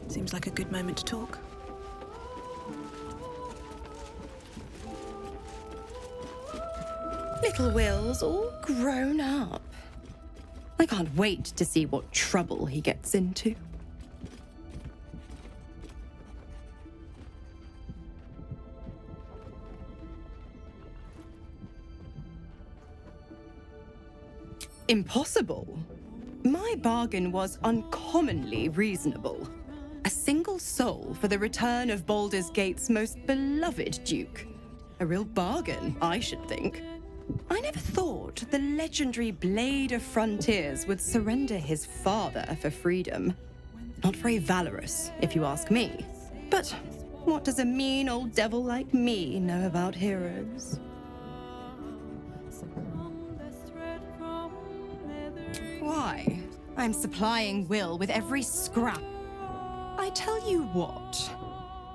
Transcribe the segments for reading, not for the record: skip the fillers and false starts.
Seems like a good moment to talk. Little Will's all grown up. I can't wait to see what trouble he gets into. Impossible. My bargain was uncommonly reasonable. A single soul for the return of Baldur's Gate's most beloved Duke. A real bargain, I should think. I never thought the legendary Blade of Frontiers would surrender his father for freedom. Not very valorous, if you ask me. But what does a mean old devil like me know about heroes? Why? I'm supplying Will with every scrap. I tell you what,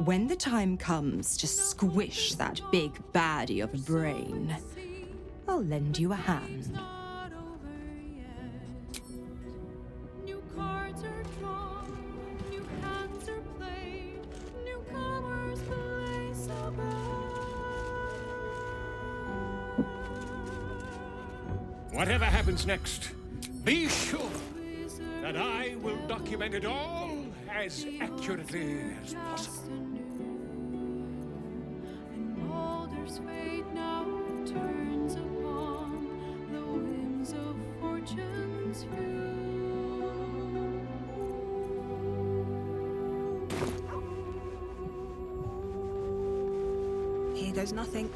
when the time comes to squish that big baddie of a brain, I'll lend you a hand. Whatever happens next, be sure that I will document it all as accurately as possible. And Baldur's fate now turns upon the whims of fortune's few. Here goes nothing.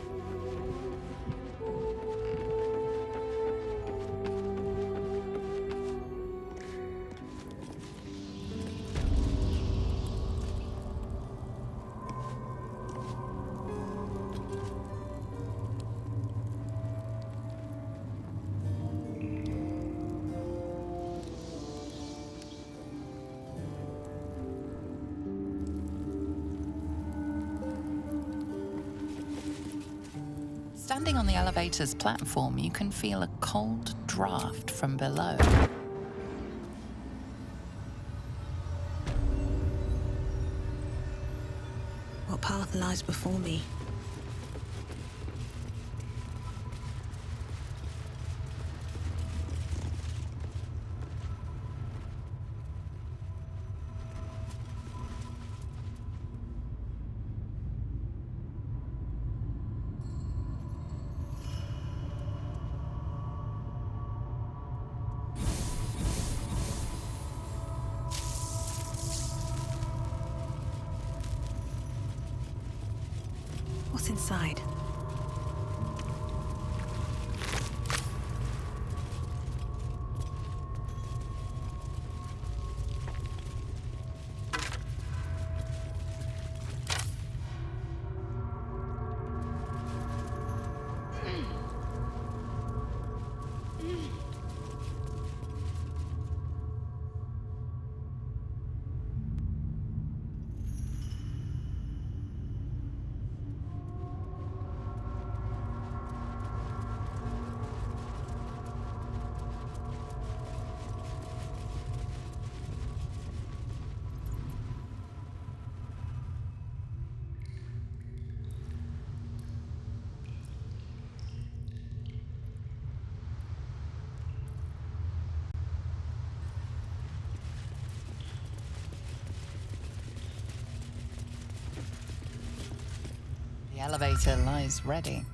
Standing on the elevator's platform, you can feel a cold draft from below. What path lies before me? What's inside? The elevator lies ready.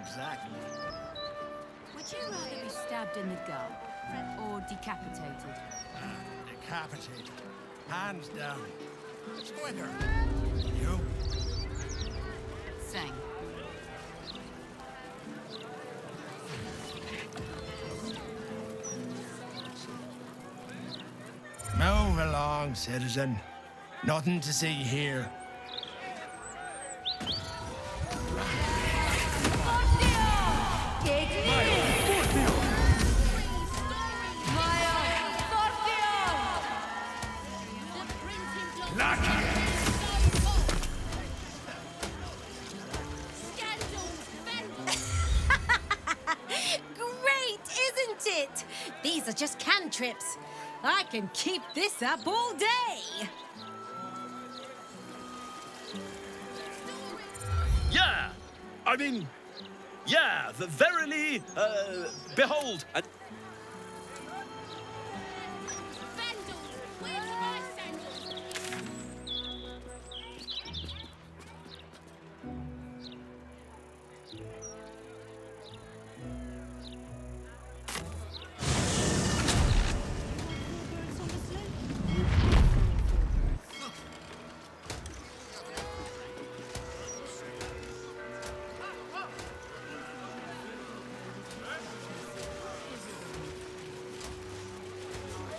Exactly. Would you rather be stabbed in the gut or decapitated? Decapitated. Hands down. It's quicker. You? Same. Move along, citizen. Nothing to see here. Great, isn't it? These are just cantrips. I can keep this up all day. Yeah! I mean, yeah, verily, behold, and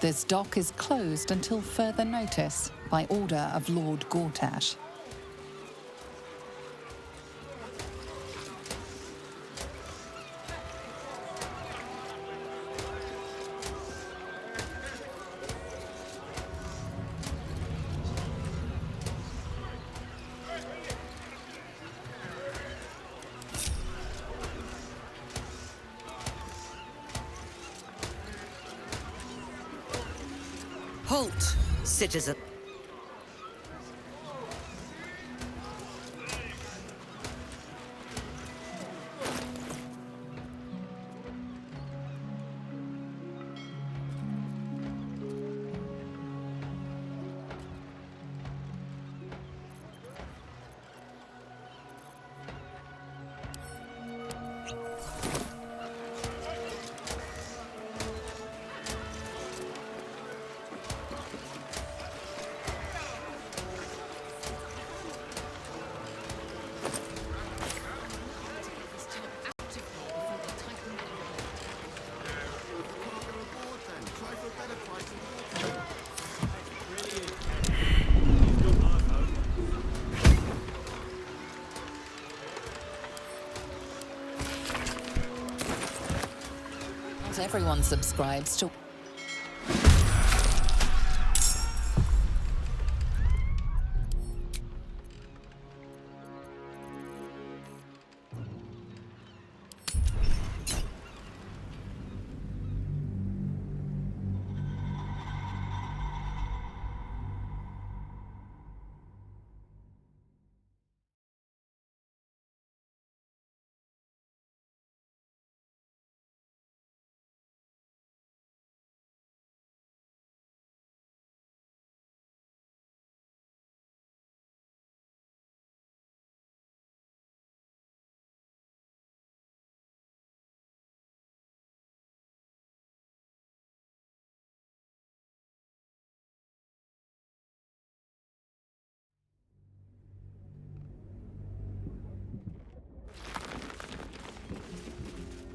This dock is closed until further notice by order of Lord Gortash. halt, citizen. Not everyone subscribes to...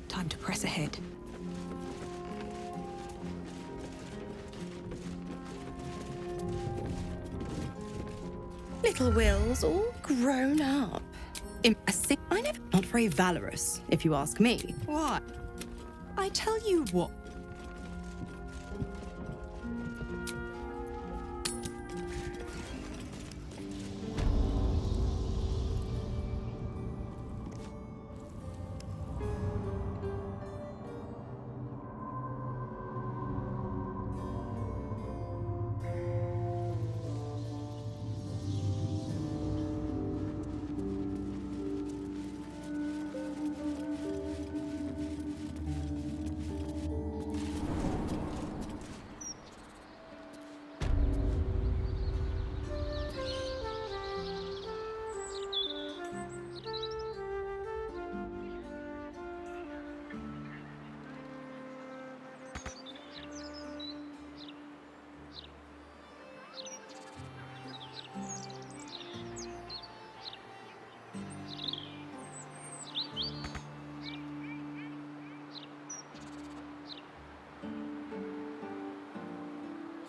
Time to press ahead. Little Will's all grown up. Impressive. Not very valorous, if you ask me. Why? I tell you what.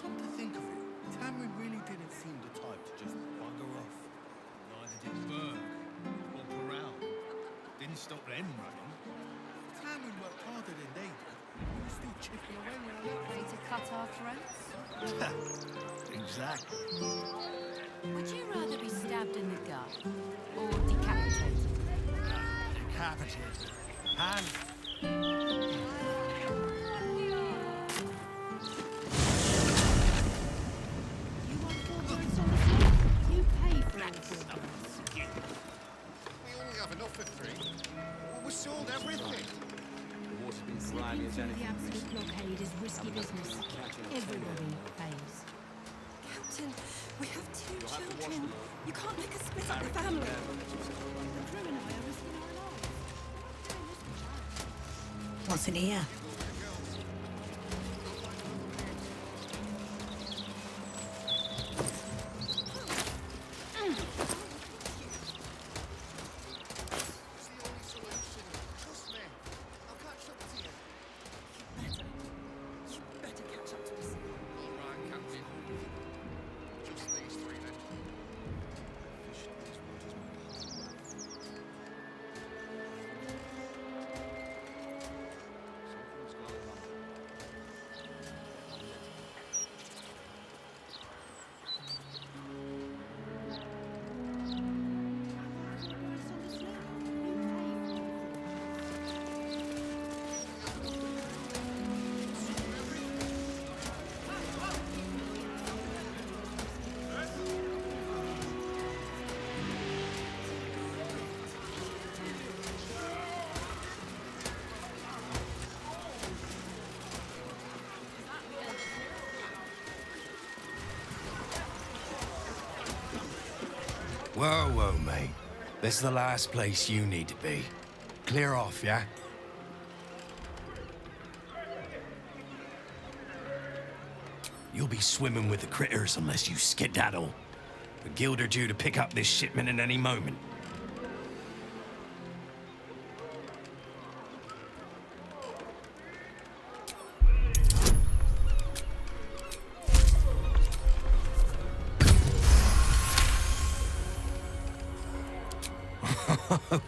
Come to think of it, Tamrin really didn't seem the type to just bugger off. Neither did Berg or Corral. Didn't stop them running. Tamrin worked harder than they did. He was still chipping away when I left. Ready to cut our throats? Exactly. Would you rather be stabbed in the gut or decapitated? Decapitated. And You want 4 points on the floor? You pay for all 4 points. We only have enough for 3. We sold everything. The absolute blockade is risky business. Everybody pays. Captain, we have 2 children. You can't make us split up the family. The crew and I are risking our lives. What's in here? Whoa, whoa, mate. This is the last place you need to be. Clear off, yeah? You'll be swimming with the critters unless you skedaddle. The guild are due to pick up this shipment at any moment.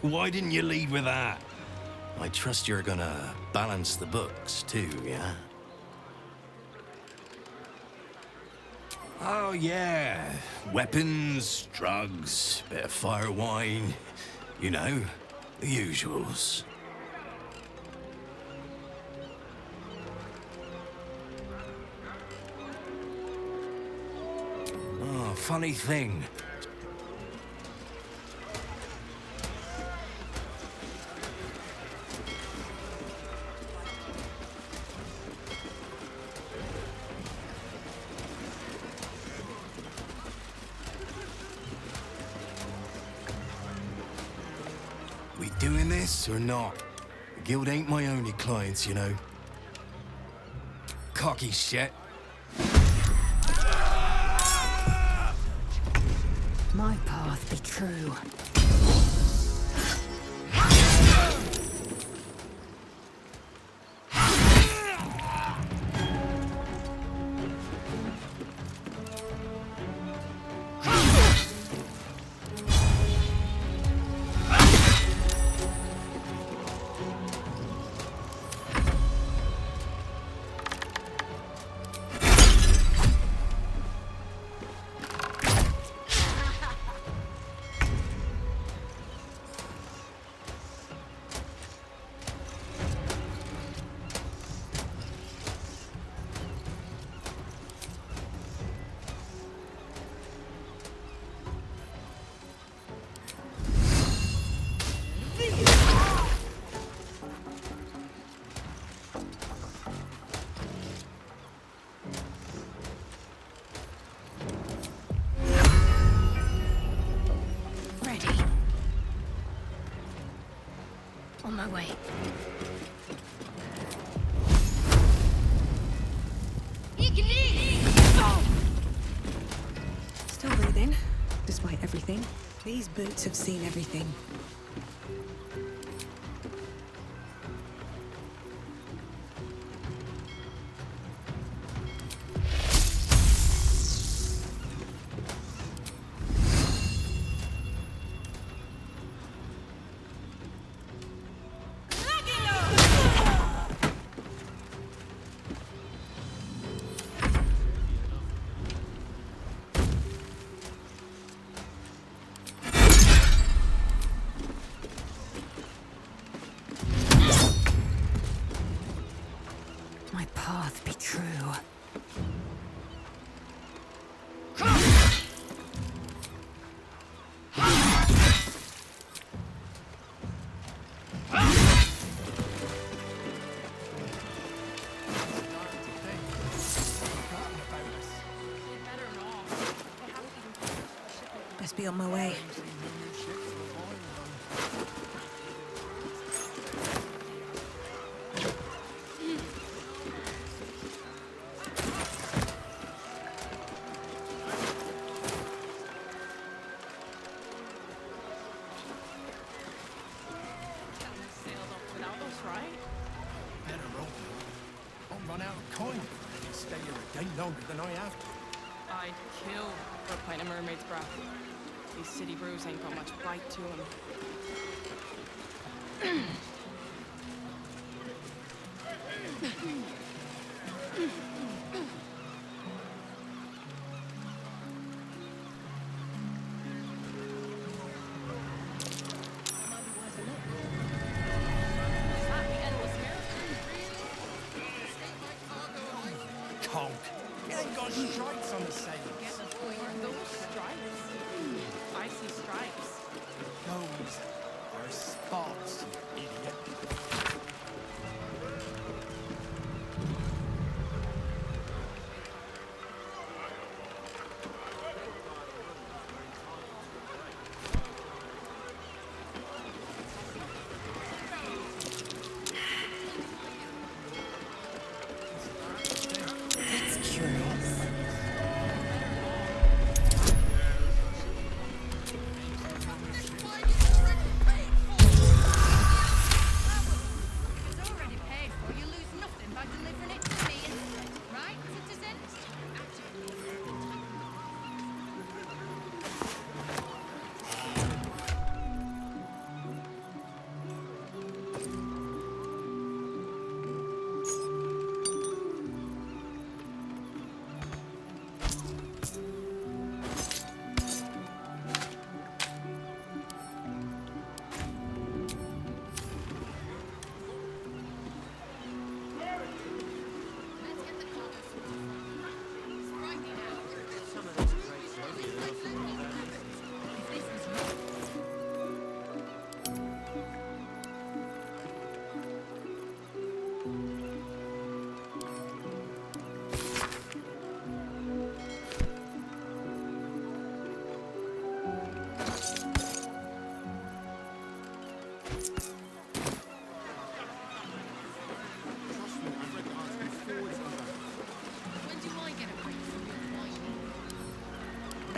Why didn't you lead with that? I trust you're gonna balance the books too, yeah? Oh, yeah. Weapons, drugs, bit of fire wine. You know, the usuals. Oh, funny thing. We doing this or not? The guild ain't my only clients, you know. Cocky shit. My path be true. On my way. Still breathing, despite everything. These boots have seen everything. My path be true. Best be on my way. Run out of coin and stay here a day longer than I have to. I'd kill for a pint of mermaid's breath. These city brews ain't got much bite to them. Cold. You ain't got stripes on the sails. Those stripes? I see stripes. Those are spots, you idiot.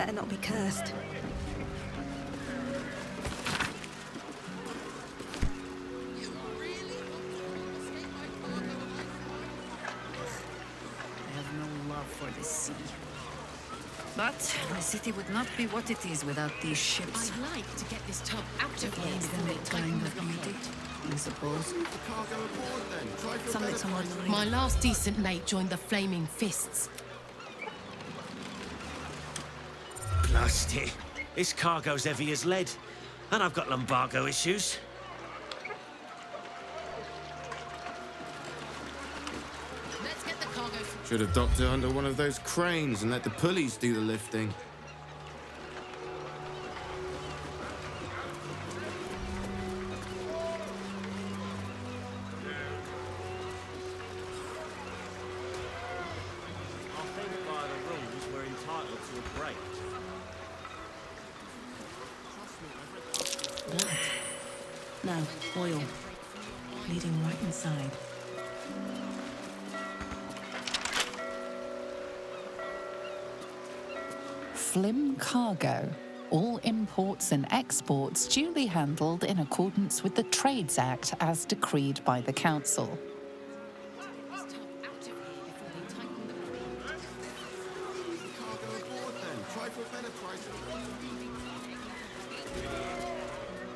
better not be cursed. I have no love for the sea. But the city would not be what it is without these ships. I'd like to get this tub out of here before Infinite they kind tighten of the beauty, knot. I suppose. Something's on my mind. My last decent mate joined the Flaming Fists. Blast it. This cargo's heavy as lead. And I've got lumbago issues. Let's get the cargo. Should have docked her under one of those cranes and let the pulleys do the lifting. I think by the rules we're entitled to a break. Blood. No, oil. Bleeding right inside. Flim Cargo. All imports and exports duly handled in accordance with the Trades Act as decreed by the Council.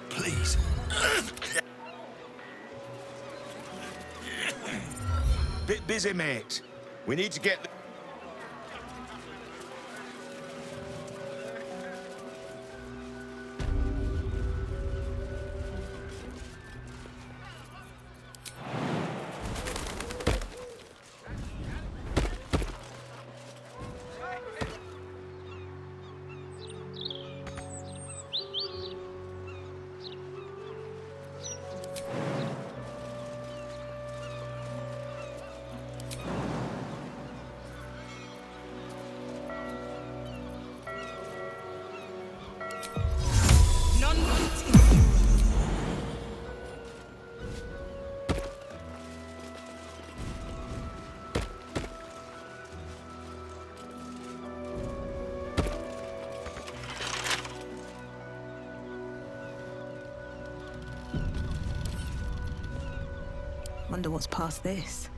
Please. Bit busy, mate. We need to get... Wonder what's past this.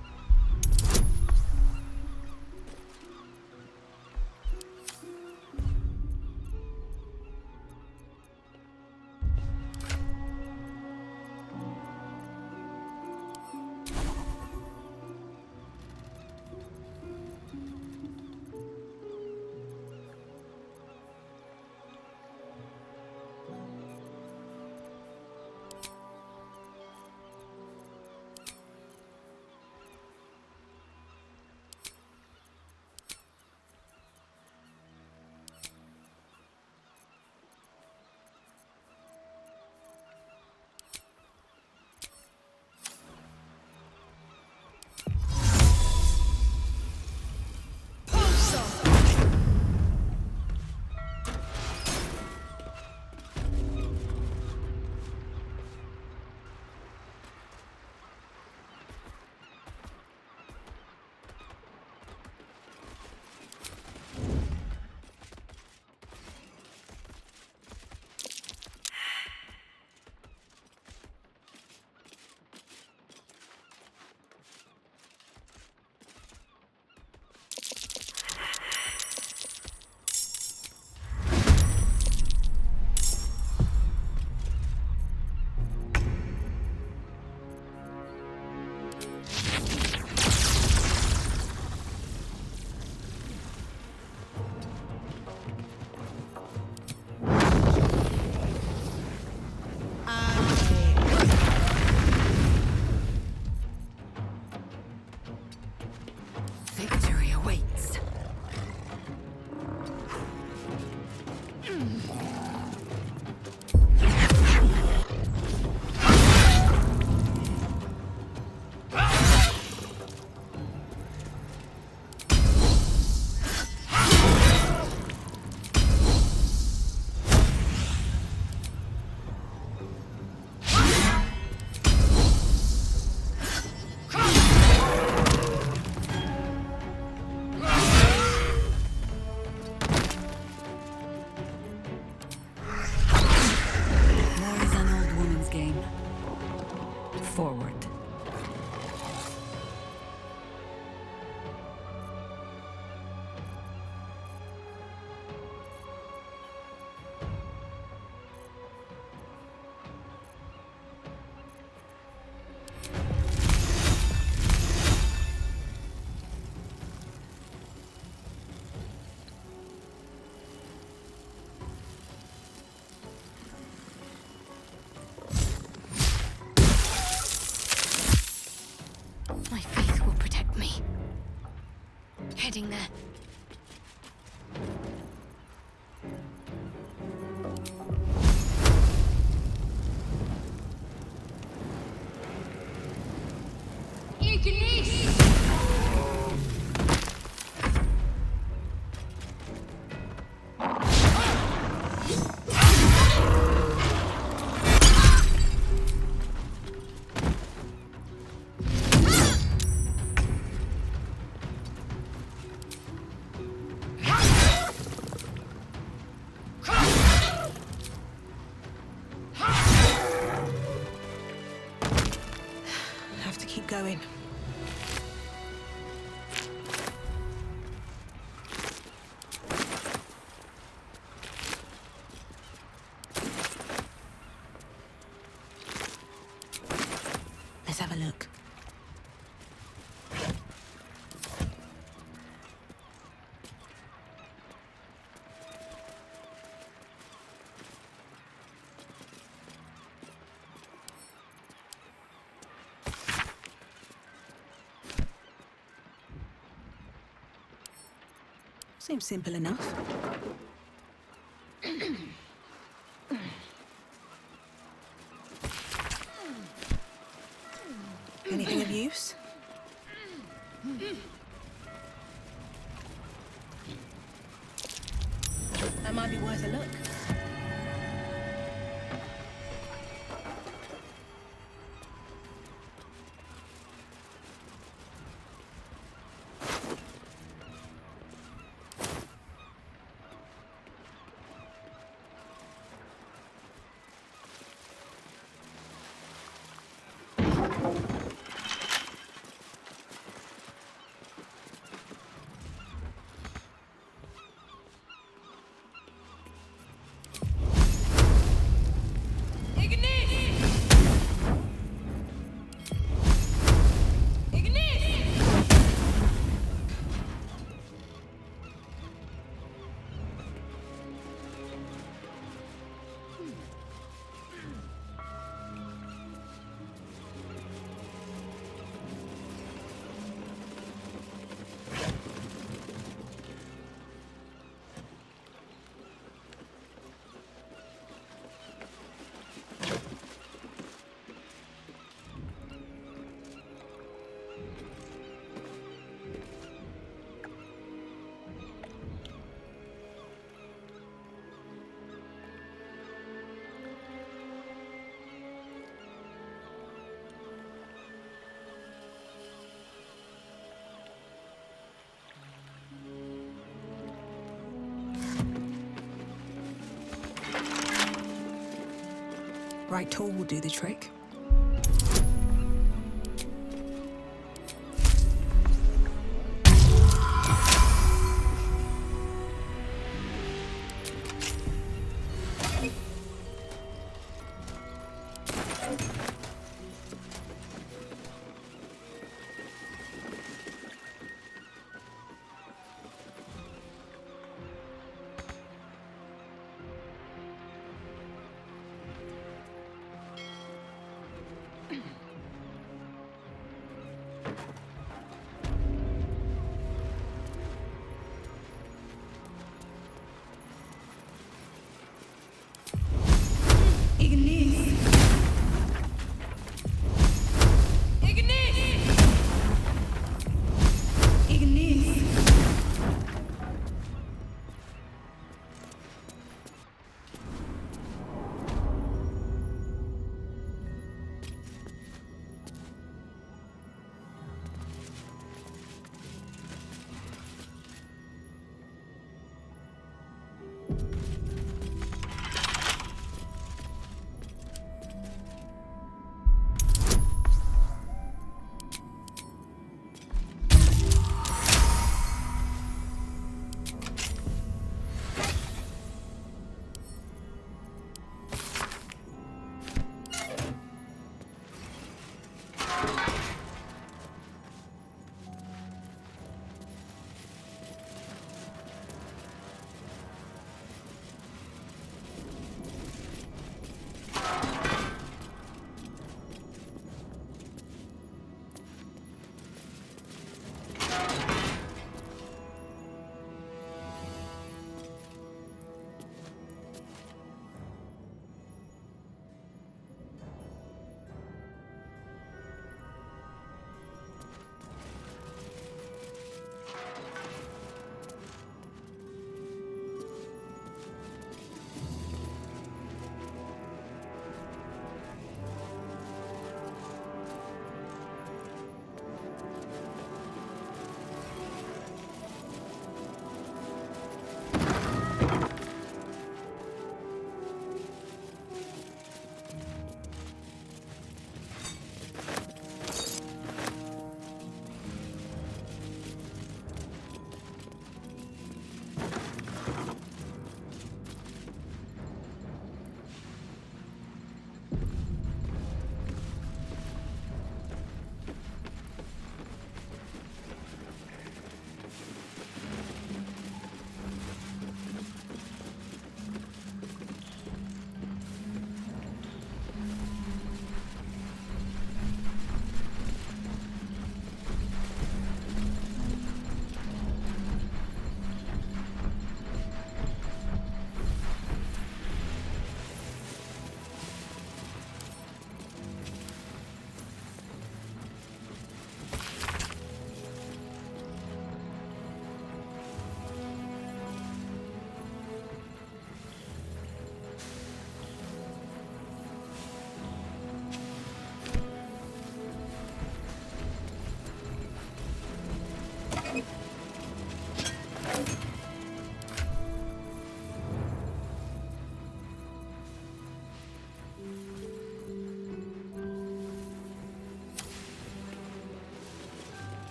Victory awaits. forward. My faith will protect me. Heading there. Have to keep going. Let's have a look. Seems simple enough. Anything of use? That might be worth a look. Right tool will do the trick.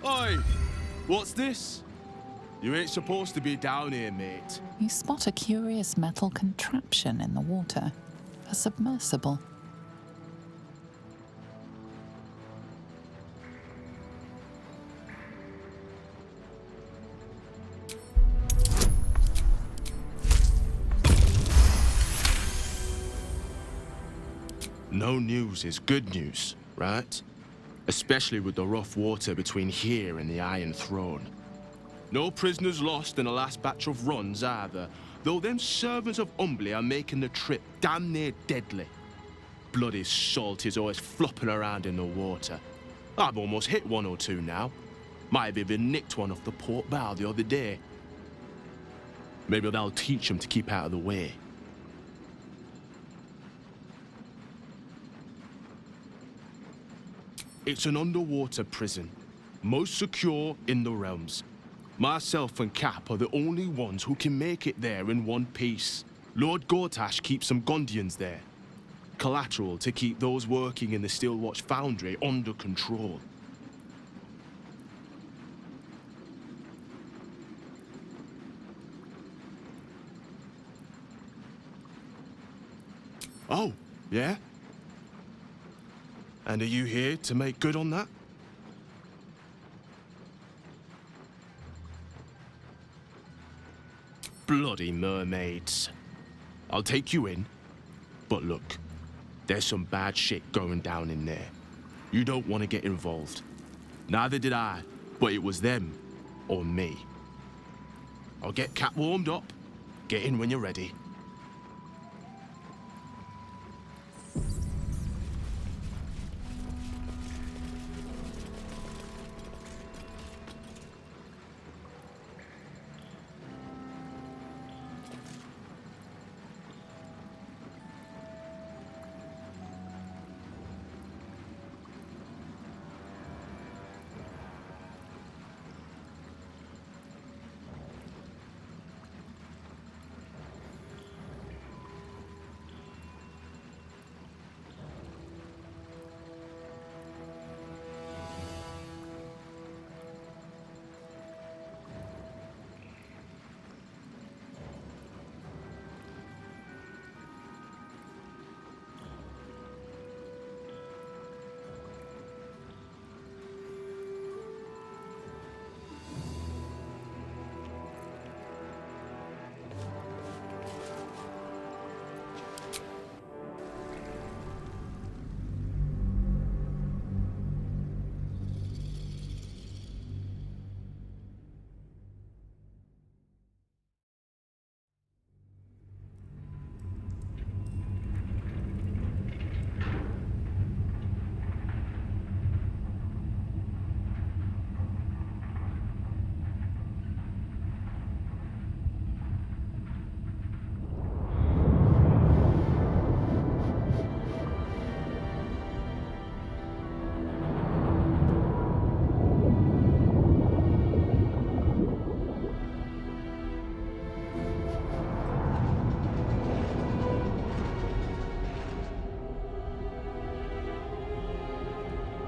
Oi! What's this? You ain't supposed to be down here, mate. You spot a curious metal contraption in the water. A submersible. No news is good news, right? Especially with the rough water between here and the Iron Throne. No prisoners lost in the last batch of runs either, though them servants of Umbly are making the trip damn near deadly. Bloody salt is always flopping around in the water. I've almost hit one or two now. Might have even nicked one off the port bow the other day. Maybe that'll teach them to keep out of the way. It's an underwater prison, most secure in the realms. Myself and Cap are the only ones who can make it there in one piece. Lord Gortash keeps some Gondians there. Collateral to keep those working in the Steelwatch Foundry under control. Oh, yeah? And are you here to make good on that? Bloody mermaids. I'll take you in, but look, there's some bad shit going down in there. You don't want to get involved. Neither did I, but it was them or me. I'll get Cap warmed up. Get in when you're ready.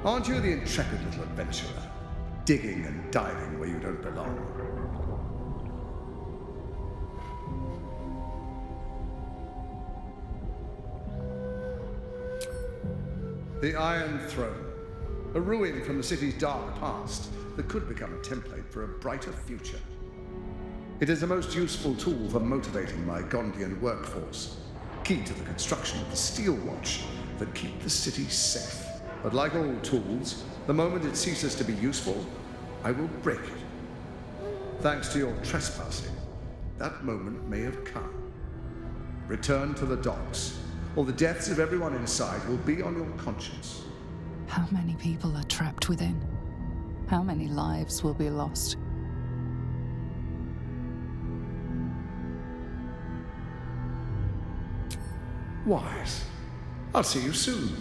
Aren't you the intrepid little adventurer, digging and diving where you don't belong? The Iron Throne, a ruin from the city's dark past that could become a template for a brighter future. It is a most useful tool for motivating my Gondian workforce, key to the construction of the Steelwatch that keep the city safe. But like all tools, the moment it ceases to be useful, I will break it. Thanks to your trespassing, that moment may have come. Return to the docks, or the deaths of everyone inside will be on your conscience. How many people are trapped within? How many lives will be lost? Wise. I'll see you soon.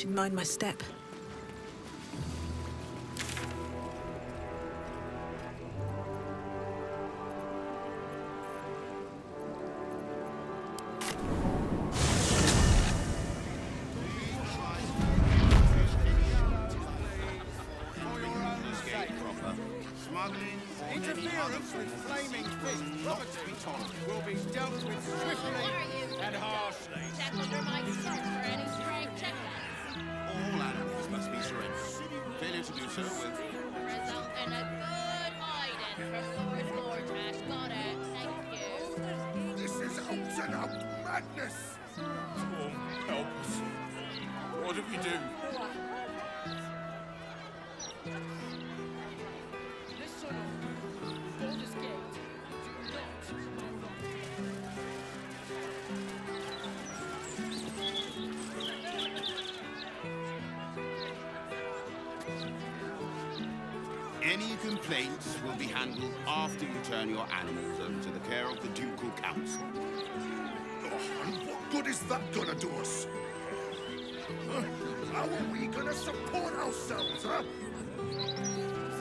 Should mind my step. Interference with flaming fists not to be tolerated will be dealt with swiftly and harshly. Check under my sock for any stray checkers. All animals must be surrendered. Failure to do so will Result in a good hiding from Lord Lordash. Got it. Thank you. This is out and out madness! Storm, help us. What do we do? This sort of Baldur's Gate. Any complaints will be handled after you turn your animals over to the care of the Ducal Council. Oh, and what good is that gonna do us? How are we gonna support ourselves, huh?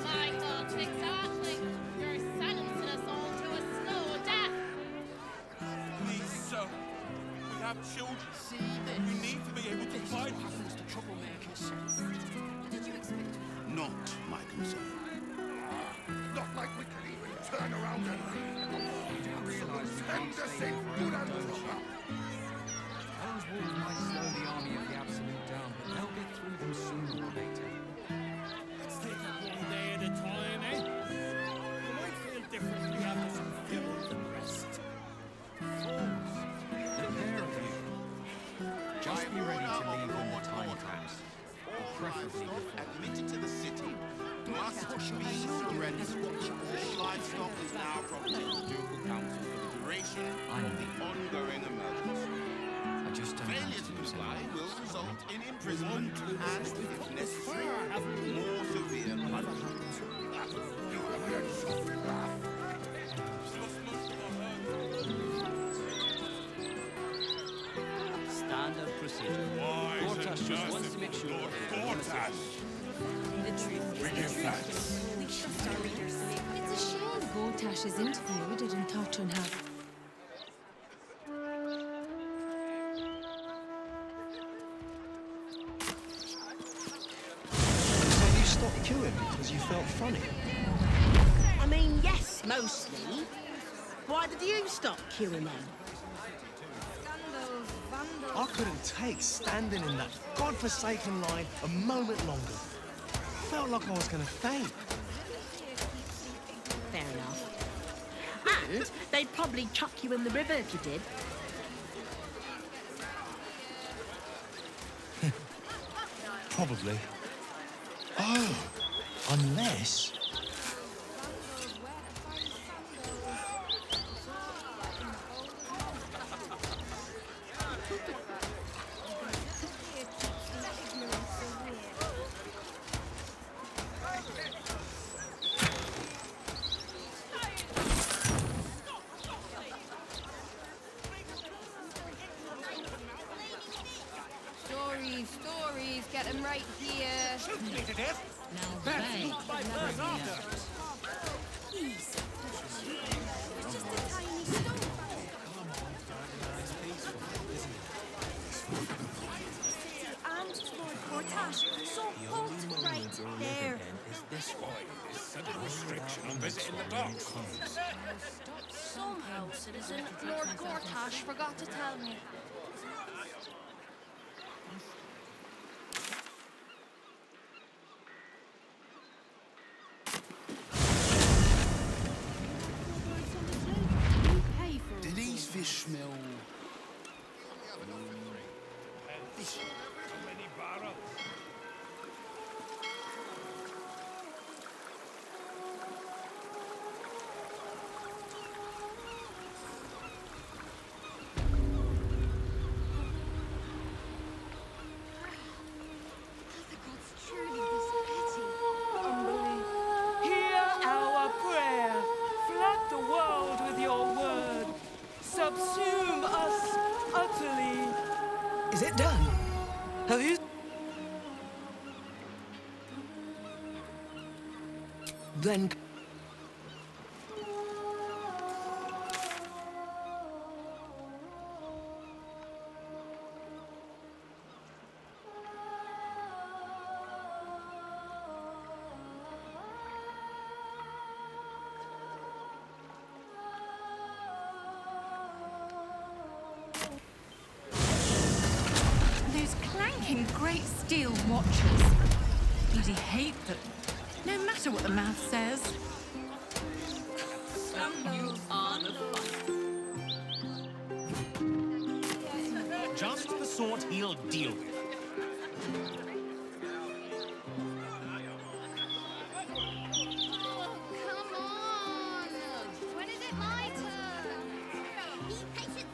My thoughts exactly. You're sentencing us all to a slow death. Please, sir. We have children. See this? We need to be able to fight. Happens to troublemakers. Did you expect? Not my concern. Not like we can even turn around and send us in good and proper. Those walls might slow the army of the Absolute down, but they'll get through them sooner or later. Let's take it one day at a time, eh? You might feel differently after some fuel and rest. The pair of you. Just be ready to leave when the time comes. Or preferably before. Admitted to the city must be surrendered. All livestock is now property of the Ducal Council for the duration of the ongoing emergency. I just don't Failure have to to comply will result in imprisonment and, if necessary, more severe punishment. You haven't suffered enough. Standard procedure. Gortash just wants to make sure. The truth We give thanks. we trust our readers. It's a shame Gortash's interview didn't touch on how. So you stopped queuing because you felt funny? I mean, yes, mostly. Why did you stop queuing then? I couldn't take standing in that godforsaken line a moment longer. Felt like I was gonna faint. Fair enough. And they'd probably chuck you in the river if you did. Probably. Oh, unless... Stories, get them right here. Shoot me to death. Now, That's look by birds after. Please. It's just a tiny stone. And Lord Gortash, so hold right there. Why this sudden restriction on visiting the docks? Somehow, citizen, Lord Gortash forgot to tell me. Do these fish smell? Fish. How many barrels? Hear our prayer. Flood the world with your word. Subsume us utterly. Is it done? Have you... Then... Those clanking great steel watches. Bloody hate them. No matter what the math says. You are the fun. Just the sort he'll deal with. Come on! When is it my turn? Be patient, sister.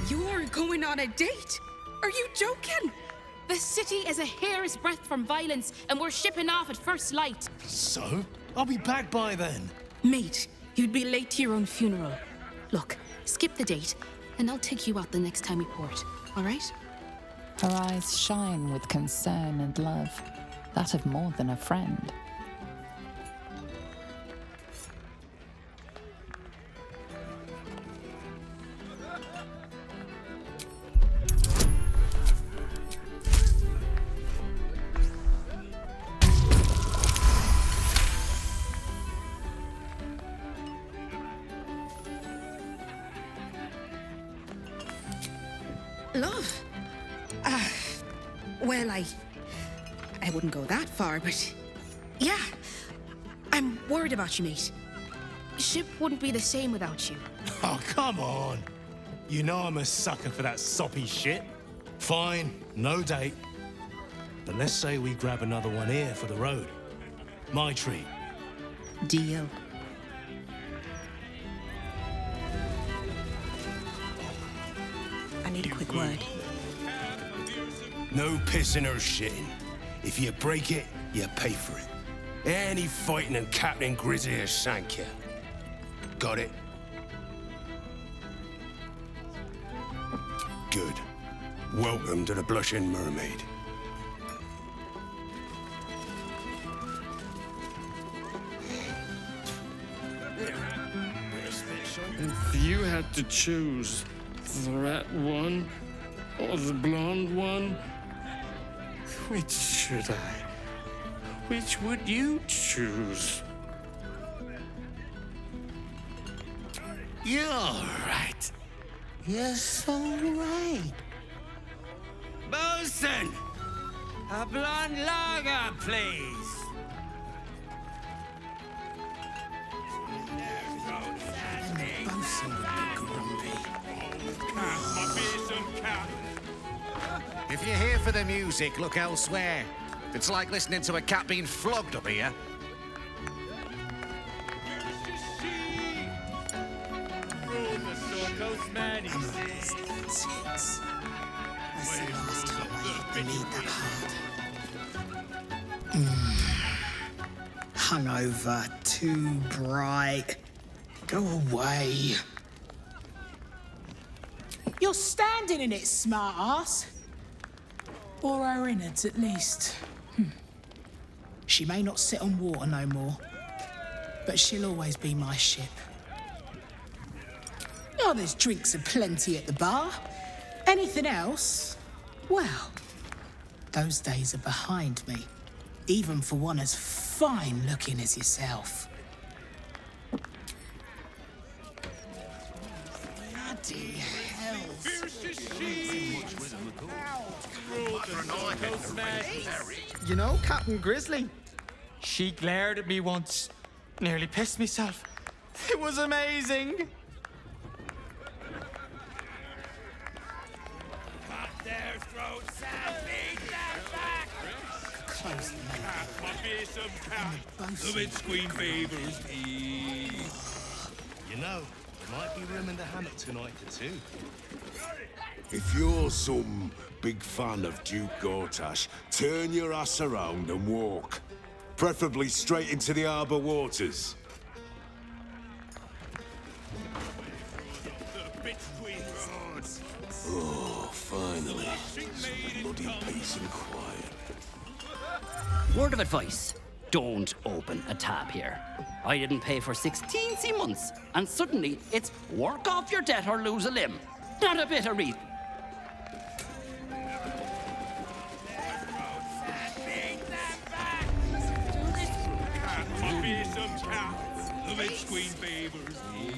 You're going on a date? Are you joking? The city is a hair's breadth from violence, and we're shipping off at first light. So? I'll be back by then. Mate, you'd be late to your own funeral. Look, skip the date, and I'll take you out the next time we port, all right? Her eyes shine with concern and love, that of more than a friend. Love? Well, I wouldn't go that far, but yeah, I'm worried about you, mate. Ship wouldn't be the same without you. Oh, come on. You know I'm a sucker for that soppy shit. Fine, no date. But let's say we grab another one here for the road. My treat. Deal. I need a quick word. No pissing or shitting. If you break it, you pay for it. Any fighting and Captain Grizzly will shank you. Got it? Good. Welcome to the Blushing Mermaid. If you had to choose the rat one or the blonde one, which should I? Which would you choose? You're all right. You're so right. Bosun! A blonde lager, please. If you're here for the music, look elsewhere. It's like listening to a cat being flogged up here. That's the last time I ate the meat that hard. Hungover, too bright. Go away. You're standing in it, smart-ass. Or her innards, at least. She may not sit on water no more, but she'll always be my ship. Oh, there's drinks aplenty at the bar. Anything else? Well, those days are behind me, even for one as fine-looking as yourself. Bloody hell. You know, Captain Grizzly? She glared at me once. Nearly pissed myself. It was amazing. Cut their throats, Sam! Beat them back! Close the Cat, my fearsome cat! The windscreen favours me. You know, there might be room in the hammock tonight for two. If you're some big fan of Duke Gortash, turn your ass around and walk. Preferably straight into the Arbor Waters. Oh, finally. Some bloody peace and quiet. Word of advice. Don't open a tab here. I didn't pay for 16 months, and suddenly it's work off your debt or lose a limb. Not a bit of reason. The Witch Queen favors me.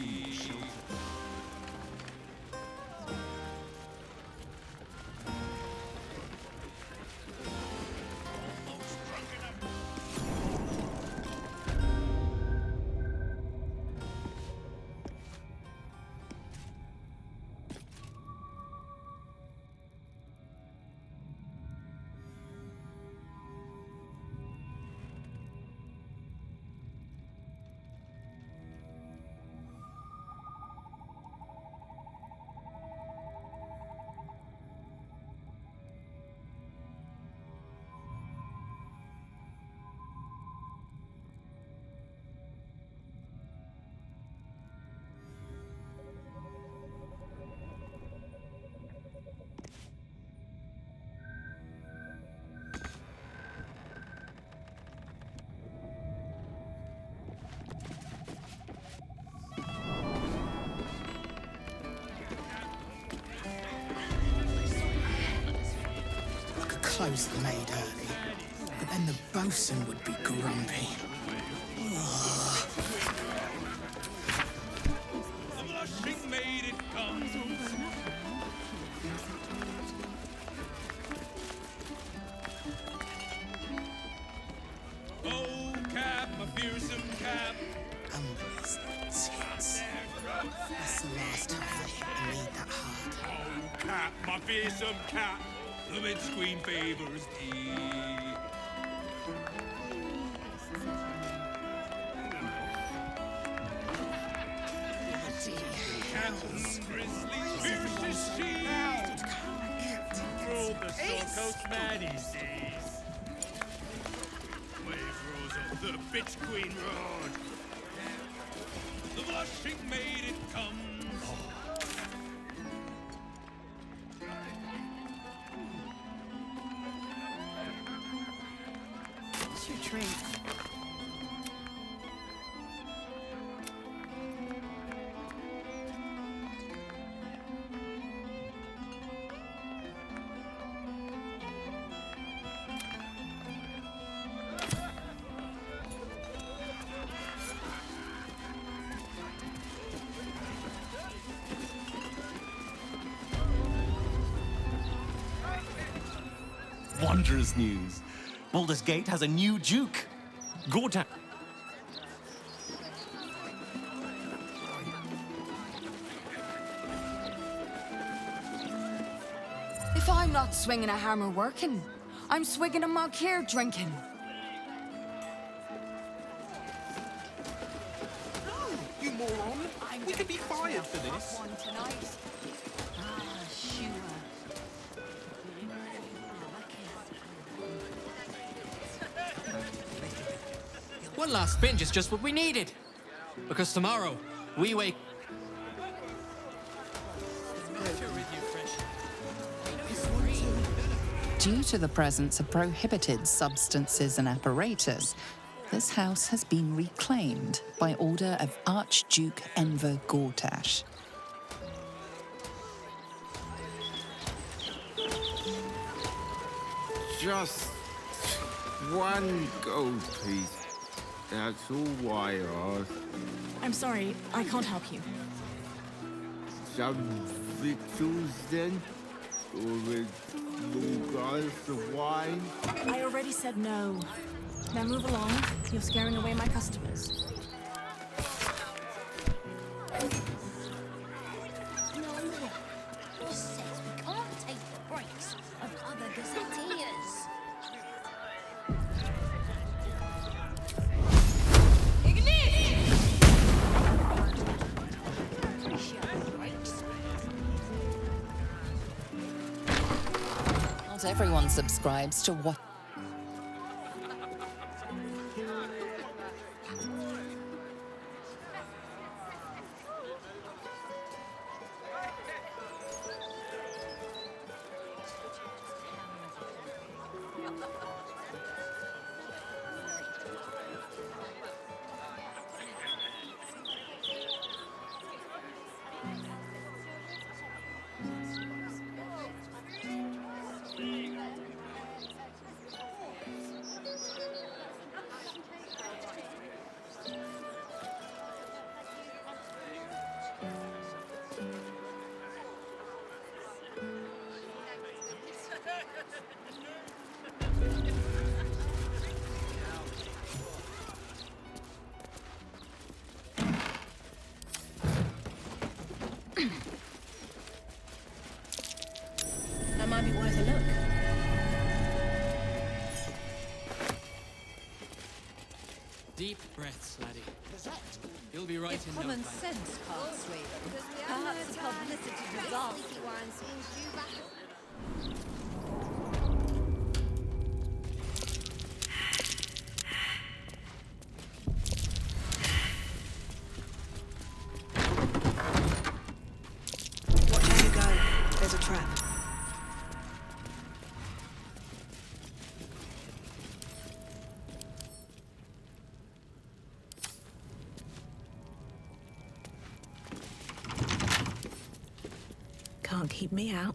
Close the maid early, but then the bosun would be grumpy. Ugh. The blushing maid it comes. Oh, Cap, my fearsome Cap. Umberly's tits. That's the last time I hit the maid that hard. Oh, Cap, my fearsome Cap. The Witch Queen favors thee. Captain Grizzly, fierce as she. Throw the Coast man he sees. Wave rose up the Bitch Queen Road. The blushing maid it comes. What's your trade? Wondrous news. Baldur's Gate has a new Duke. Gortash. If I'm not swinging a hammer working, I'm swigging a mug here drinking. You moron! We could be fired for this. One tonight. Ah, sure. One last binge is just what we needed. Because tomorrow, we wake... Due to the presence of prohibited substances and apparatus, this house has been reclaimed by order of Archduke Enver Gortash. Just one gold piece. That's all I ask. I'm sorry, I can't help you. Some victuals then? Or a small glass of wine? I already said no. Now move along. You're scaring away my customers. Who says we can't take the breaks of other gazetteers? Not everyone subscribes to what. That might be worth a look. Deep breaths, laddie. You'll be right in no Common time. sense can't sway them. Perhaps the publicity disaster. Watch how you go. There's a trap. Can't keep me out.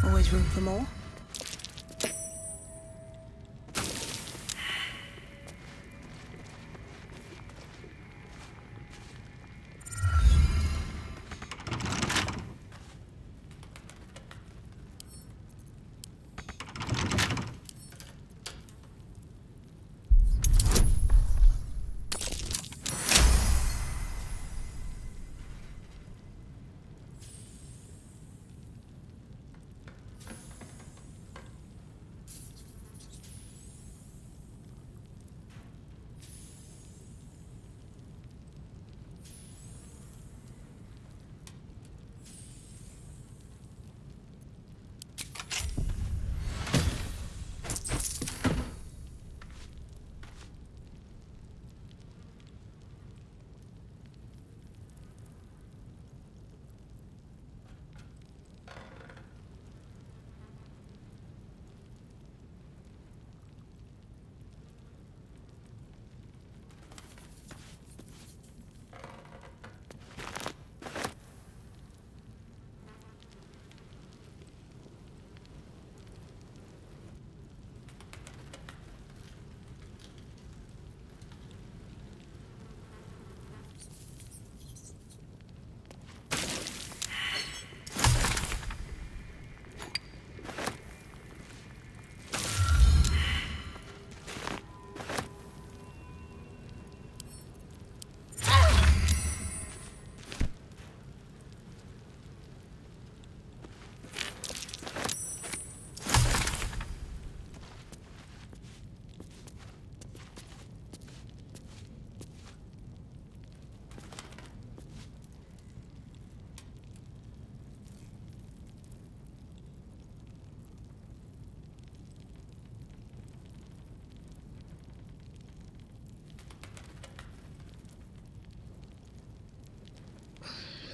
Always room for more.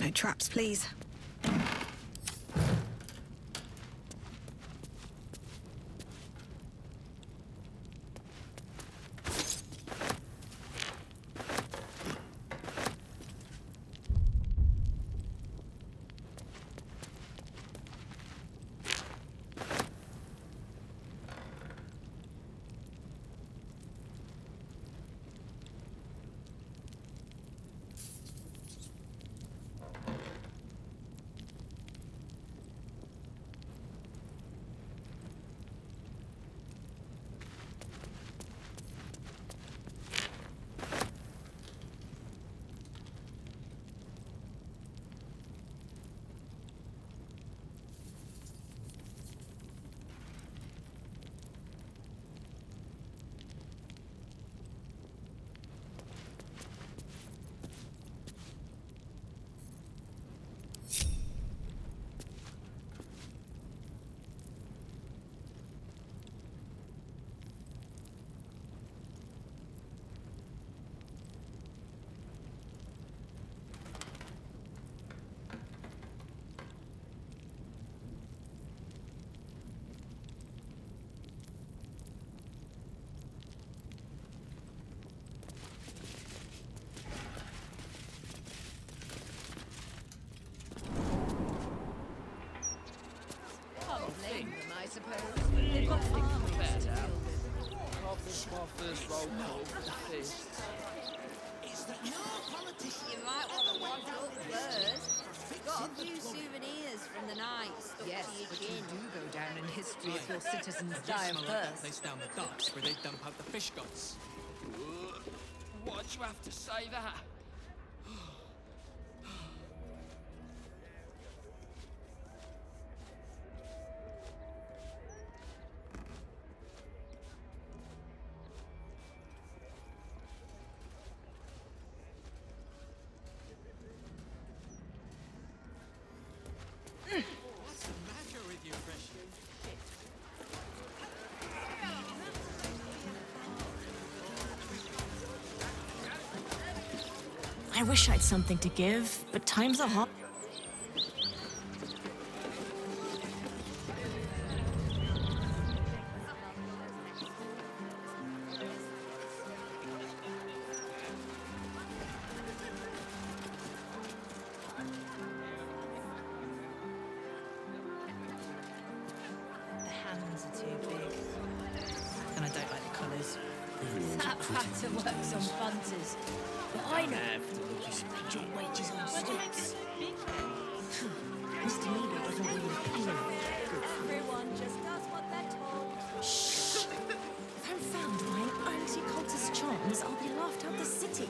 No traps, please. I suppose. They've got armies to deal with. My first roll call for the fist. Is that no politician? You might want to watch up first. Got a few souvenirs from the night stuck Yes, to your but chin. you do go down in history if your citizens Just die smell like that first. place down the docks where they dump out the fish guts. Why'd you have to say that? What's the matter with you, Fresh? I wish I'd something to give, but times are hard. The hands are too big, and I don't like the colours. That pattern works on punters. But I know. You spend your wages on sweets. Mr. Needle doesn't really pay. Everyone just does what they're told. Shh! If I'm found by anti-cultist charms, I'll be laughed out the city.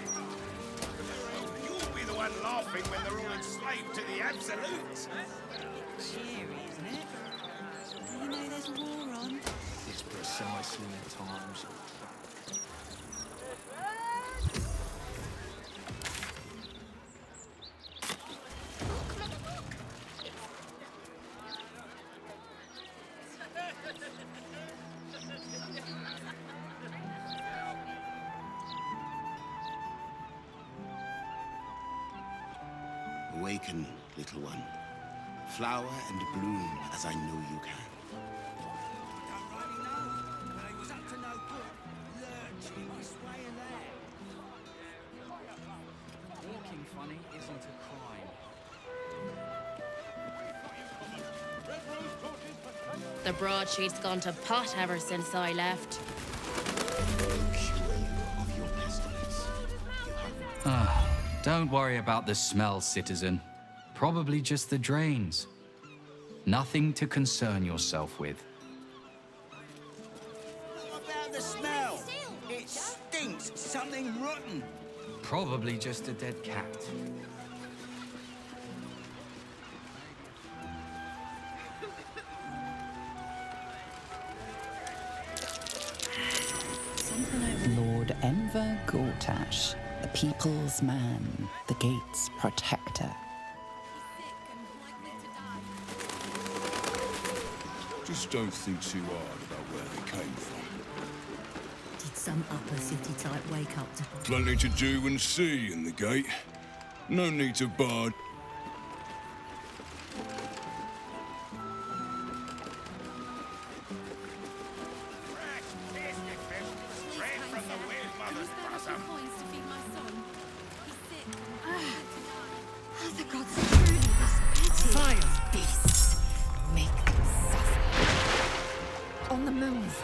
You'll be the one laughing when they're all enslaved to the absolutes. Cheery, isn't it? Do you know there's war on? It's precisely the times. Awaken, little one. Flower and bloom as I know you can. Walking funny isn't a crime. The broadsheet's gone to pot ever since I left. Don't worry about the smell, citizen. Probably just the drains. Nothing to concern yourself with. What about the smell? It stinks. Something rotten. Probably just a dead cat. Lord Enver Gortash, the people's man, the gate's protector. Just don't think too hard about where they came from. Did some upper city type wake up to... Plenty to do and see in the gate. No need to barge. some. coins to feed my son. He's sick. The gods are truly this petty. Fire beasts. Make them suffer. On the move.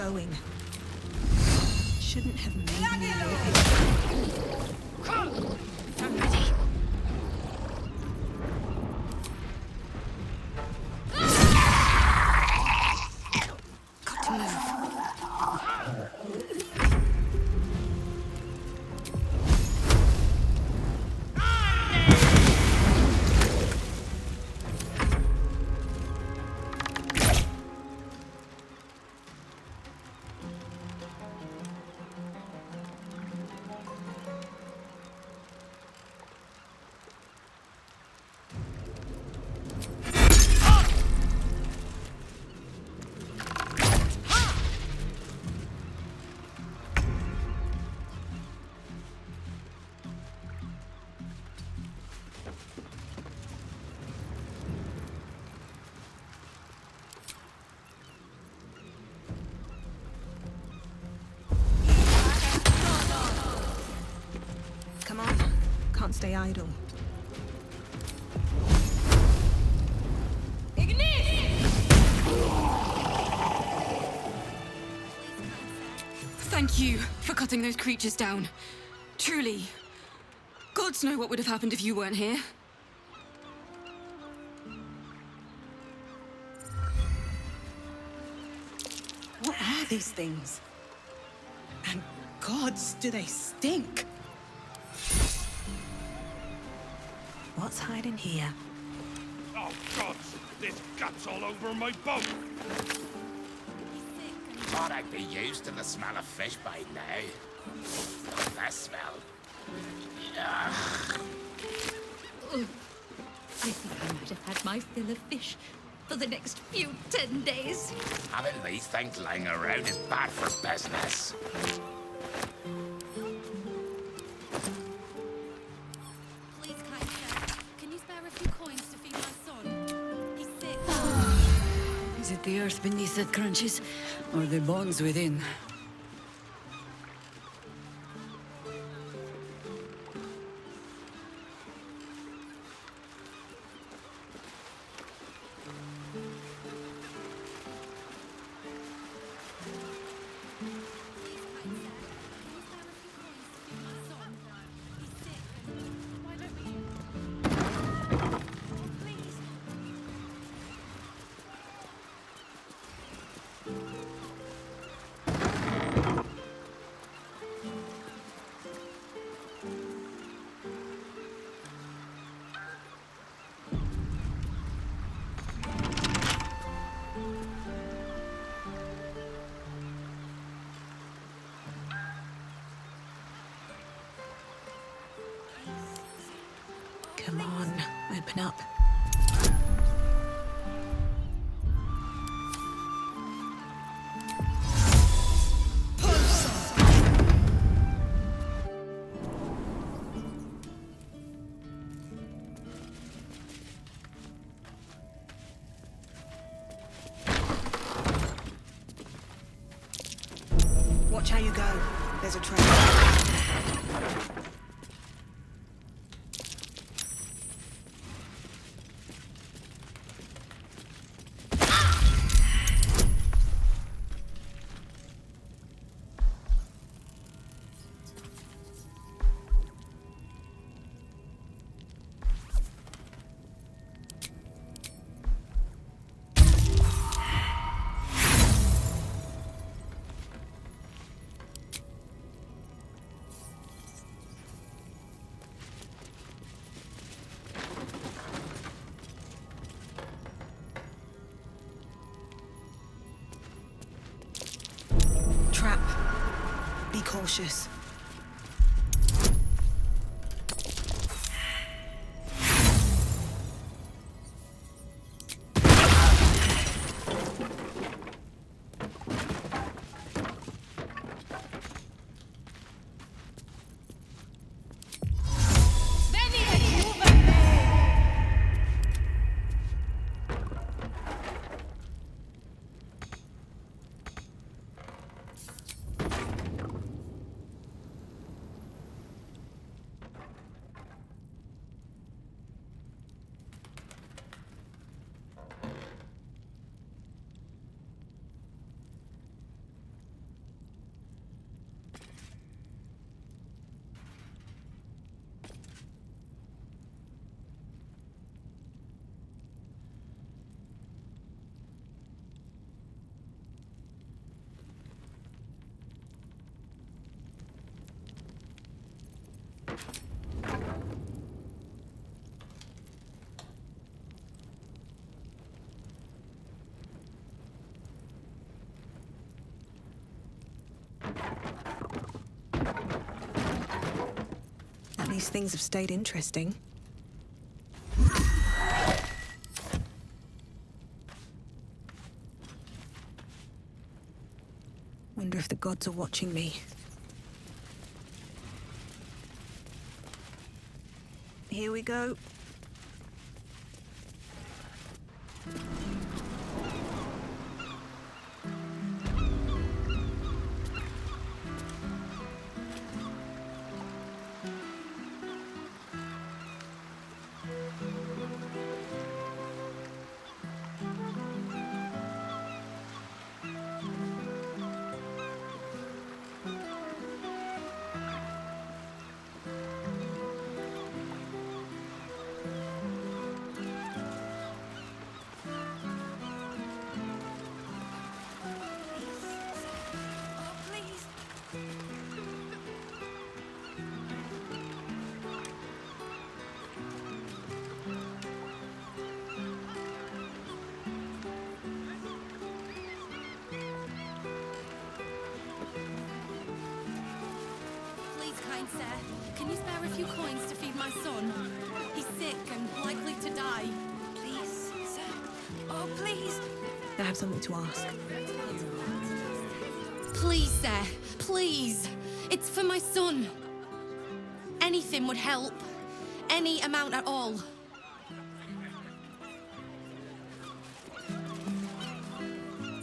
going. Shouldn't have made me I'm ready. Got to move. Come on. Can't stay idle. Thank you for cutting those creatures down. Truly. Gods know what would have happened if you weren't here. What are these things? And gods, do they stink? What's hiding here? Oh, gods! There's guts all over my boat! Thought I'd be used to the smell of fish by now. Not that smell. Ugh. Ugh. I think I might have had my fill of fish for the next few 10 days. Having these things lying around is bad for business. Please, kind sir, can you spare a few coins to feed my son? He's sick. Is it the earth beneath that crunches, or the bones within? Come on, open up. Watch how you go. There's a trail. Trap. Be cautious. These things have stayed interesting. Wonder if the gods are watching me. Here we go. Please, kind sir, can you spare a few coins to feed my son? He's sick and likely to die. Please, sir. Oh, please. I have something to ask. Please, sir, please. It's for my son. Anything would help. Any amount at all.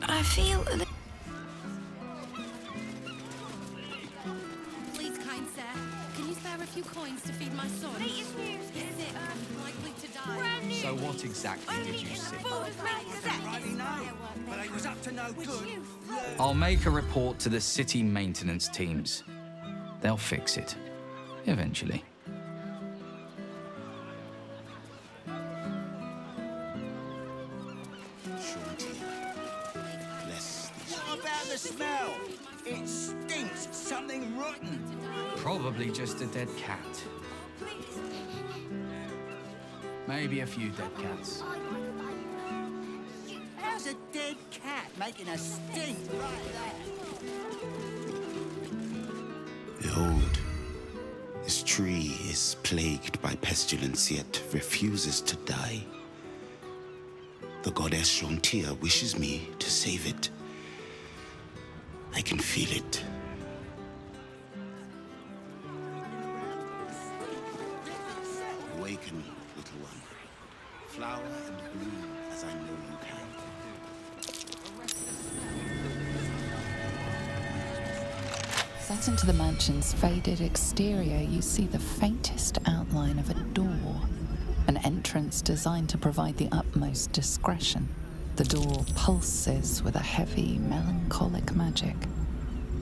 I feel a little... Please, kind sir, can you spare a few coins to feed my son? He's sick and likely to die. So what exactly did you see? Rightly know, but I was up to no good. I'll make a report to the city maintenance teams. They'll fix it. Eventually. What about the smell? It stinks. Something rotten. Probably just a dead cat. Maybe a few dead cats. How's a dead cat making a stink like that? Behold, this tree is plagued by pestilence, yet refuses to die. The goddess Shontia wishes me to save it. I can feel it. Awaken, little one. Flower and bloom as I know you can. Set into the mansion's faded exterior, you see the faintest outline of a door. An entrance designed to provide the utmost discretion. The door pulses with a heavy, melancholic magic.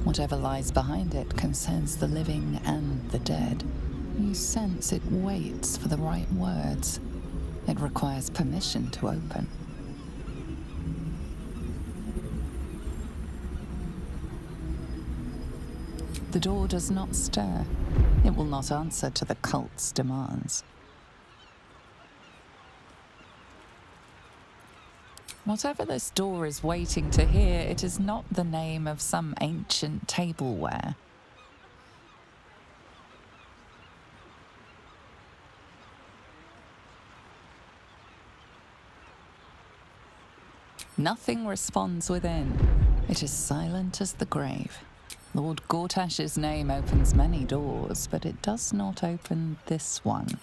Whatever lies behind it concerns the living and the dead. You sense it waits for the right words. It requires permission to open. The door does not stir. It will not answer to the cult's demands. Whatever this door is waiting to hear, it is not the name of some ancient tableware. Nothing responds within. It is silent as the grave. Lord Gortash's name opens many doors, but it does not open this one.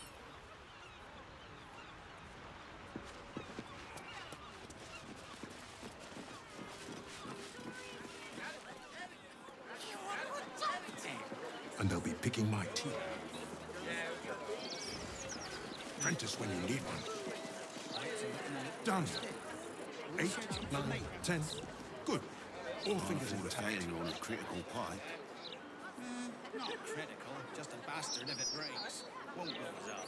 And they'll be picking my teeth. Apprentice when you need one. Done. 8, 9, 10. Good. All fingers in the failure on a critical pipe. Not critical, just a bastard if it breaks. Won't goes up.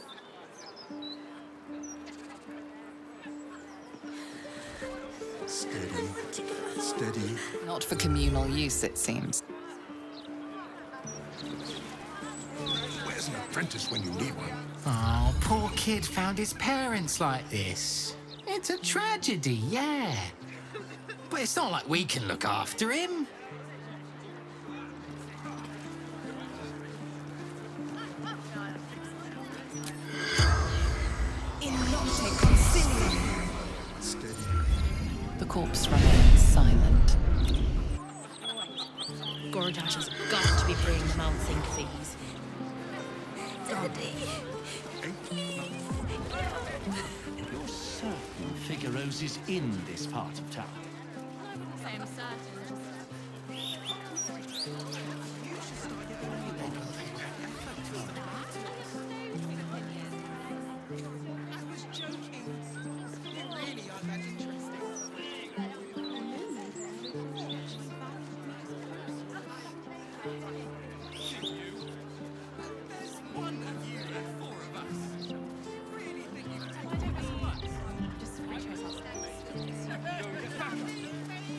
Steady. Steady. Not for communal use, it seems. Where's an apprentice when you need one? Oh, poor kid found his parents like this. It's a tragedy, yeah. But it's not like we can look after him. The corpse remains silent. Gortash has got to be paying the mounting fees. Daddy. You're certain Figuero's is in this part of town? I'm certain.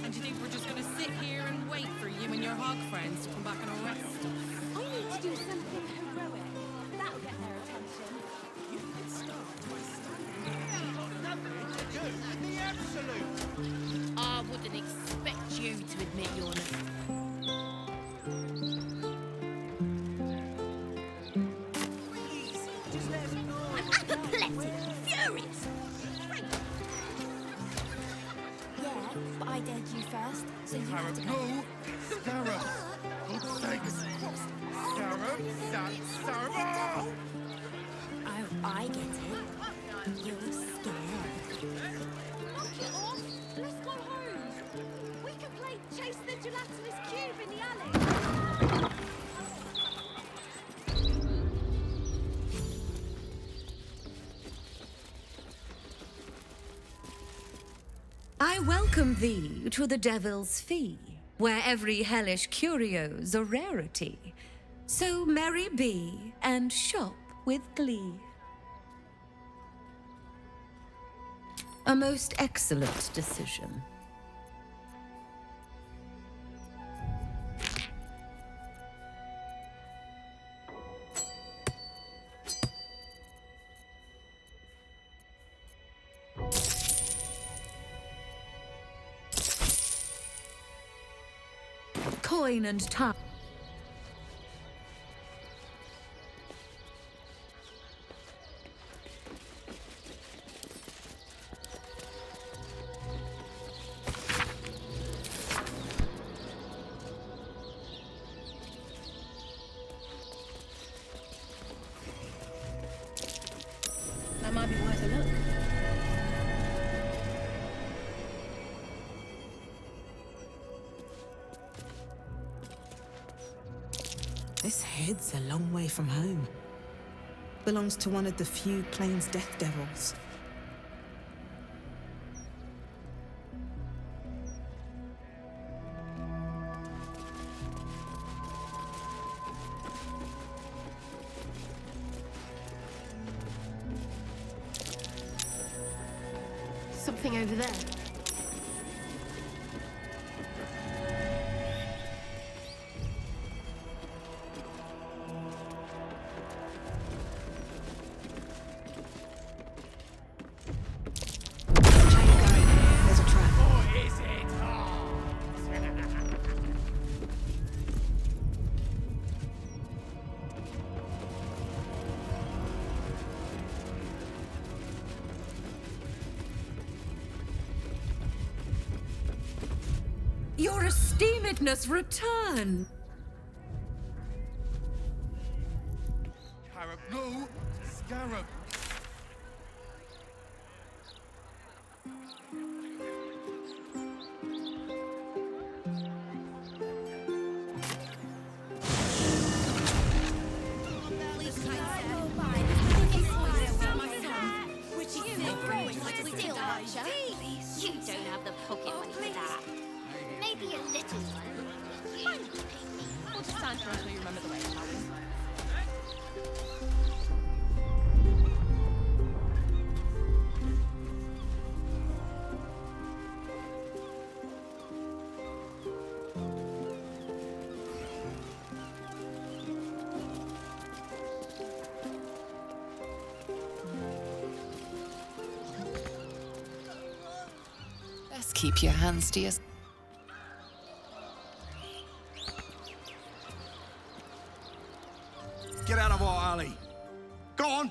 And do you think we're just gonna sit here and wait for you and your hog friends to come back and arrest us? I need to do something heroic. That'll get their attention. You can start by saying nothing to do with the absolute. I wouldn't expect you to admit you're I'm apoplectic, furious. Yeah, but I dared you first, so you have to go. No! Scarab! God's sakes! Scarab! That's Scarab! Oh, I get it. You're scared. Knock it off. Let's go home. We can play Chase the Gelatinous Cube in the alley. I welcome thee to the Devil's Fee, where every hellish curio's a rarity. So merry be and shop with glee. A most excellent decision. Coin and time. That might be worth a look. This head's a long way from home. Belongs to one of the few Plains death devils. Something over there. There's a trap. Or is it? Your esteemedness return. Scarab, no! Scarab! Please, kind sir. Which is still Archer. You don't have the pocket money for that. Maybe a little one. Fine. We'll just time for until you remember the way, shall we? Best keep your hands to yourself. Get out of our alley! Go on!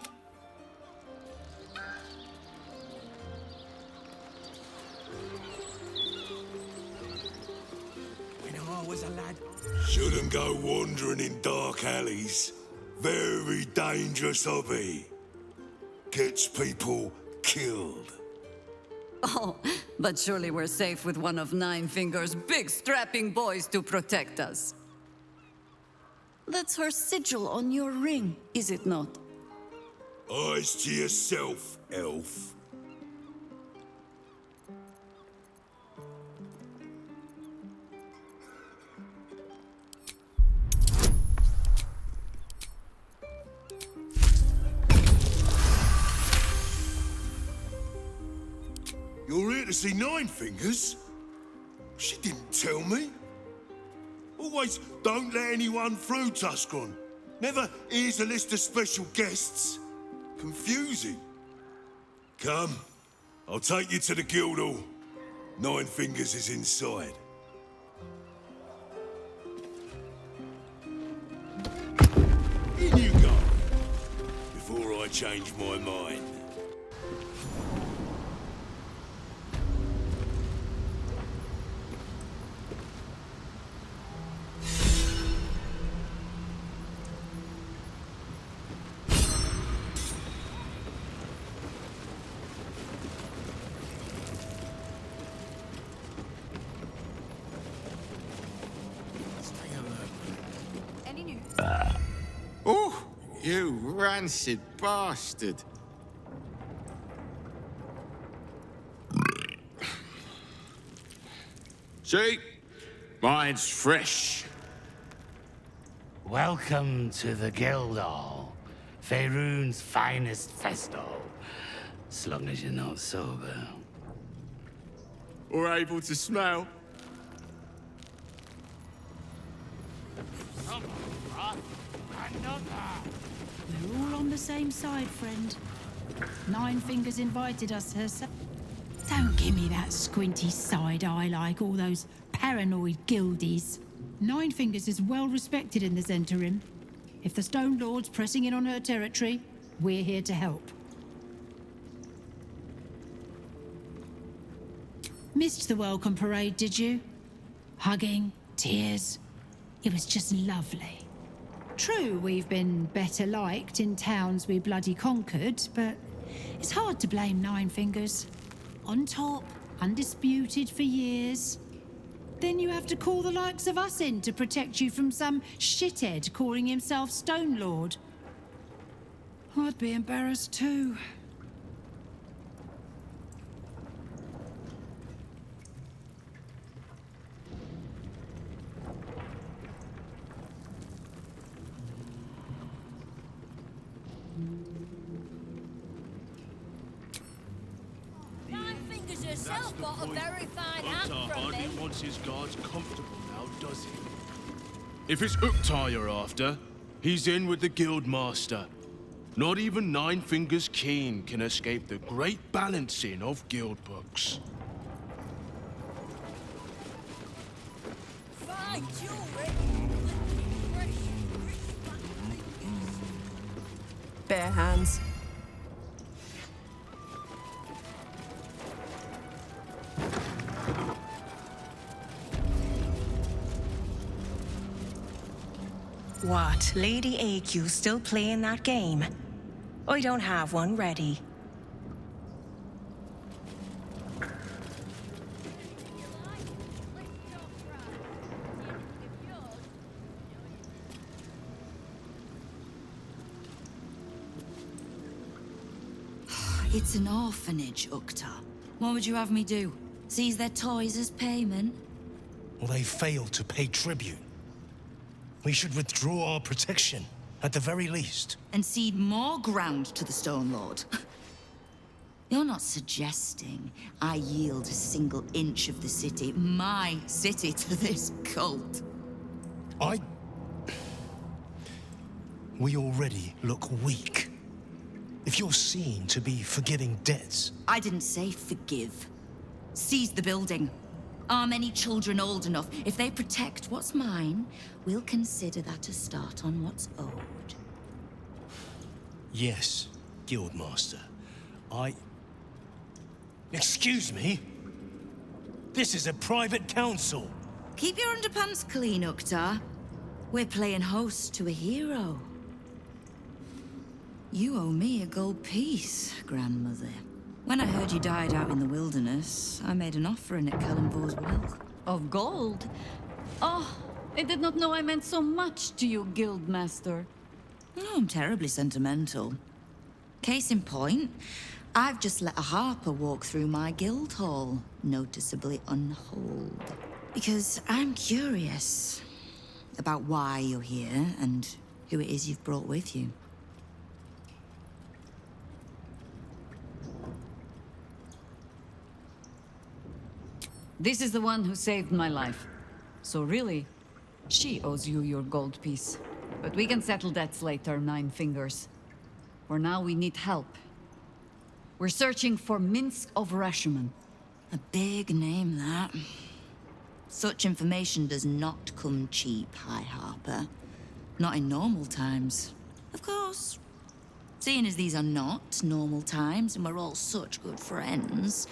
Shouldn't go wandering in dark alleys. Very dangerous hobby. Gets people killed. Oh, but surely we're safe with one of Nine Fingers' big strapping boys to protect us. That's her sigil on your ring, is it not? Eyes to yourself, elf. You're here to see Nine Fingers? She didn't tell me. Always don't let anyone through, Tuscaron. Never here's a list of special guests. Confusing. Come, I'll take you to the Guildhall. Nine Fingers is inside. In you go, before I change my mind. Oh, you rancid bastard. See? Mine's fresh. Welcome to the Guildhall, Faerun's finest festival. As long as you're not sober. Or able to smell. We're all on the same side, friend. Nine Fingers invited us herself. Don't give me that squinty side eye like all those paranoid guildies. Nine Fingers is well respected in the Zhentarim. If the Stone Lord's pressing in on her territory, we're here to help. Missed the welcome parade, did you? Hugging, tears. It was just lovely. True, we've been better liked in towns we bloody conquered, but it's hard to blame Nine Fingers. On top, undisputed for years. Then you have to call the likes of us in to protect you from some shithead calling himself Stone Lord. I'd be embarrassed too. Nine Fingers yourself got a very fine hat Uktar from me. hardly wants his guards comfortable now, does he? If it's Uktar you're after, he's in with the Guildmaster. Not even Nine Fingers Keen can escape the great balancing of guild books. Fine jewelry. Bare hands. What? Lady AQ still playing that game? I don't have one ready. It's an orphanage, Uktar. What would you have me do? Seize their toys as payment? Well, they failed to pay tribute. We should withdraw our protection, at the very least. And cede more ground to the Stone Lord? You're not suggesting I yield a single inch of the city, my city, to this cult? We already look weak. If you're seen to be forgiving debts... I didn't say forgive. Seize the building. Arm any children old enough. If they protect what's mine, we'll consider that a start on what's owed. Yes, Guildmaster. Excuse me? This is a private council. Keep your underpants clean, Uktar. We're playing host to a hero. You owe me a gold piece, grandmother. When I heard you died out in the wilderness, I made an offering at Kalimvor's well. Of gold? Oh, I did not know I meant so much to you, Guildmaster. Oh, I'm terribly sentimental. Case in point, I've just let a harper walk through my guild hall, noticeably unholed. Because I'm curious about why you're here and who it is you've brought with you. This is the one who saved my life. So really, she owes you your gold piece. But we can settle debts later, Nine Fingers. For now, we need help. We're searching for Minsk of Rashomon. A big name, that. Such information does not come cheap, High Harper. Not in normal times. Of course. Seeing as these are not normal times and we're all such good friends,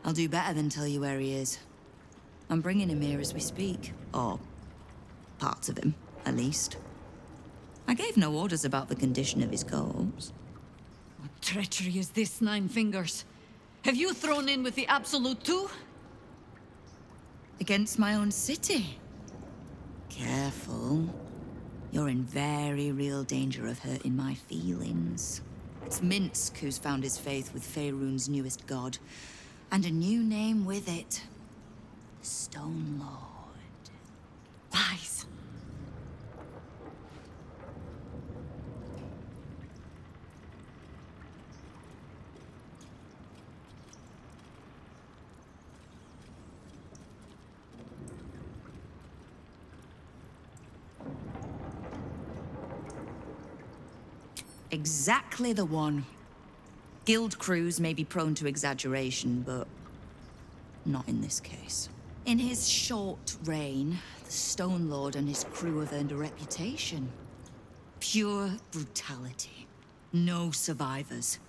I'll do better than tell you where he is. I'm bringing him here as we speak. Or parts of him, at least. I gave no orders about the condition of his corpse. What treachery is this, Nine Fingers? Have you thrown in with the Absolute too? Against my own city. Careful. You're in very real danger of hurting my feelings. It's Minsk who's found his faith with Faerun's newest god. And a new name with it. Stone Lord. Lies. Exactly the one. Guild crews may be prone to exaggeration, but not in this case. In his short reign, the Stone Lord and his crew have earned a reputation. Pure brutality. No survivors.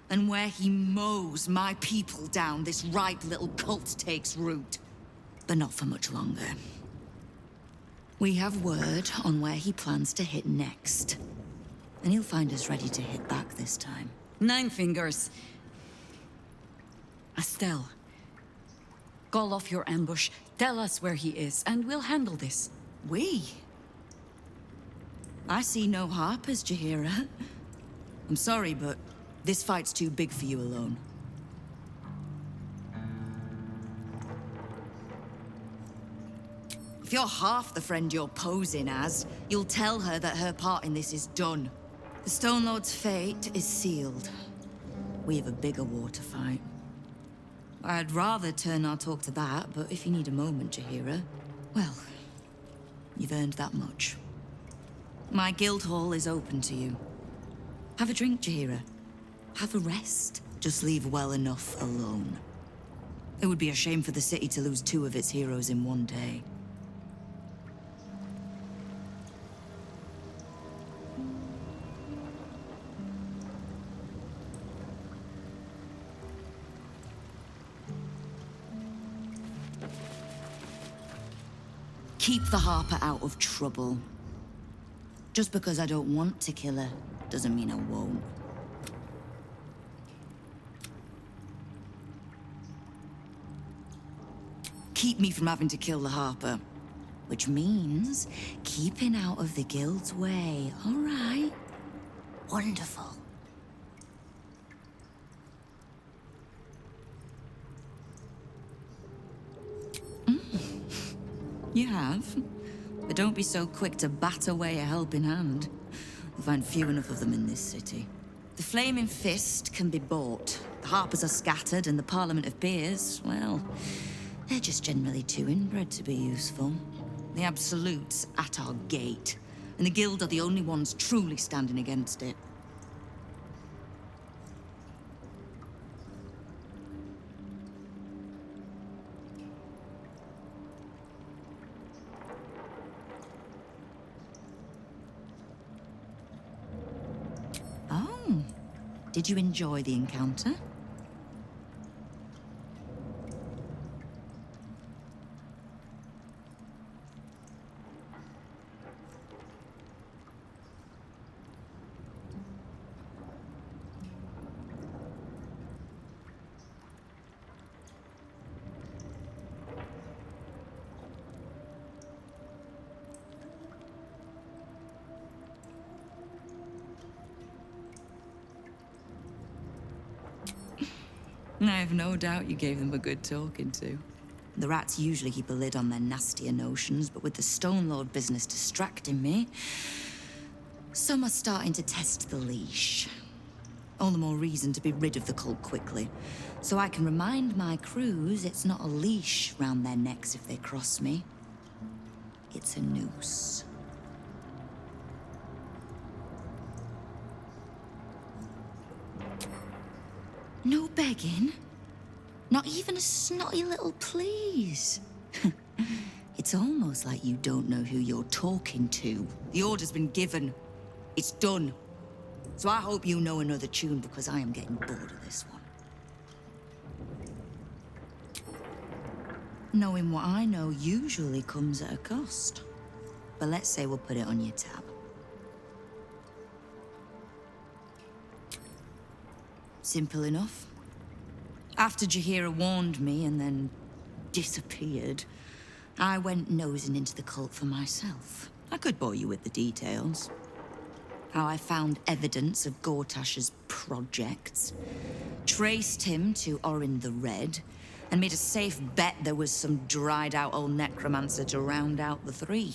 And where he mows my people down, this ripe little cult takes root. But not for much longer. We have word on where he plans to hit next. And he'll find us ready to hit back this time. Nine Fingers. Estelle. Call off your ambush, tell us where he is, and we'll handle this. We? I see no Harpers, Jaheira. I'm sorry, but this fight's too big for you alone. If you're half the friend you're posing as, you'll tell her that her part in this is done. The Stone Lord's fate is sealed. We have a bigger war to fight. I'd rather turn our talk to that, but if you need a moment, Jaheira, well, you've earned that much. My guild hall is open to you. Have a drink, Jaheira. Have a rest. Just leave well enough alone. It would be a shame for the city to lose 2 of its heroes in one day. Keep the Harper out of trouble. Just because I don't want to kill her, doesn't mean I won't. Keep me from having to kill the Harper. Which means keeping out of the Guild's way, all right? Wonderful. You have. But don't be so quick to bat away a helping hand. You'll find few enough of them in this city. The Flaming Fist can be bought. The Harpers are scattered, and the Parliament of Peers, well, they're just generally too inbred to be useful. The Absolute's at our gate, and the Guild are the only ones truly standing against it. Did you enjoy the encounter? I have no doubt you gave them a good talking to. The rats usually keep a lid on their nastier notions, but with the Stone Lord business distracting me, some are starting to test the leash. All the more reason to be rid of the cult quickly, so I can remind my crews it's not a leash round their necks if they cross me. It's a noose. No begging? Not even a snotty little please? It's almost like you don't know who you're talking to. The order's been given. It's done. So I hope you know another tune, because I am getting bored of this one. Knowing what I know usually comes at a cost. But let's say we'll put it on your tab. Simple enough. After Jaheira warned me and then disappeared, I went nosing into the cult for myself. I could bore you with the details. How I found evidence of Gortash's projects, traced him to Orin the Red, and made a safe bet there was some dried-out old necromancer to round out the three.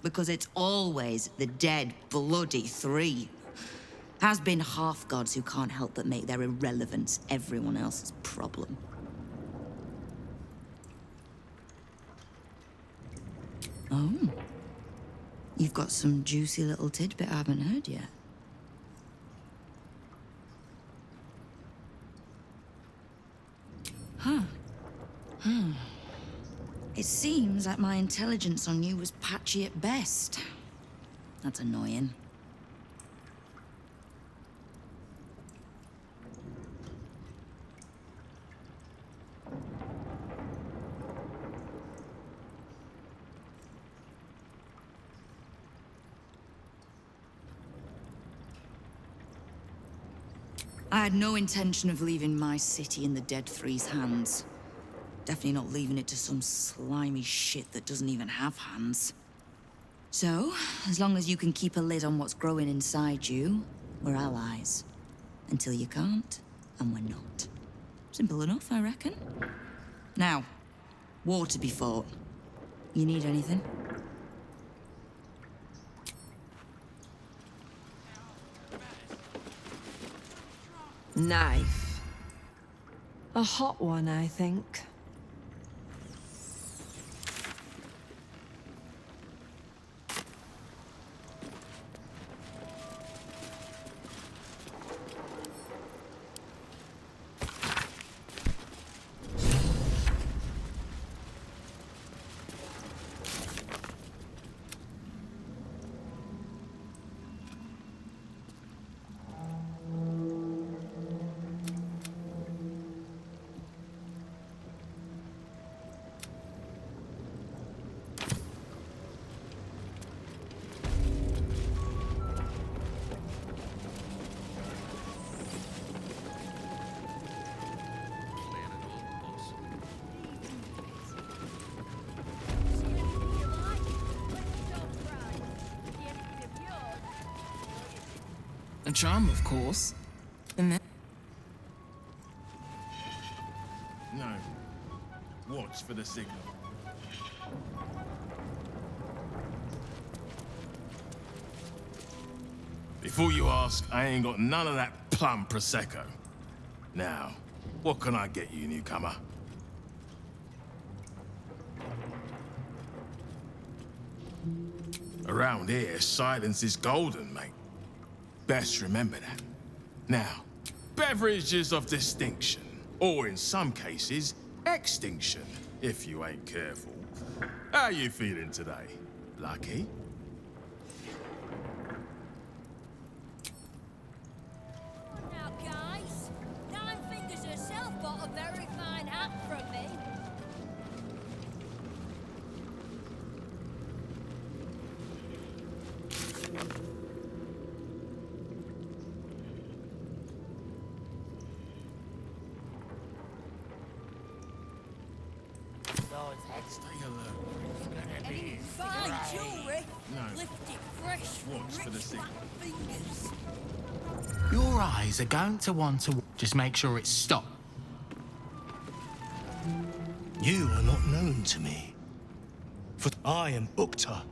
Because it's always the dead, bloody three. Has been half-gods who can't help but make their irrelevance everyone else's problem. Oh. You've got some juicy little tidbit I haven't heard yet. Huh. It seems like my intelligence on you was patchy at best. That's annoying. I had no intention of leaving my city in the Dead Three's hands. Definitely not leaving it to some slimy shit that doesn't even have hands. So, as long as you can keep a lid on what's growing inside you, we're allies. Until you can't, and we're not. Simple enough, I reckon. Now, war to be fought. You need anything? Knife. A hot one, I think. A charm, of course. And then... No. Watch for the signal. Before you ask, I ain't got none of that plum Prosecco. Now, what can I get you, newcomer? Around here, silence is golden, mate. Best remember that. Now, beverages of distinction, or in some cases, extinction, if you ain't careful. How you feeling today? Lucky? Now, guys, Nine Fingers herself bought a very fine hat from me. Fine jewelry. No. Lifted fresh Watch for the signal. fingers. Your eyes are going to want to... Just make sure it's stopped. You are not known to me. For I am Uktar,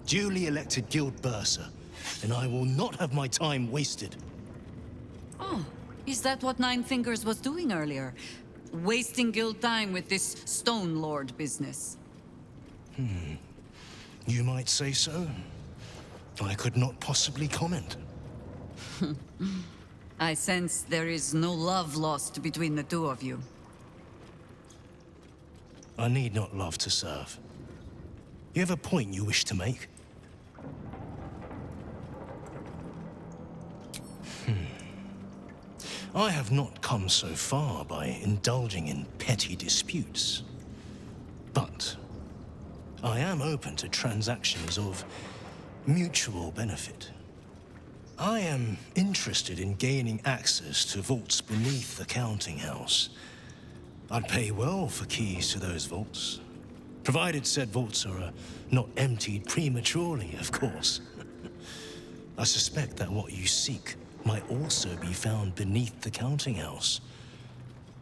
duly elected guild bursar, and I will not have my time wasted. Oh, is that what Nine Fingers was doing earlier? Wasting guild time with this Stone Lord business? You might say so. I could not possibly comment. I sense there is no love lost between the two of you. I need not love to serve. You have a point you wish to make? I have not come so far by indulging in petty disputes. But I am open to transactions of mutual benefit. I am interested in gaining access to vaults beneath the counting house. I'd pay well for keys to those vaults, provided said vaults are not emptied prematurely, of course. I suspect that what you seek might also be found beneath the counting house.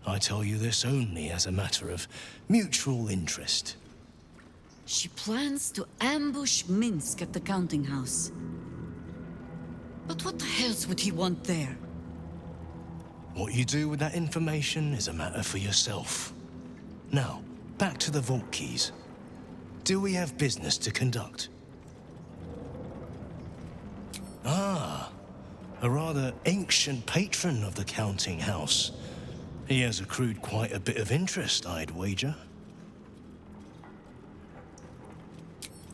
I tell you this only as a matter of mutual interest. She plans to ambush Minsk at the counting house. But what the else would he want there? What you do with that information is a matter for yourself. Now, back to the vault keys. Do we have business to conduct? Ah, a rather ancient patron of the counting house. He has accrued quite a bit of interest, I'd wager.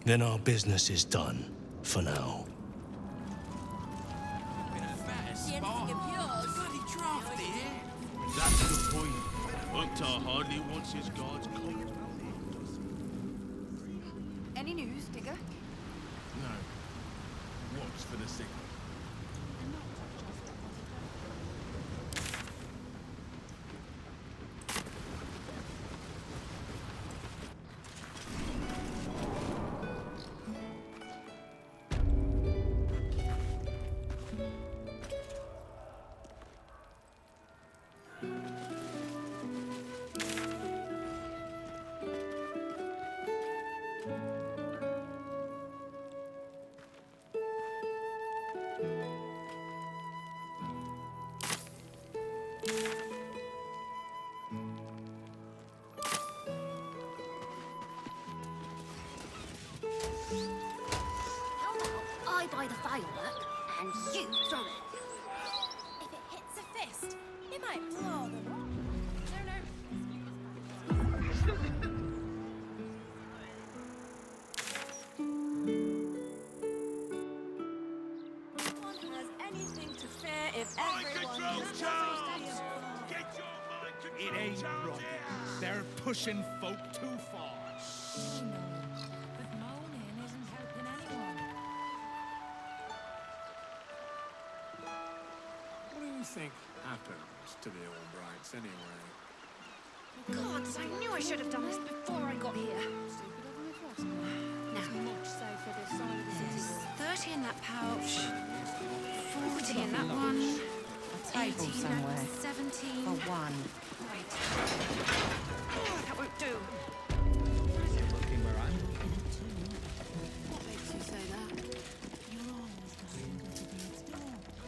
Then our business is done, for now. That's the point. Uktar hardly wants his guards comfortable. Any news, Digger? No. Watch for the signal. How about I buy the firework and you throw it? If it hits a fist, it might blow them. No one has anything to fear if everyone It ain't right. They're pushing folk too far. But moaning isn't helping anyone. What do you think happens to the Albrights anyway? Gods, I knew I should have done this before I got here. Now, there's 30 in that pouch, 40 in that one, Table 18 somewhere. and 17. For one. Right. Oh, that won't do. Looking where I'm What makes you say that?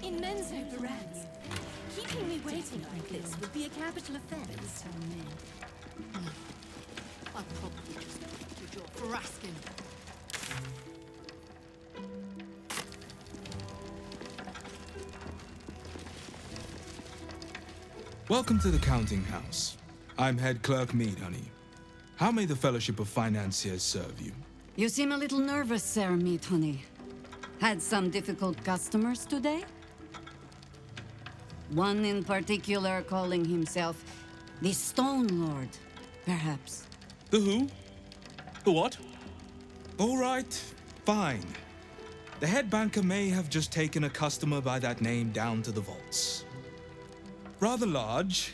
Immenso Perez. Keeping me waiting like this would be a capital offense. I probably just picked your job for asking. Welcome to the counting house. I'm head clerk Meadhoney. How may the Fellowship of Financiers serve you? You seem a little nervous, Sir Meathoney. Had some difficult customers today? One in particular calling himself the Stone Lord, perhaps. The who? The what? All right, fine. The head banker may have just taken a customer by that name down to the vaults. Rather large,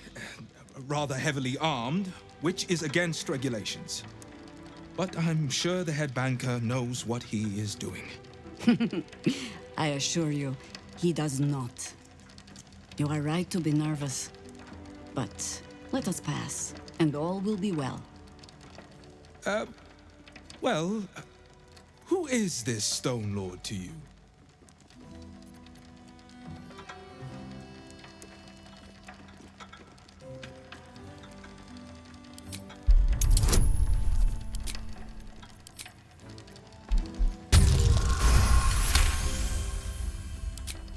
rather heavily armed, which is against regulations. But I'm sure the head banker knows what he is doing. I assure you, he does not. You are right to be nervous. But let us pass, and all will be well. Well, who is this Stone Lord to you?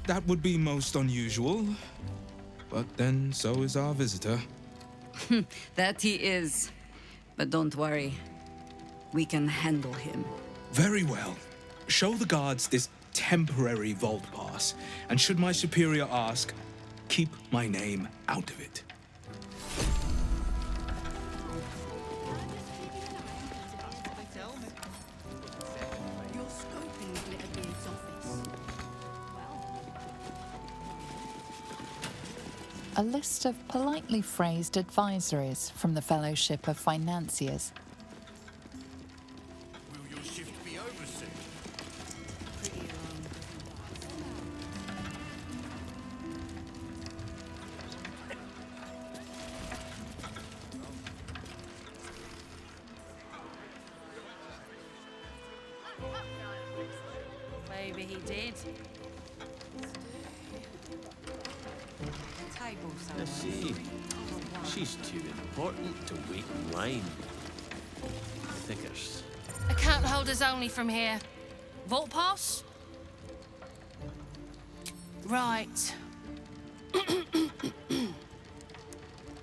That would be most unusual. But then so is our visitor. That he is. But don't worry. We can handle him. Very well. Show the guards this temporary vault pass, and should my superior ask, keep my name out of it. You're scoping Glitterbeard's office. A list of politely phrased advisories from the Fellowship of Financiers. Will your shift be over soon? Maybe he did. I see. She's too important to wait in line. Thickers. Account holders only from here. Vault pass? Right.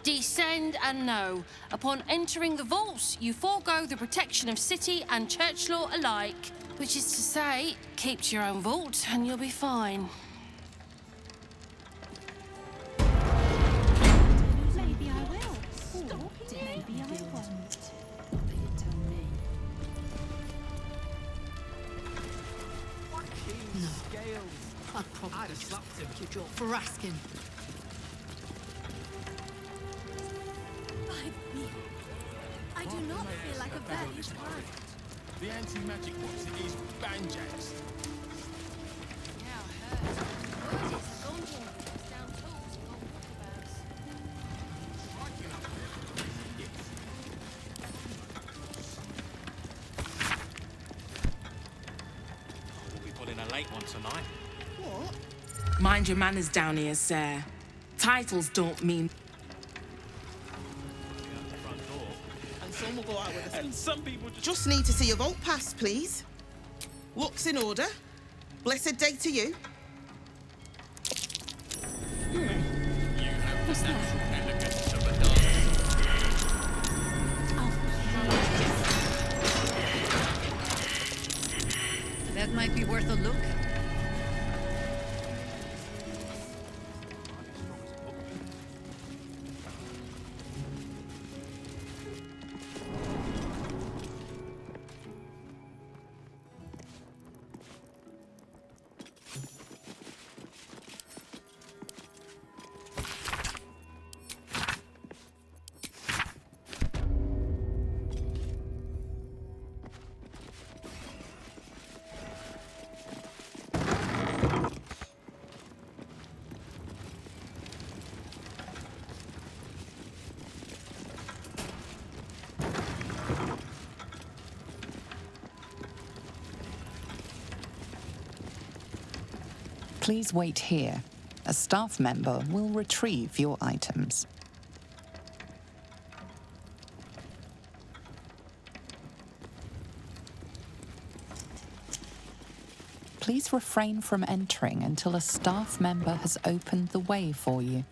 Descend and know. Upon entering the vaults, you forego the protection of city and church law alike. Which is to say, keep to your own vault and you'll be fine. Maybe I will. Or maybe I won't. No. I'd probably have slapped him for asking. I do not feel like a valued client. The anti-magic box is banjaxed. We'll be pulling a late one tonight. Mind your manners down here, sir. Titles don't mean... And some will go out with us. And some people just need to see your vault pass, please. Looks in order. Blessed day to you. You have the natural elegance of a dance. That might be worth a look. Please wait here. A staff member will retrieve your items. Please refrain from entering until a staff member has opened the way for you.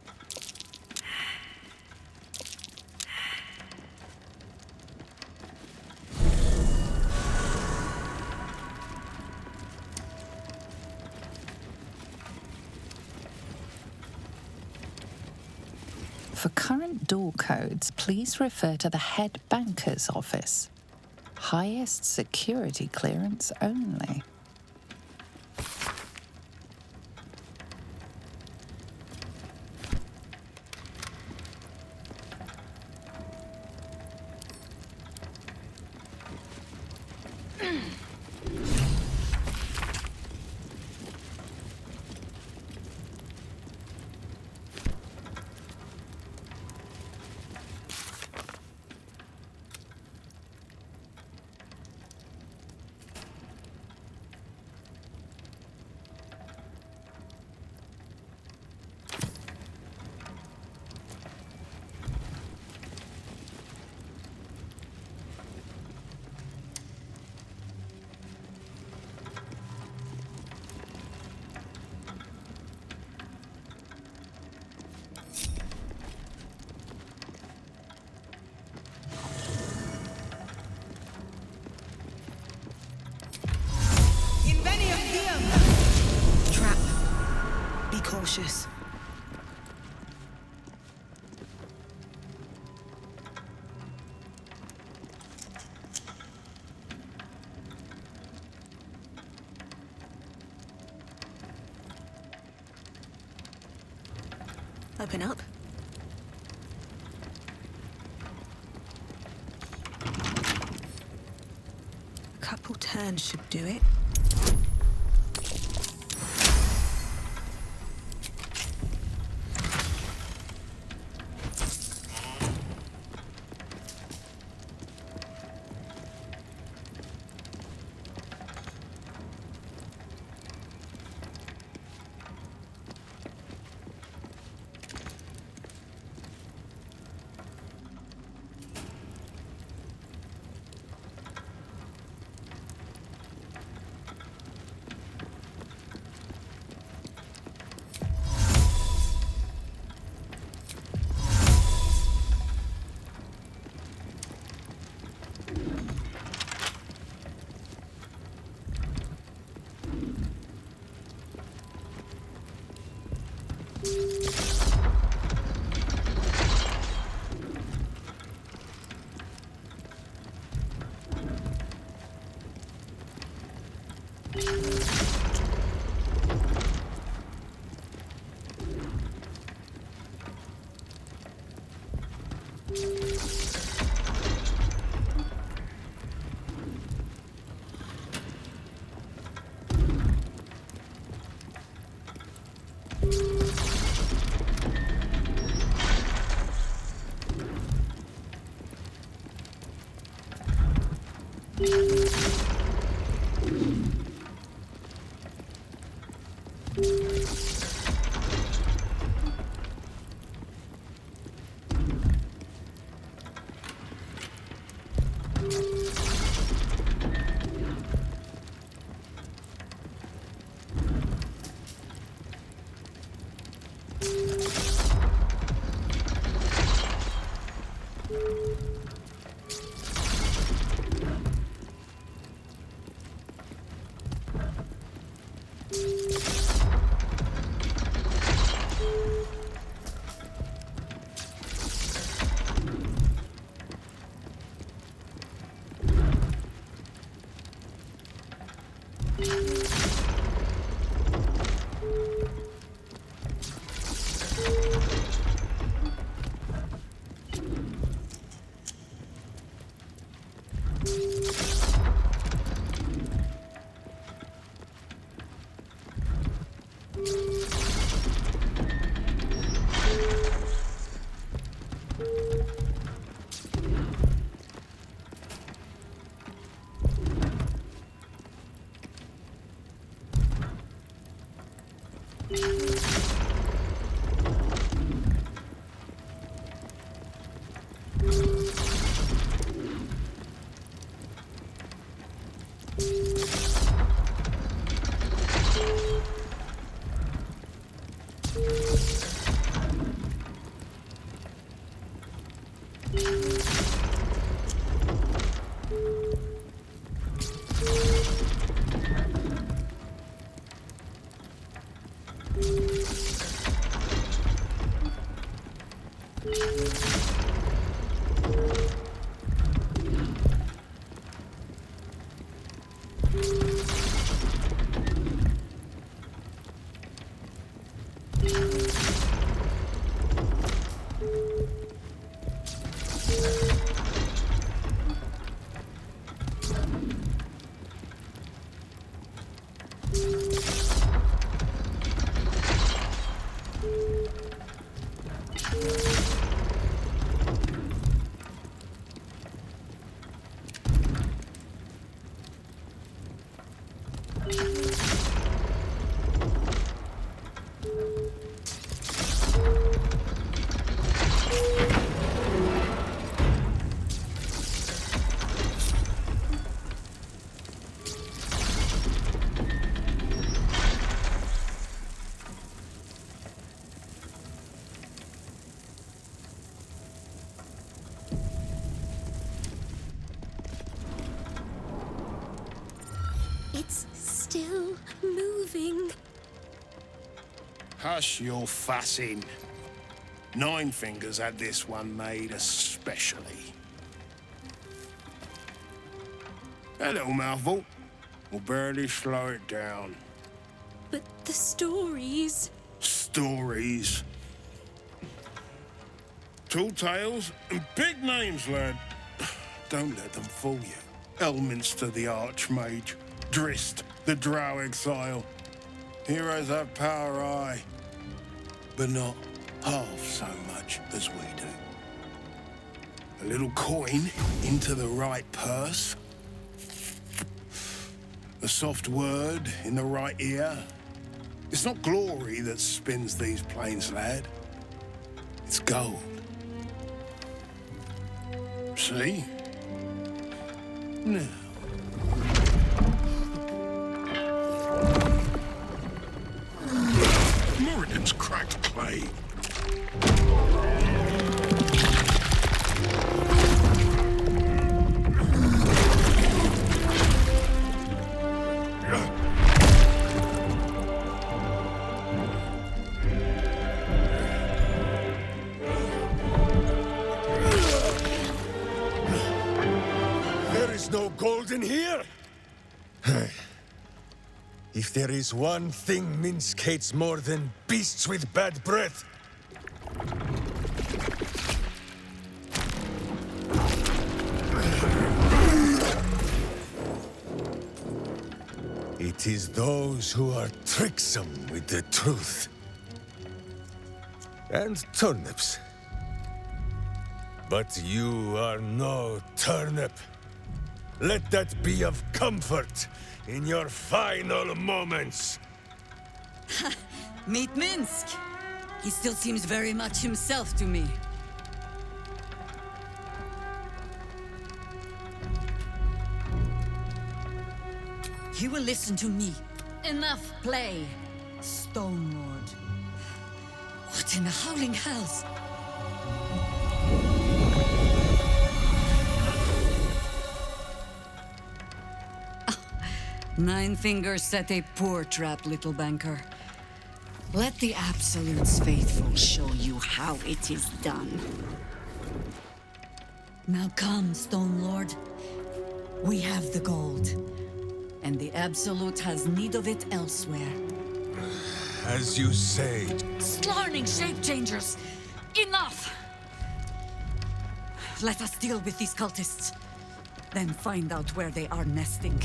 For current door codes, please refer to the head banker's office. Highest security clearance only. Be cautious. Open up. A couple turns should do it. It's still moving. Hush your fussing. Nine Fingers had this one made especially. A little mouthful will barely slow it down. But the stories... Stories. Tall tales and big names, lad. Don't let them fool you. Elminster the Archmage, Drist the Drow Exile. Heroes have power, aye, but not half so much as we do. A little coin into the right purse. A soft word in the right ear. It's not glory that spins these plains, lad. It's gold. See? Now. Moradin's cracked clay. There is no gold in here! If there is one thing Minsk hates more than beasts with bad breath, it is those who are tricksome with the truth. And turnips. But you are no turnip. Let that be of comfort in your final moments. Meet Minsk. He still seems very much himself to me. He will listen to me. Enough play, Stone Lord. What in the howling hells? Nine Fingers set a poor trap, little banker. Let the Absolute's faithful show you how it is done. Now come, Stone Lord. We have the gold, and the Absolute has need of it elsewhere. As you say. Slarning shape-changers! Enough! Let us deal with these cultists, then find out where they are nesting.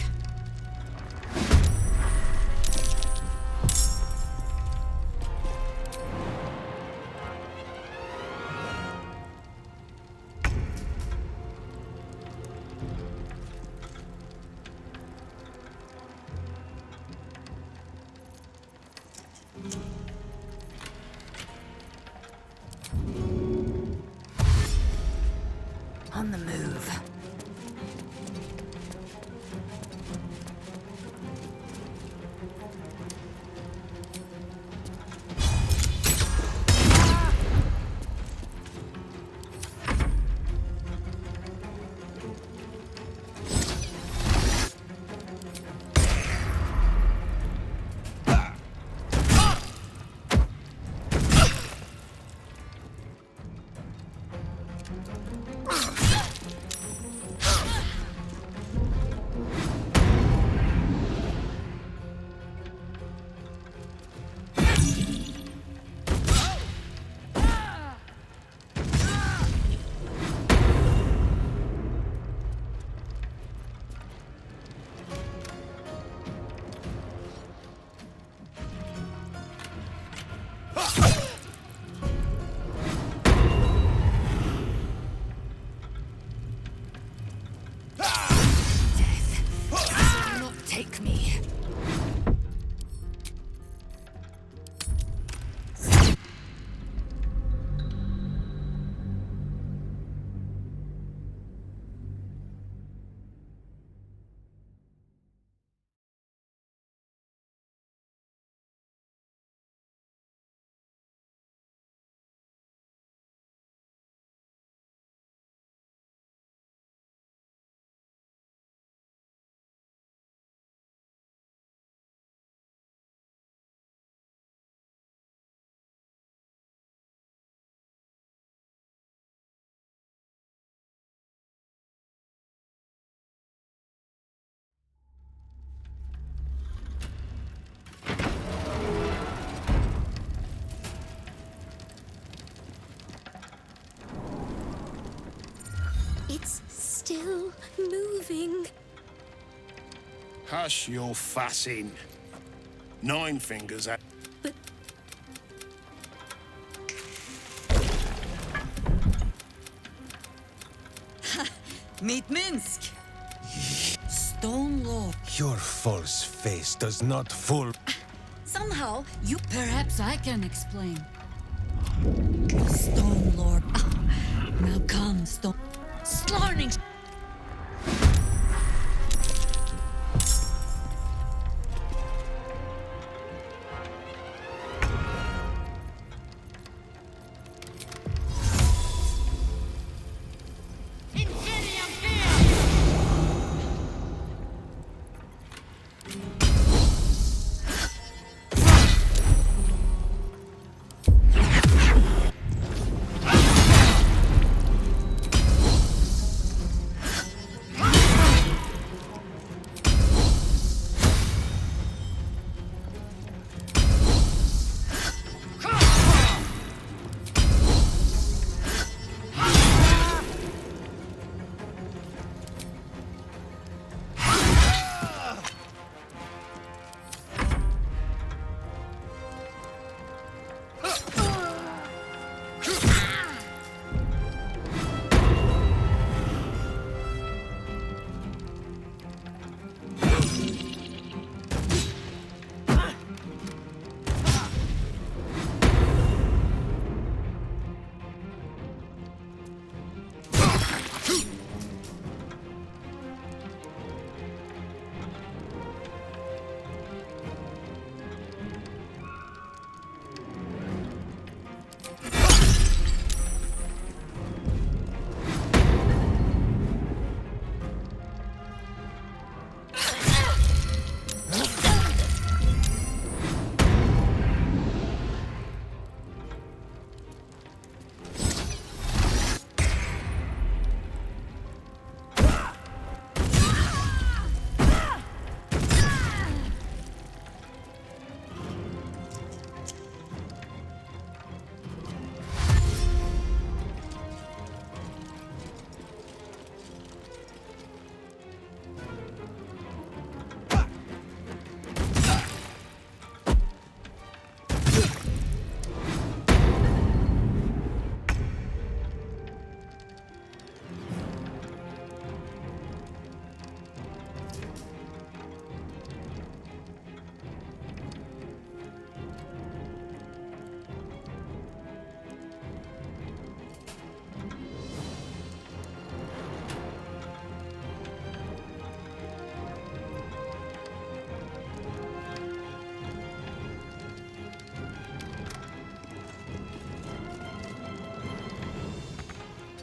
On the move. moving. Hush your fussing. Nine Fingers at... Meet Minsk. Stone Lord. Your false face does not fool. Somehow, you... Perhaps I can explain. Stone Lord. Now come, Stone... Slarning!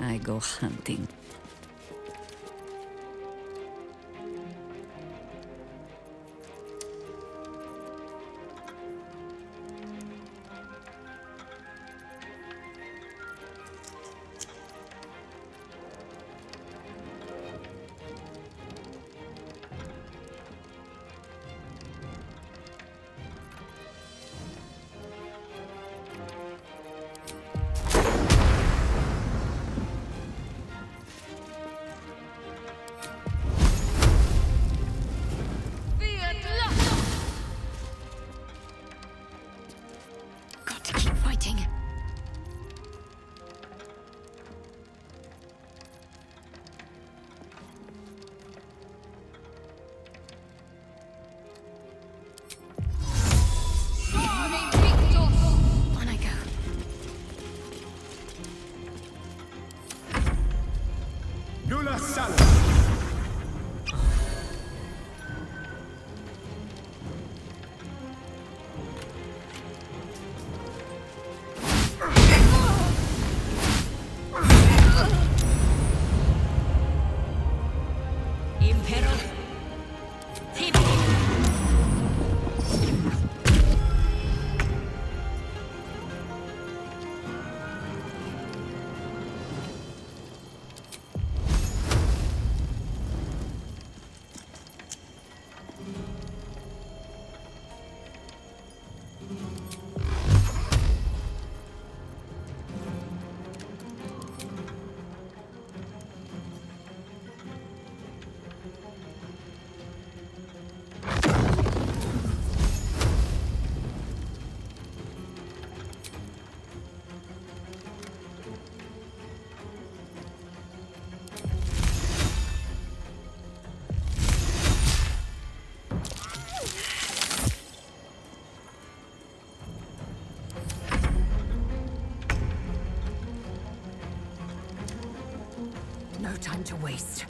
I go hunting. time to waste.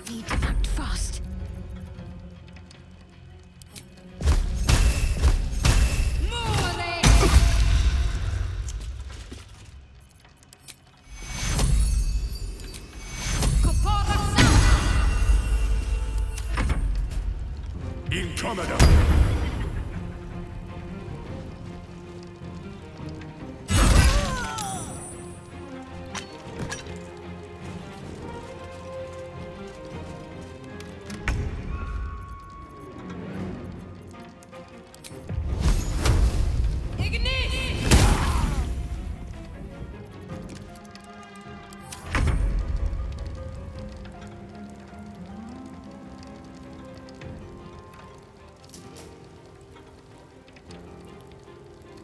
Need to act fast. Incommoda!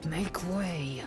Make way.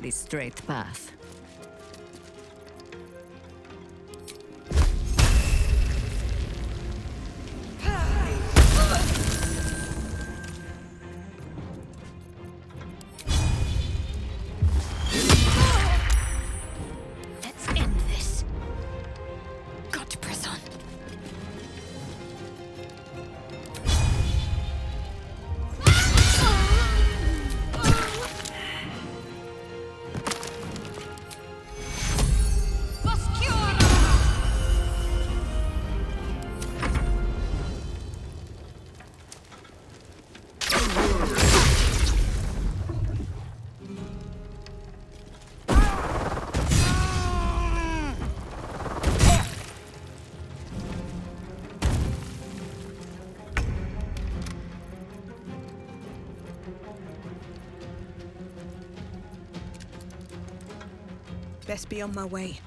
The straight path. got to press on. Best be on my way.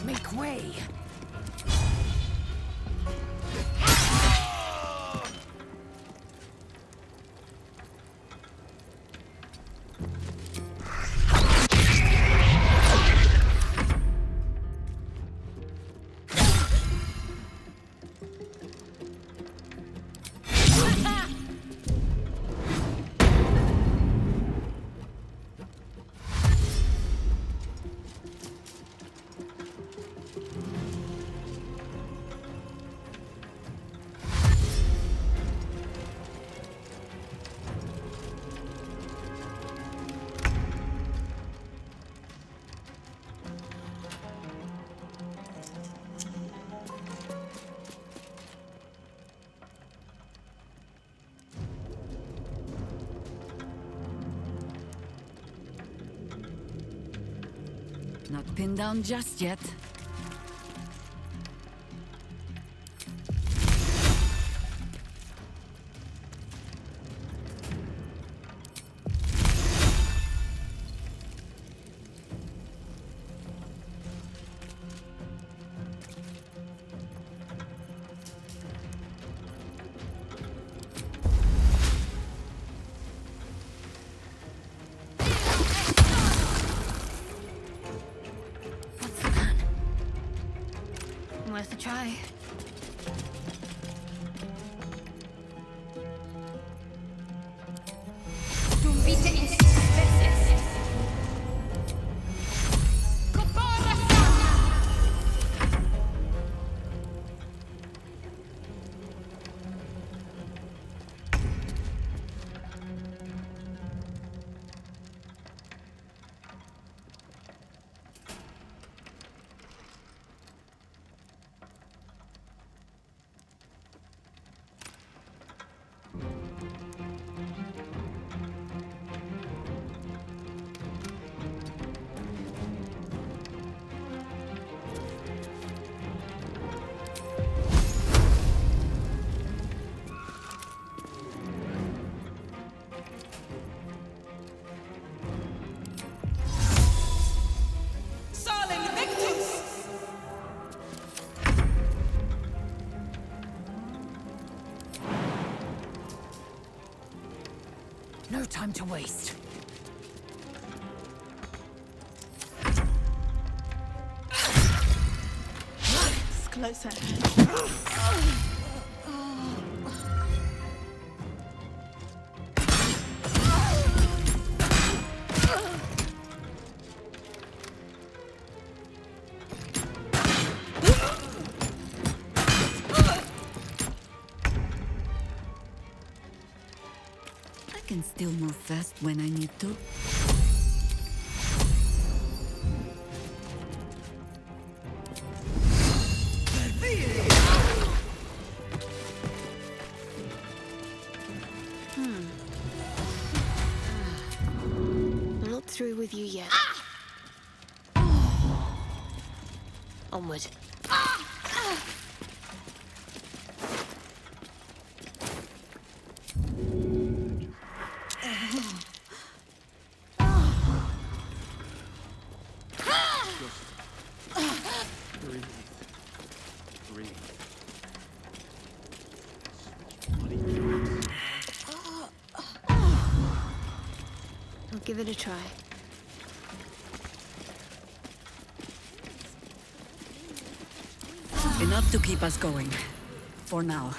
Make way. Not pinned down just yet. Worth a try. No time to waste. It's closer. I can still move fast when I need to. Not through with you yet. Onward. give it a try. Enough to keep us going. For now.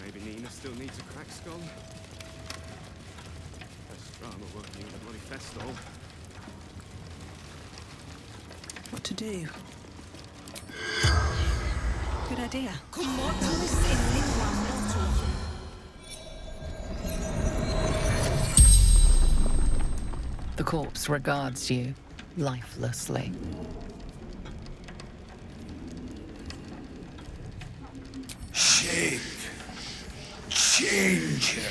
Maybe Nina still needs a crack skull. Best drama working in the bloody festival. What to do? Good idea. The corpse regards you lifelessly. Shape. Changer.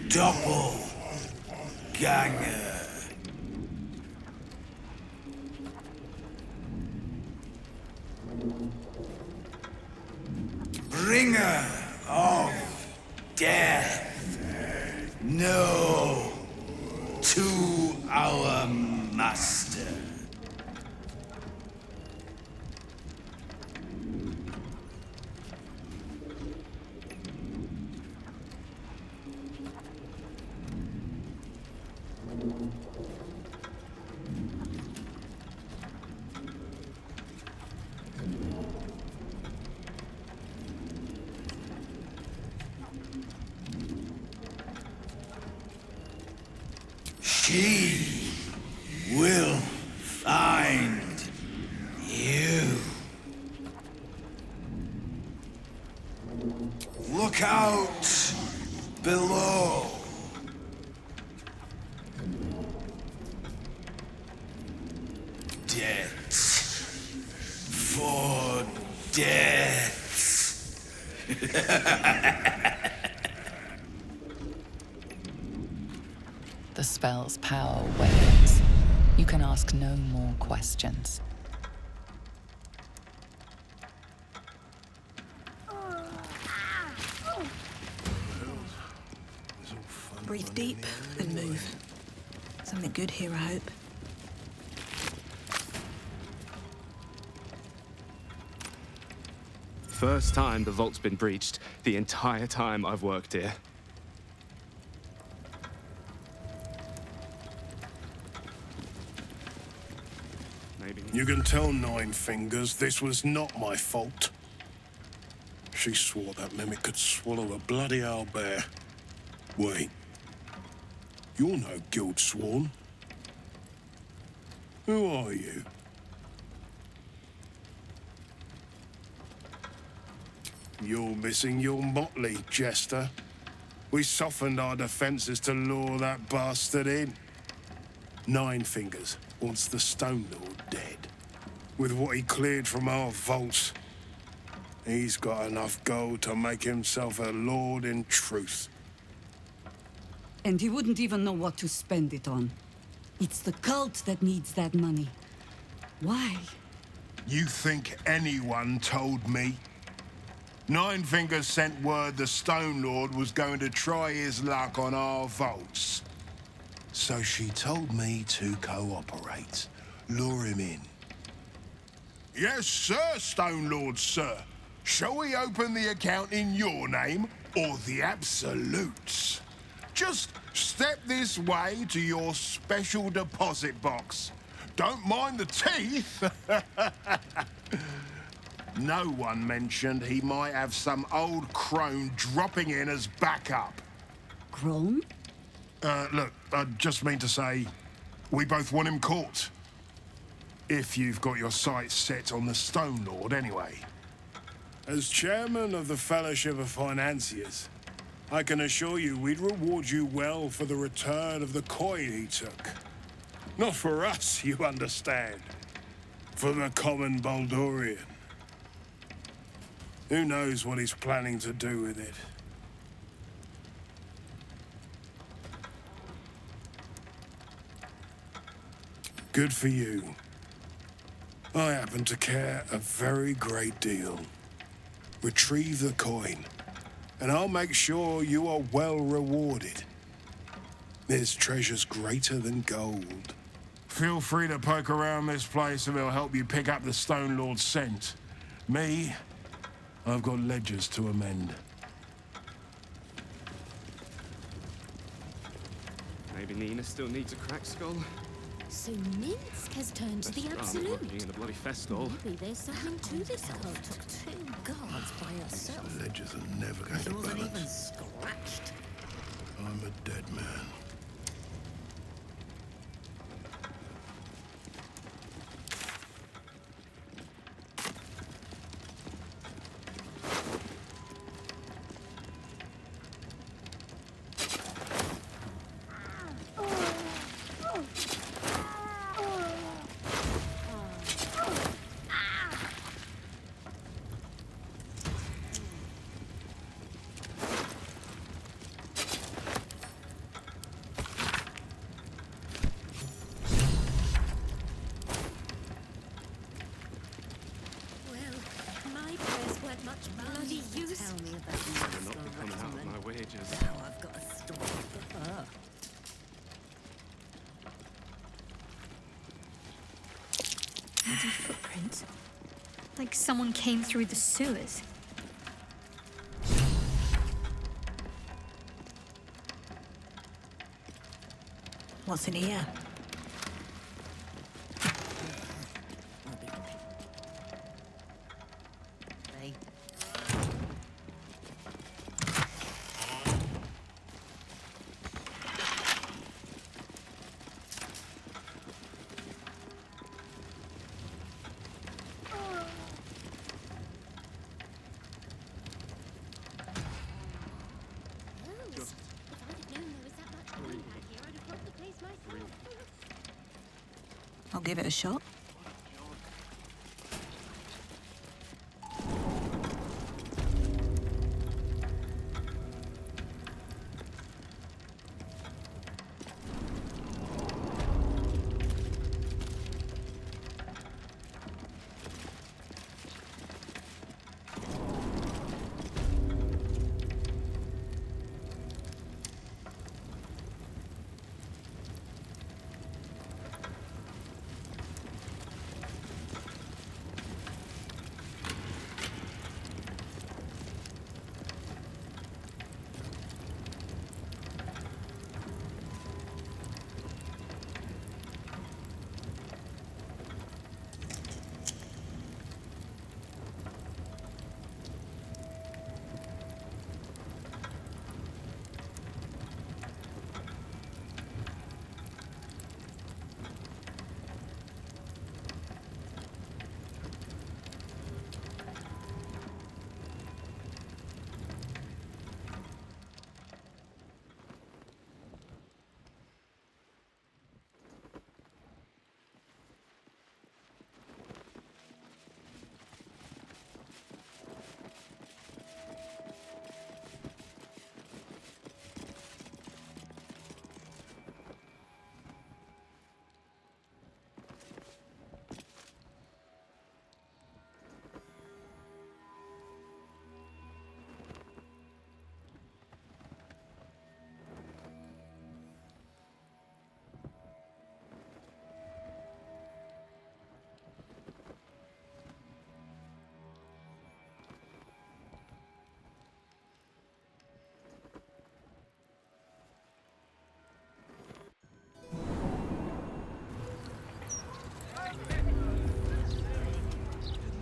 Double. Ganger. Bringer of death. No to our master. She will find you. Look out below. Debt for debt. The spell's power wanes. You can ask no more questions. Breathe deep and move. Something good here, I hope. First time the vault's been breached the entire time I've worked here. You can tell Nine Fingers this was not my fault. She swore that mimic could swallow a bloody owlbear. Wait. You're no guild sworn. Who are you? You're missing your motley, Jester. We softened our defenses to lure that bastard in. Nine Fingers wants the Stone Lord dead. With what he cleared from our vaults, he's got enough gold to make himself a lord in truth. And he wouldn't even know what to spend it on. It's the cult that needs that money. Why? You think anyone told me? Nine Fingers sent word the Stone Lord was going to try his luck on our vaults. So she told me to cooperate, lure him in. Yes, sir, Stone Lord, sir. Shall we open the account in your name or the Absolute's? Just step this way to your special deposit box. Don't mind the teeth. No one mentioned he might have some old crone dropping in as backup. Crone? Look, I just mean to say, we both want him caught. If you've got your sights set on the Stone Lord, anyway. As chairman of the Fellowship of Financiers, I can assure you we'd reward you well for the return of the coin he took. Not for us, you understand. For the common Baldurian. Who knows what he's planning to do with it? Good for you. I happen to care a very great deal. Retrieve the coin, and I'll make sure you are well rewarded. There's treasures greater than gold. Feel free to poke around this place and it'll help you pick up the Stone Lord's scent. Me, I've got ledgers to amend. Maybe Nina still needs a cracked skull. So Minsk has turned to the absolute. In the bloody festival. Maybe there's something to this cult. Took 2 guards by herself. Ledgers are never going to Wasn't even balance. scratched. I'm a dead man. Bloody use. Tell me about They're not coming out of my wages. Now I've got a story for her. Bloody footprints. Like someone came through the sewers. What's in here? I'll give it a shot.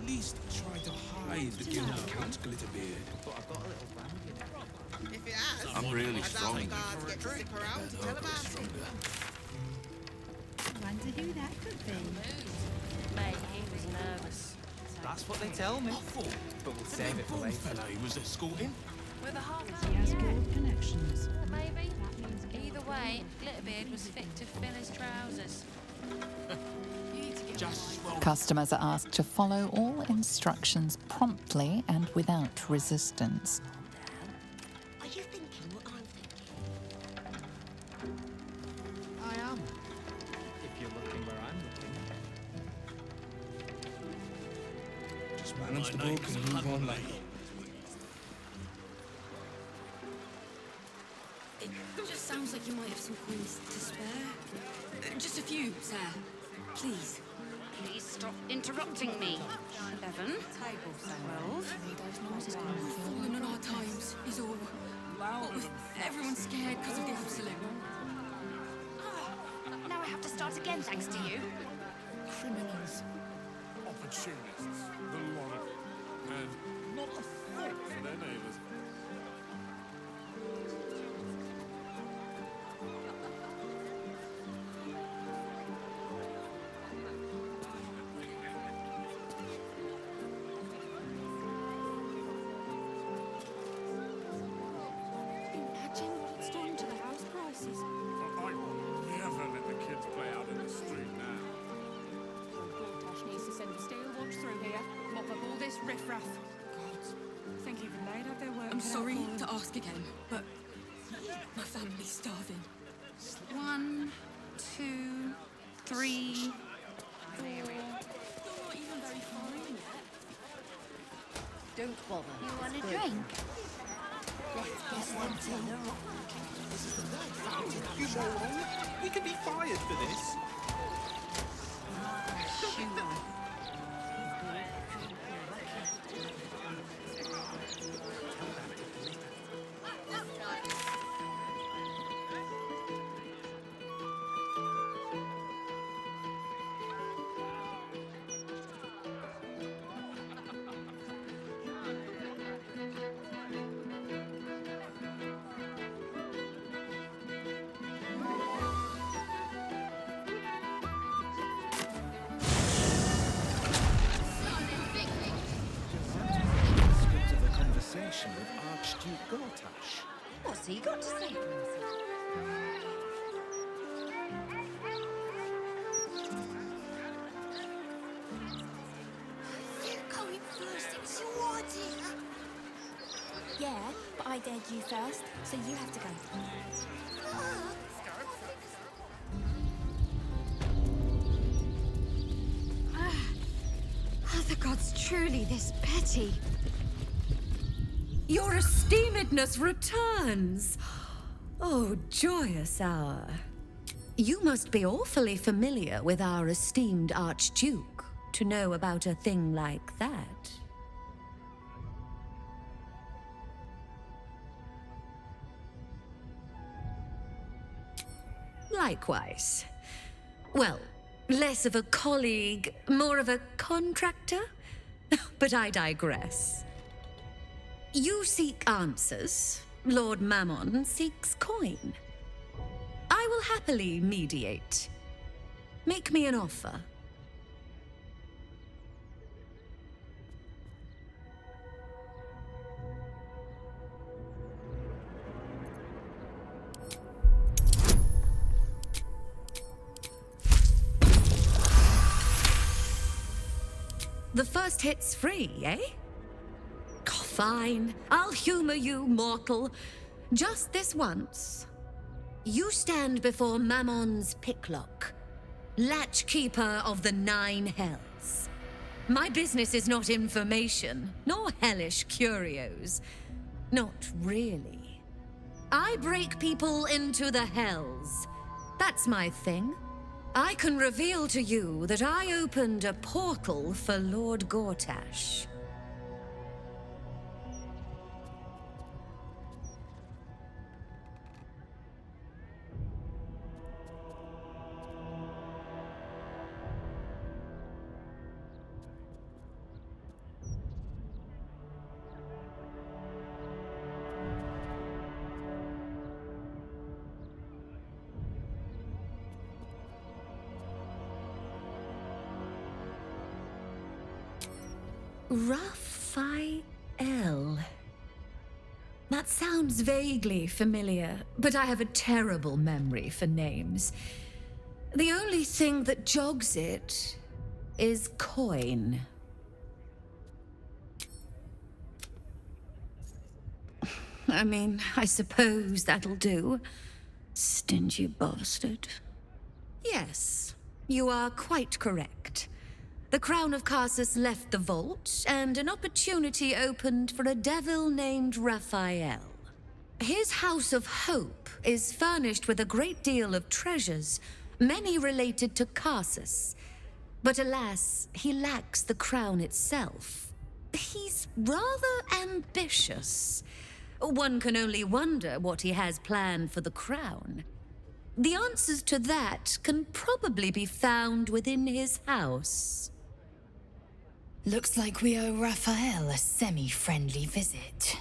At least try to hide the guilt of Count Glitterbeard. But I've got a little brand. If it has, I'm really I doubt strong. the guards get to zip her out to tell about it. Wonder who that could be. Mate, he was nervous. That's what they tell me. But we'll save it for later. Fella he was escorting. With a half He has good connections. Maybe. Either way, Glitterbeard was fit to fill his trousers. Customers are asked to follow all instructions promptly and without resistance. Are you thinking what I'm thinking? I am. If you're looking where I'm looking. Just manage the book and move on later. It just sounds like you might have some coins to spare. Just a few, sir. Please. Please stop interrupting me. 11, 12. We've fallen on our times, is all. What with everyone scared because of the Absolute. Now I have to start again thanks to you. Criminals. Opportunists. The lot of them. And not a thought for their neighbours. Imagine what it's done to the house prices. I will never let the kids play out in the street now. Gortash needs to send the steel watch through here, mop up all this riffraff. God, I think even they'd have their work. I'm sorry to ask again, but my family's starving. 1, 2, 3, 4. You're not even very far in yet. Don't bother. You want a drink? You moron! We could be fired for this. With Archduke Gortash. What's he got to say for himself? You're going first, it's your idea. Yeah, but I dared you first, so you have to go. Are the gods truly this petty? Your esteemedness returns. Oh, joyous hour. You must be awfully familiar with our esteemed Archduke to know about a thing like that. Likewise. Well, less of a colleague, more of a contractor? But I digress. You seek answers. Lord Mammon seeks coin. I will happily mediate. Make me an offer. The first hit's free, eh? Fine, I'll humor you, mortal. Just this once. You stand before Mammon's picklock, latchkeeper of the 9 hells. My business is not information, nor hellish curios. Not really. I break people into the hells. That's my thing. I can reveal to you that I opened a portal for Lord Gortash. Raphael. That sounds vaguely familiar, but I have a terrible memory for names. The only thing that jogs it is coin. I mean, I suppose that'll do. Stingy bastard. Yes, You are quite correct. The Crown of Karsus left the vault, and an opportunity opened for a devil named Raphael. His House of Hope is furnished with a great deal of treasures, many related to Karsus. But alas, he lacks the crown itself. He's rather ambitious. One can only wonder what he has planned for the crown. The answers to that can probably be found within his house. Looks like we owe Raphael a semi-friendly visit.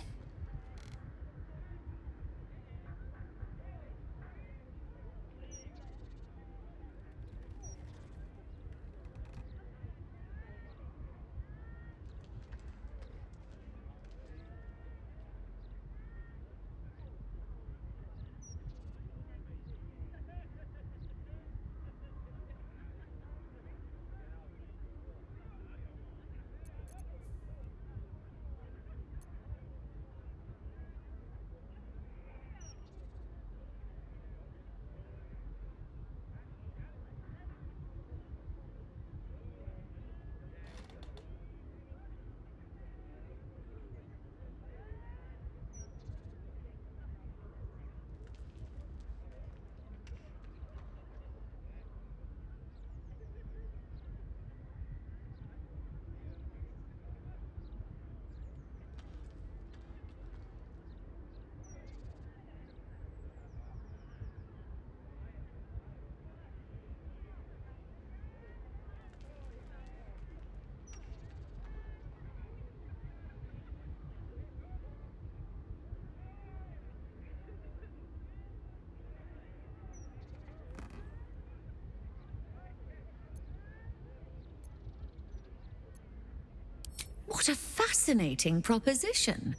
What a fascinating proposition.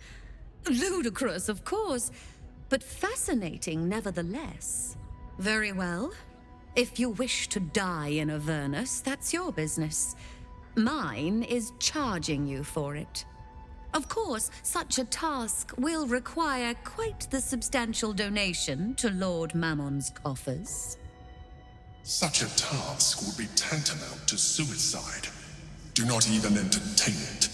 Ludicrous, of course, but fascinating nevertheless. Very well. If you wish to die in Avernus, that's your business. Mine is charging you for it. Of course, such a task will require quite the substantial donation to Lord Mammon's coffers. Such a task would be tantamount to suicide. Do not even entertain it.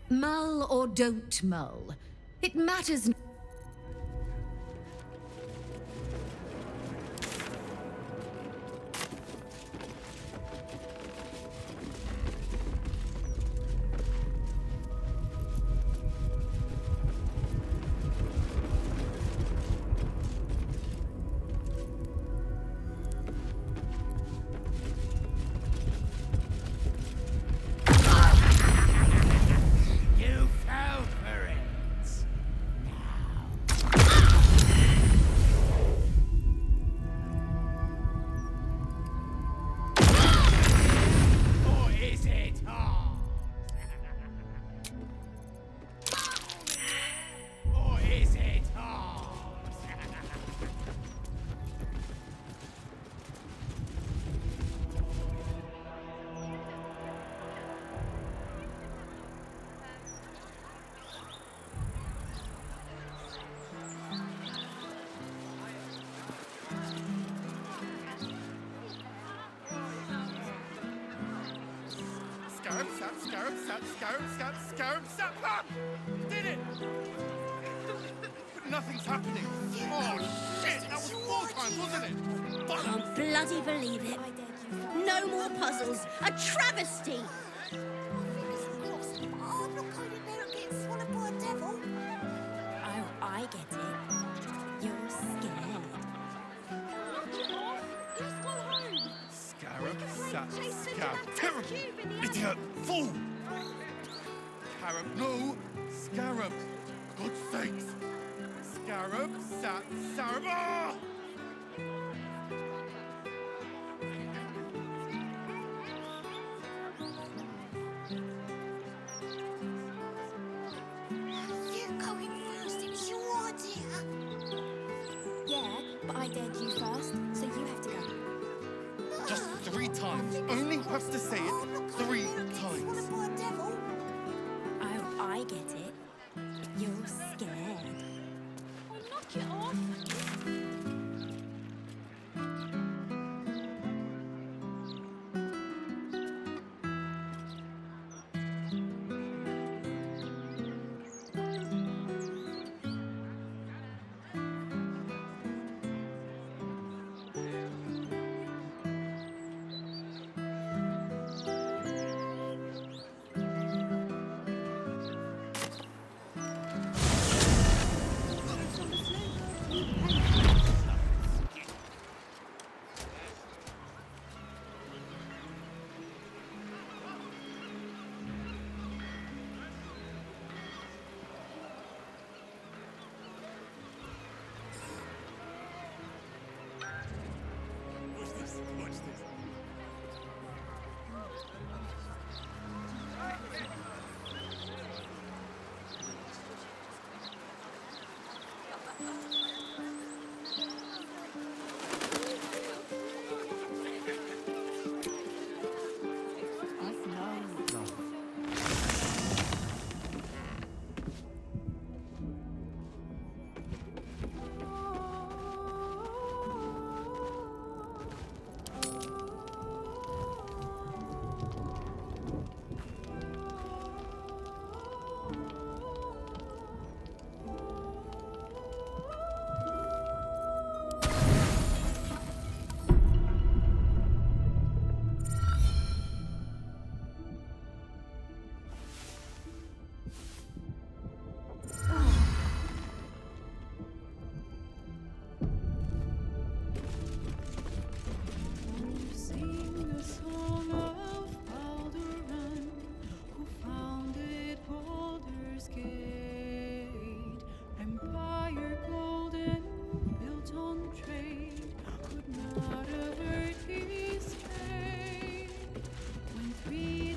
Mull or don't mull, it matters. You fell for it. Or is it ours? Or is it ours? Scarab sap, scarab sap, scarab sap, scarab sap. Ah! Did it! But nothing's happening. Oh shit! That was 4 times, wasn't it? Can't bloody believe it. No more puzzles. A travesty. Oh, I get it. You're scared. Scarab sap, scarab. Terrible! Idiot! Fool! Scarab, no! Scarab! God's sakes! Scarab sap, scarab. Ah! You're going first, it's your idea. Yeah, but I dared you first, so you have to go. Just 3 times. Only has to say it 3 times. I get it. You're scared. Oh, knock it off.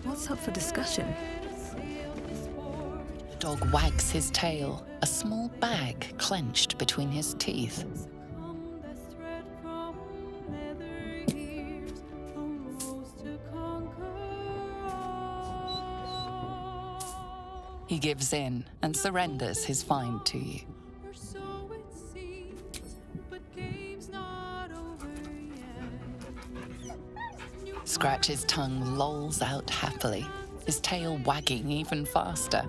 What's up for discussion? The dog wags his tail, a small bag clenched between his teeth. He gives in and surrenders his find to you. Scratch's tongue lolls out happily, his tail wagging even faster.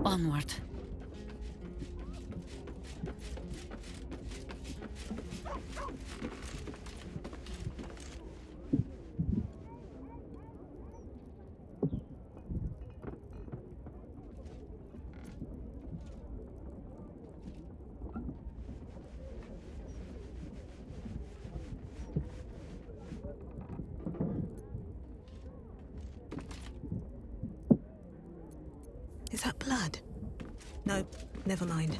Onward. Is that blood? No, never mind.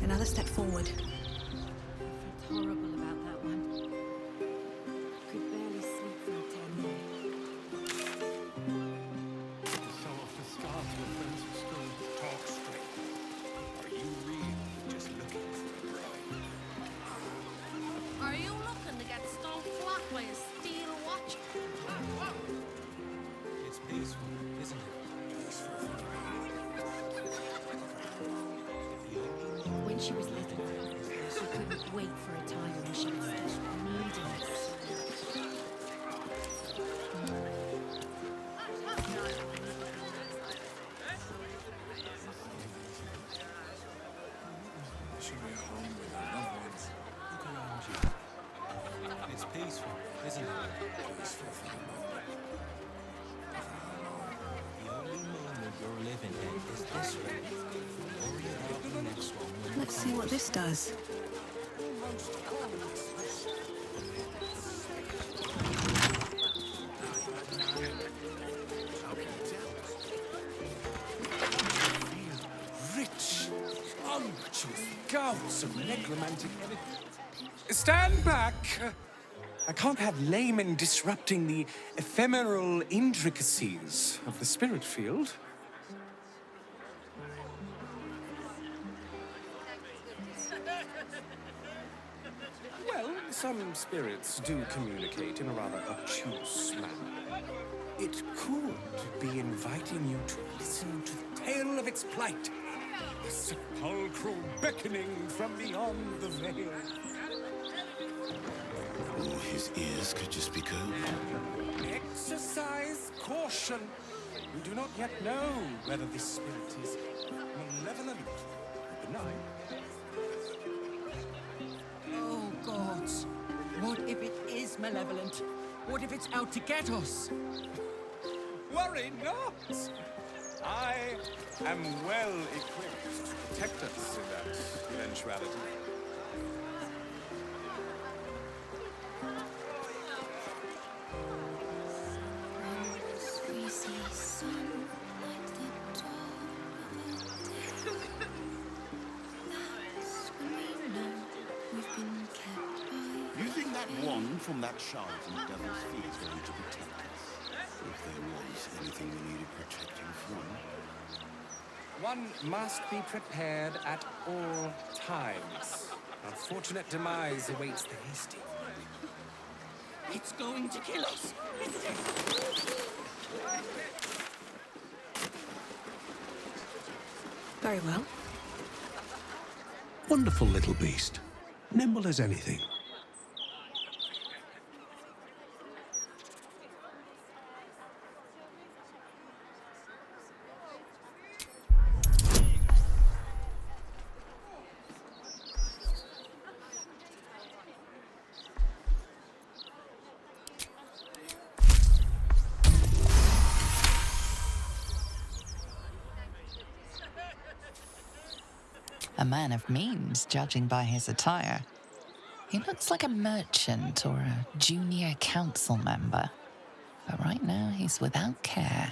Another step forward. Felt horrible about that one. Could barely sleep for a 10 day. So off the start with friends who still talk straight. Are you really just looking for a bride? Are you looking to get stung flat by a steel watch? It's peaceful, isn't it? When she was little, she couldn't wait for a time when she would stop needing us. She'll be at home with her loved ones. Look around you. It's peaceful, isn't it? Peaceful for the moment. The only moment you're living in is this one. Worry about the next one. Let's see what this does. Rich, unctuous gouts of necromantic energy. Stand back! I can't have laymen disrupting the ephemeral intricacies of the spirit field. Well, some spirits do communicate in a rather obtuse manner. It could be inviting you to listen to the tale of its plight. A sepulchral beckoning from beyond the veil. Or his ears could just be curled. Exercise caution. We do not yet know whether this spirit is malevolent or benign. Oh, gods. What if it is malevolent? What if it's out to get us? Worry not! I am well equipped to protect us in that eventuality. We see sun like the dawn of a day. That's when we know we've been kept by. You think that wand from that shard from the Devil's Feet is going to protect us? If there was anything we needed protecting from. One must be prepared at all times. Unfortunate demise awaits the hasty. It's going to kill us, isn't it? Very well. Wonderful little beast. Nimble as anything. A man of means, judging by his attire. He looks like a merchant or a junior council member. But right now he's without care,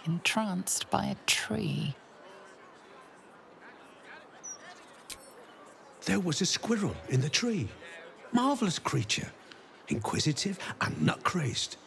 entranced by a tree. There was a squirrel in the tree. Marvelous creature. Inquisitive and nut-crazed.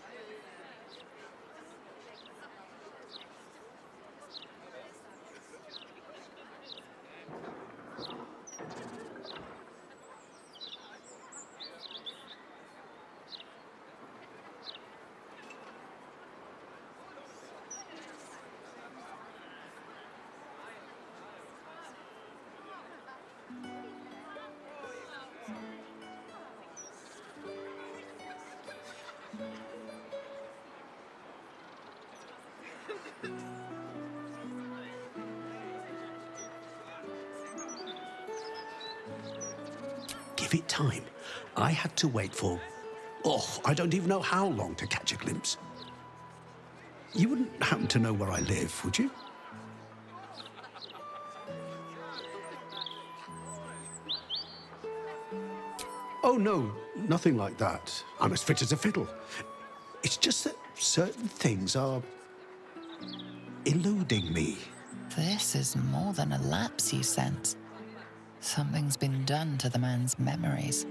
Give it time. I had to wait for, I don't even know how long to catch a glimpse. You wouldn't happen to know where I live, would you? Oh, no, nothing like that. I'm as fit as a fiddle. It's just that certain things are eluding me. This is more than a lapse, you sense. Something's been done to the man's memories.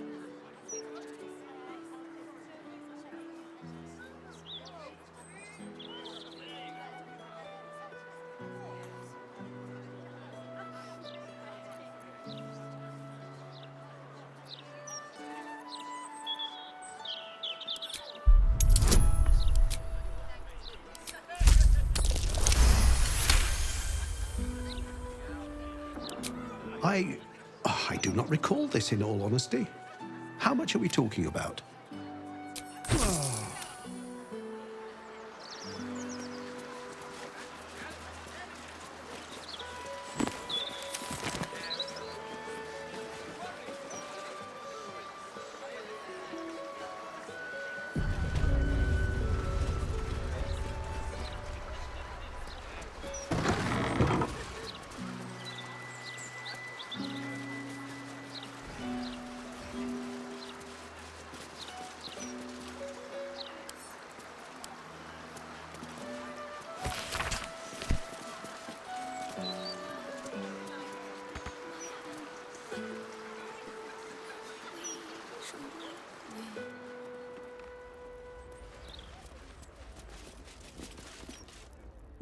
I do not recall this, in all honesty. How much are we talking about?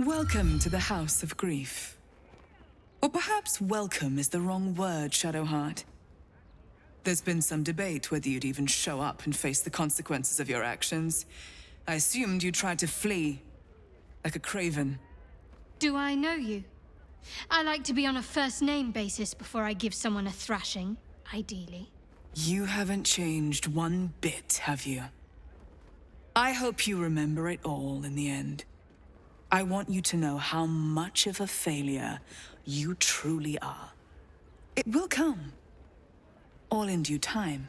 Welcome to the House of Grief. Or perhaps welcome is the wrong word, Shadowheart. There's been some debate whether you'd even show up and face the consequences of your actions. I assumed you tried to flee, like a craven. Do I know you? I like to be on a first-name basis before I give someone a thrashing, ideally. You haven't changed one bit, have you? I hope you remember it all in the end. I want you to know how much of a failure you truly are. It will come. All in due time.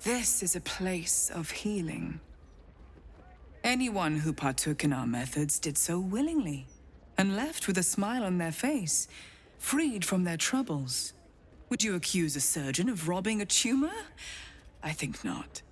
This is a place of healing. Anyone who partook in our methods did so willingly, and left with a smile on their face, freed from their troubles. Would you accuse a surgeon of robbing a tumor? I think not.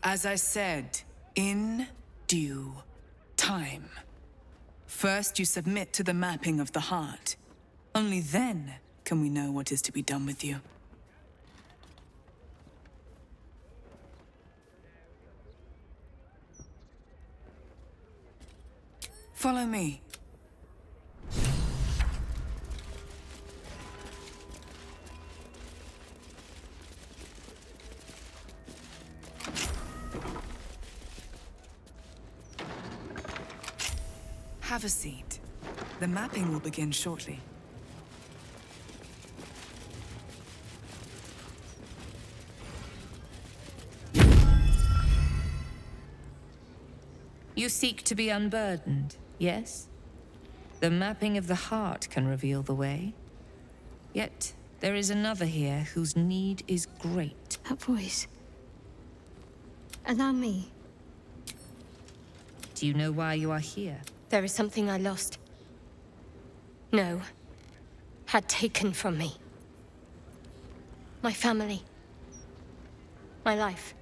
As I said, in due time. First, you submit to the mapping of the heart. Only then can we know what is to be done with you. Follow me. Have a seat. The mapping will begin shortly. You seek to be unburdened, yes? The mapping of the heart can reveal the way. Yet, there is another here whose need is great. That voice. Allow me. Do you know why you are here? There is something I lost. No. Had taken from me. My family. My life.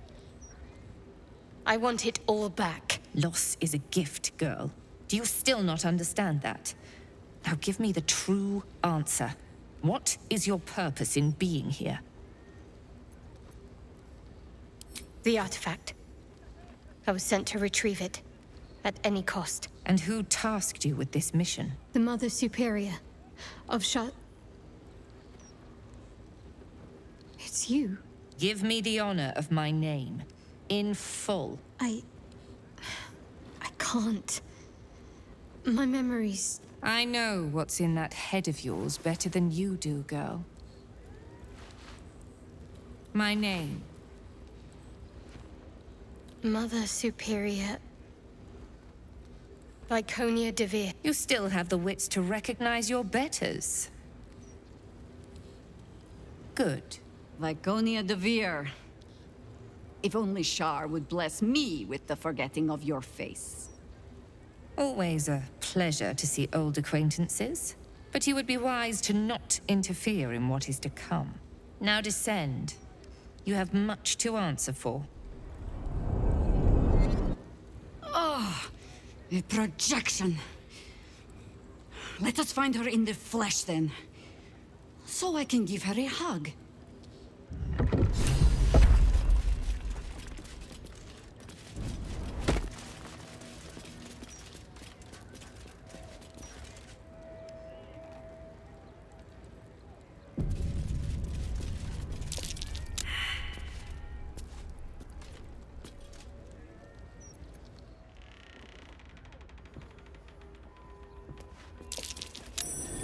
I want it all back. Loss is a gift, girl. Do you still not understand that? Now give me the true answer. What is your purpose in being here? The artifact. I was sent to retrieve it, at any cost. And who tasked you with this mission? The Mother Superior of Shah... It's you. Give me the honor of my name, in full. I can't. My memories... I know what's in that head of yours better than you do, girl. My name. Mother Superior... Viconia de Veer. You still have the wits to recognize your betters. Good. Viconia de Veer. If only Shar would bless me with the forgetting of your face. Always a pleasure to see old acquaintances, but you would be wise to not interfere in what is to come. Now descend. You have much to answer for. Oh, a projection. Let us find her in the flesh then, so I can give her a hug.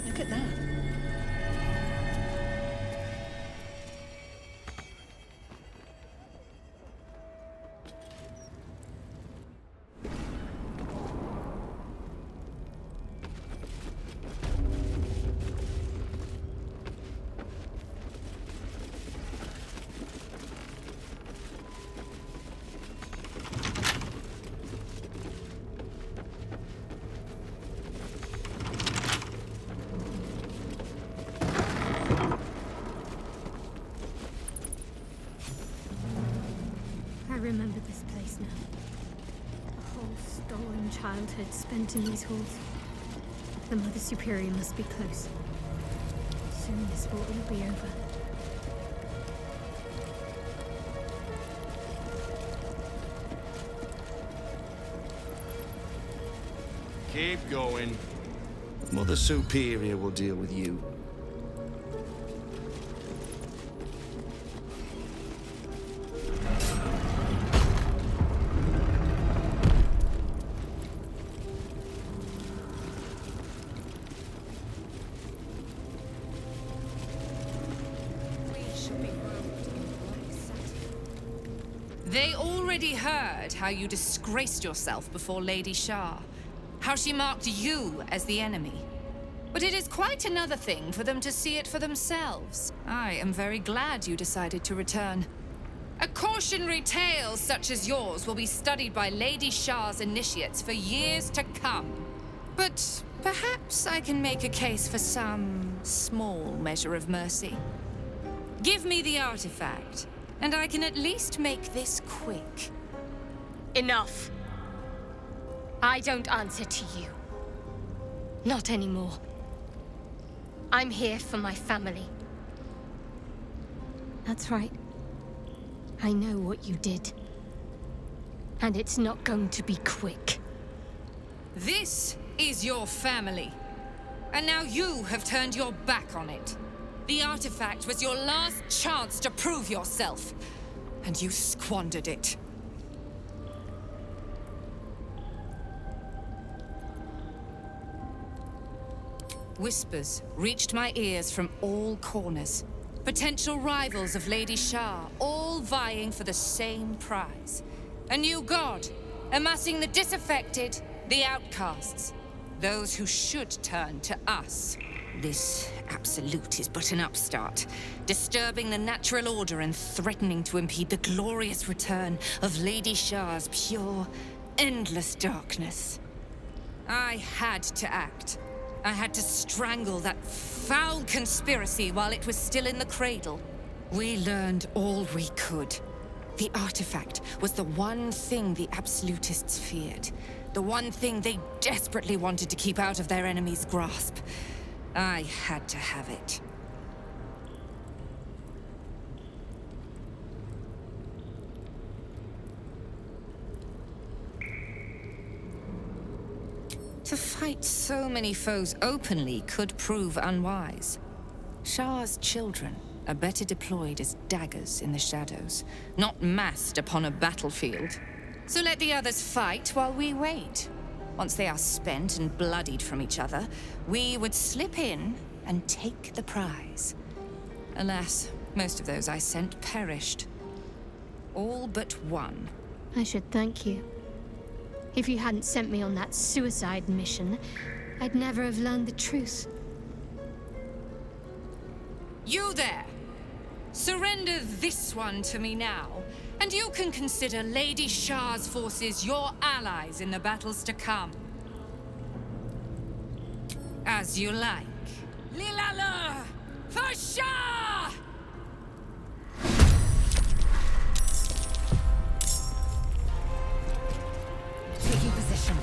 Look at that. I remember this place now. A whole stolen childhood spent in these halls. The Mother Superior must be close. Soon this will all be over. Keep going. Mother Superior will deal with you. They already heard how you disgraced yourself before Lady Shar, how she marked you as the enemy. But it is quite another thing for them to see it for themselves. I am very glad you decided to return. A cautionary tale such as yours will be studied by Lady Shar's initiates for years to come. But perhaps I can make a case for some small measure of mercy. Give me the artifact, and I can at least make this quick. Enough. I don't answer to you. Not anymore. I'm here for my family. That's right. I know what you did. And it's not going to be quick. This is your family. And now you have turned your back on it. The artifact was your last chance to prove yourself. And you squandered it. Whispers reached my ears from all corners. Potential rivals of Lady Shar, all vying for the same prize. A new god, amassing the disaffected, the outcasts. Those who should turn to us. This Absolute is but an upstart, disturbing the natural order and threatening to impede the glorious return of Lady Shar's pure, endless darkness. I had to act. I had to strangle that foul conspiracy while it was still in the cradle. We learned all we could. The artifact was the one thing the Absolutists feared. The one thing they desperately wanted to keep out of their enemy's grasp. I had to have it. fight so many foes openly could prove unwise. Shah's children are better deployed as daggers in the shadows, not massed upon a battlefield. So let the others fight while we wait. Once they are spent and bloodied from each other, we would slip in and take the prize. Alas, most of those I sent perished. All but one. I should thank you. If you hadn't sent me on that suicide mission, I'd never have learned the truth. You there! Surrender this one to me now, and you can consider Lady Shah's forces your allies in the battles to come. As you like. Lilala! For Shah! Taking position.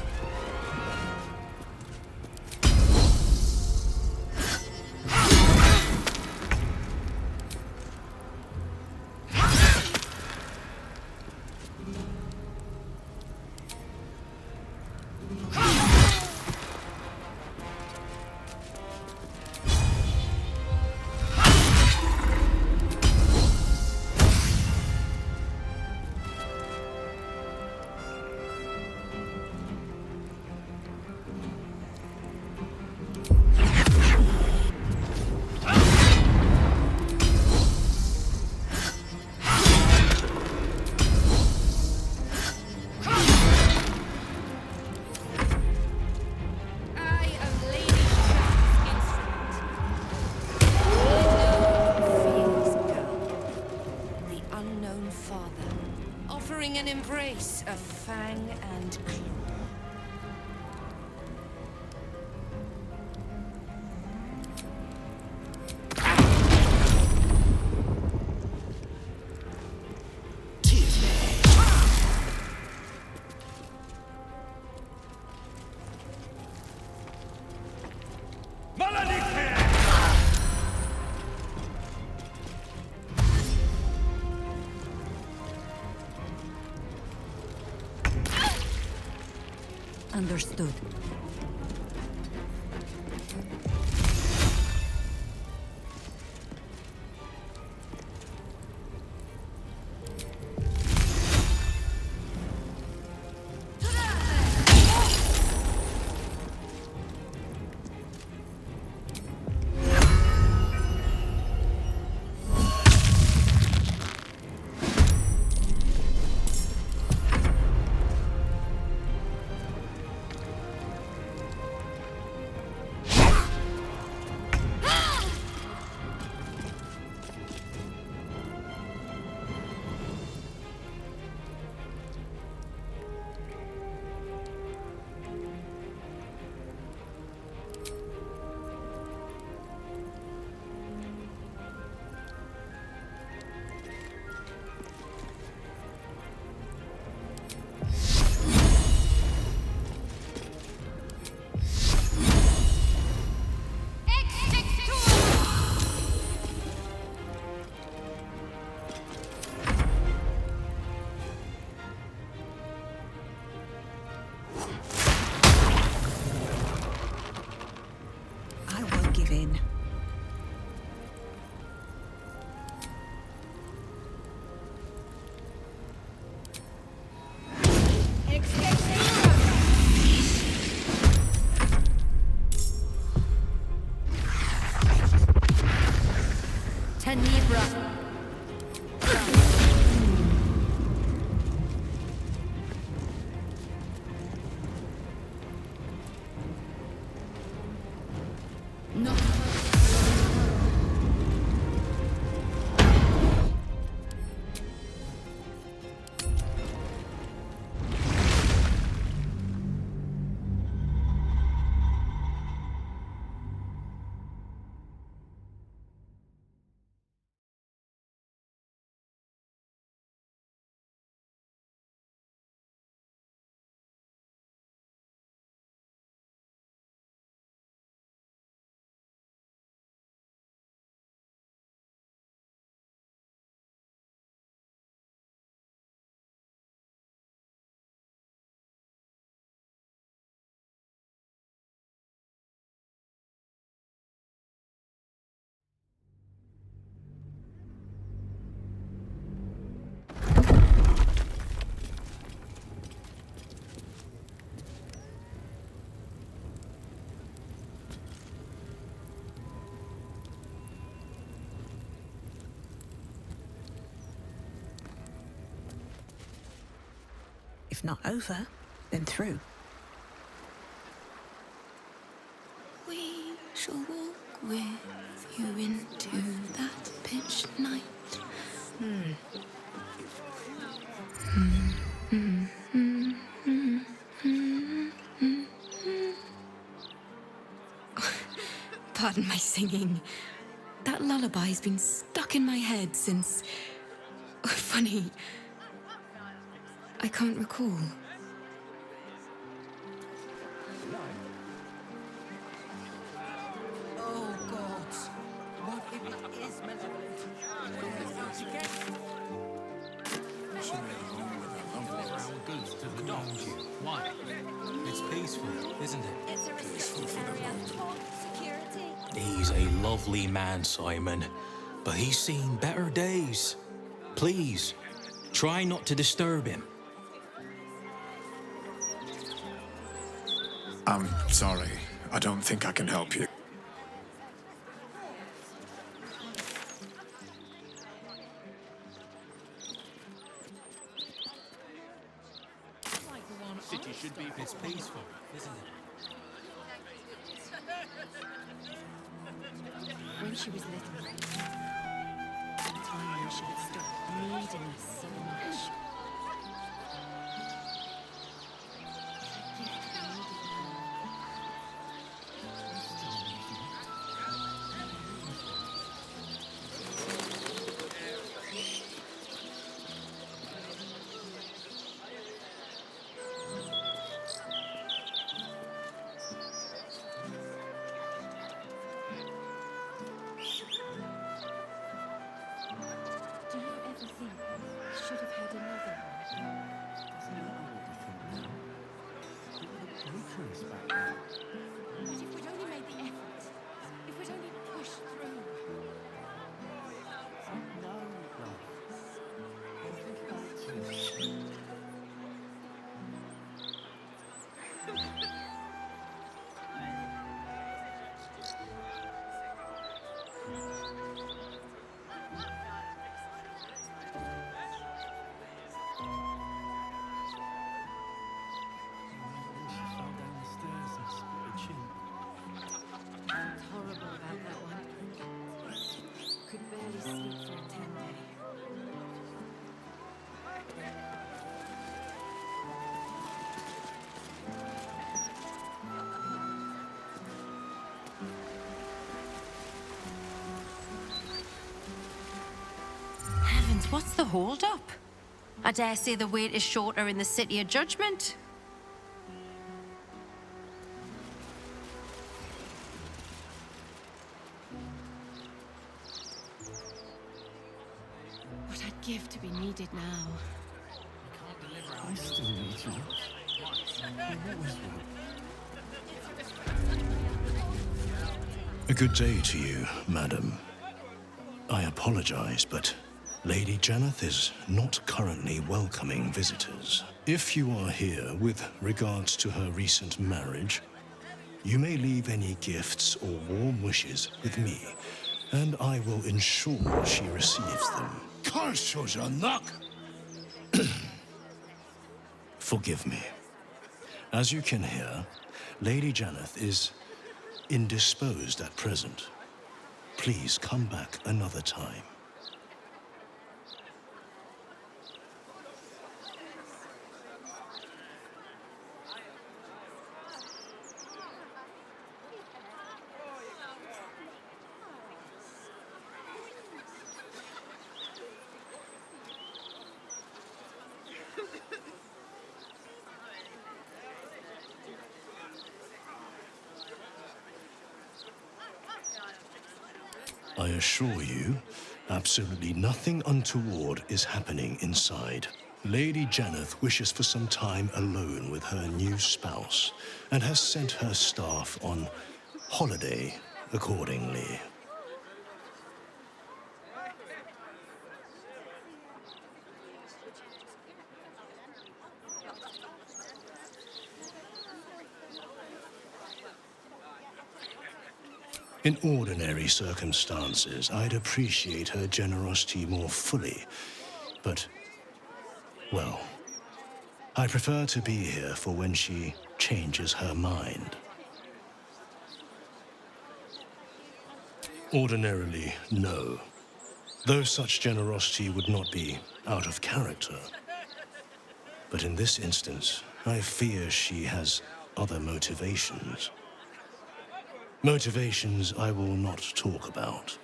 An embrace of fang and claw. Understood. Tenebra. not over, then through. We shall walk with you into that pitch night. Pardon my singing. That lullaby's been stuck in my head since... Oh, funny. I can't recall. Oh, God. What if it is malevolent? What if it's out to get? Goods to the around you. Why? It's peaceful, isn't it? It's a restricted area. Security. He's a lovely man, Simon, but he's seen better days. Please, try not to disturb him. I'm sorry. I don't think I can help you. City should be. It's peaceful, isn't it? When she was little, the time when she would stop needing us so much. Do you ever think we should have had another one? But if we'd only made the effort, if we'd only pushed through. Felt horrible about that one. Could barely sleep for a 10-day. Heavens, what's the hold-up? I dare say the wait is shorter in the City of Judgment. What I'd give to be needed now. I still need you. A good day to you, madam. I apologize, but Lady Janeth is not currently welcoming visitors. If you are here with regards to her recent marriage, you may leave any gifts or warm wishes with me, and I will ensure she receives them. Forgive me. As you can hear, Lady Janeth is indisposed at present. Please come back another time. I assure you, absolutely nothing untoward is happening inside. Lady Janeth wishes for some time alone with her new spouse and has sent her staff on holiday accordingly. In ordinary circumstances, I'd appreciate her generosity more fully, but, well, I prefer to be here for when she changes her mind. Ordinarily, no. Though such generosity would not be out of character. But in this instance, I fear she has other motivations. Motivations I will not talk about.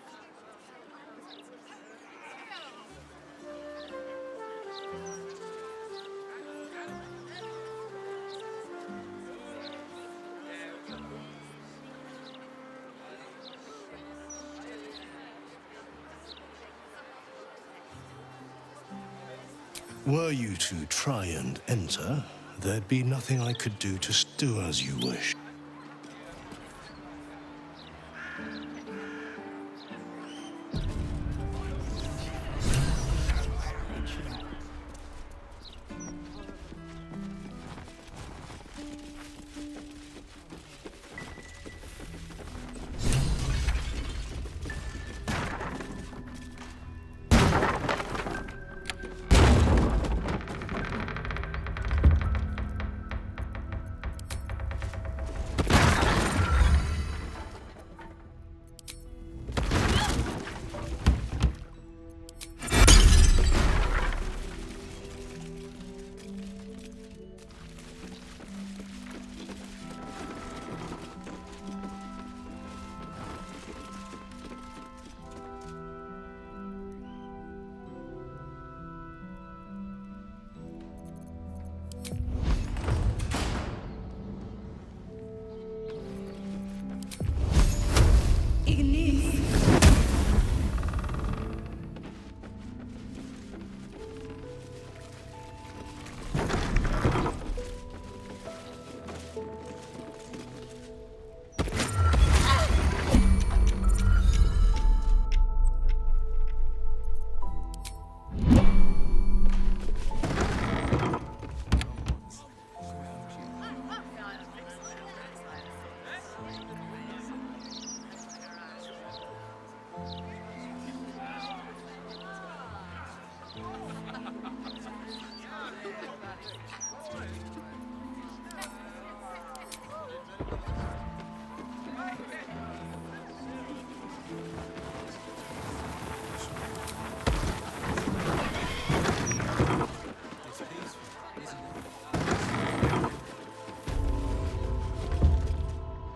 Were you to try and enter, there'd be nothing I could do to do as you wish.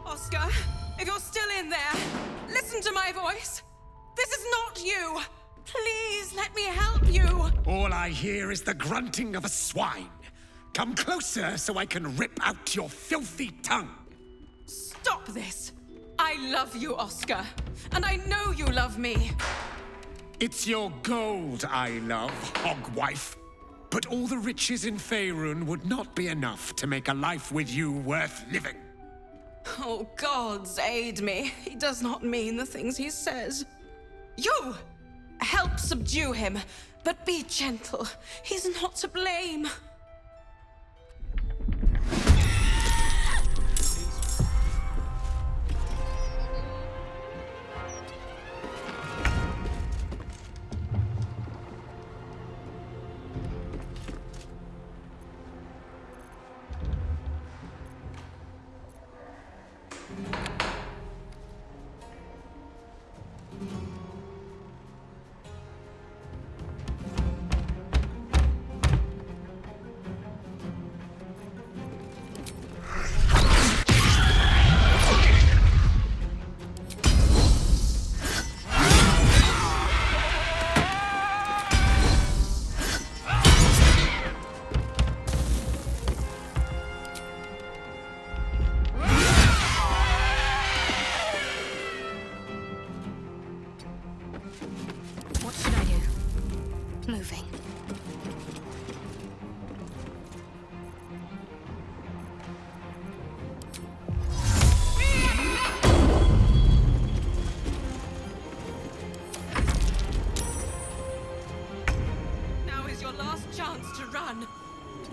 Oscar, if you're still in there, listen to my voice. This is not you. Please let me help you. All I hear is the grunting of a swine. Come closer so I can rip out your filthy tongue. Stop this. I love you, Oscar. And I know you love me. It's your gold I love, hogwife. But all the riches in Faerun would not be enough to make a life with you worth living. Oh, gods aid me. He does not mean the things he says. You! Help subdue him, but be gentle. He's not to blame.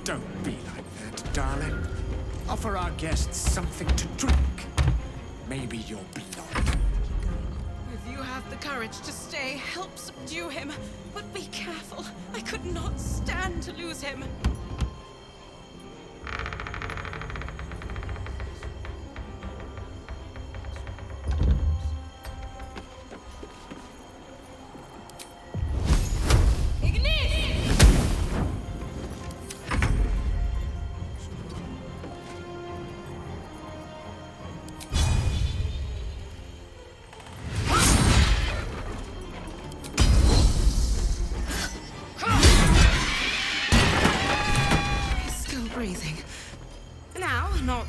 Don't be like that, darling. Offer our guests something to drink. Maybe your blood. If you have the courage to stay, help subdue him. But be careful. I could not stand to lose him.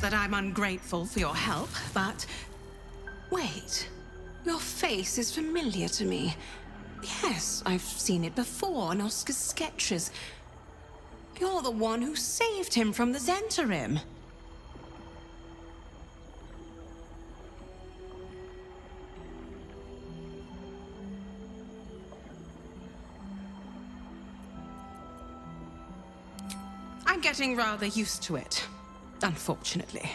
that I'm ungrateful for your help, but... Wait. Your face is familiar to me. Yes, I've seen it before in Oscar's sketches. You're the one who saved him from the Zentarim. I'm getting rather used to it, unfortunately.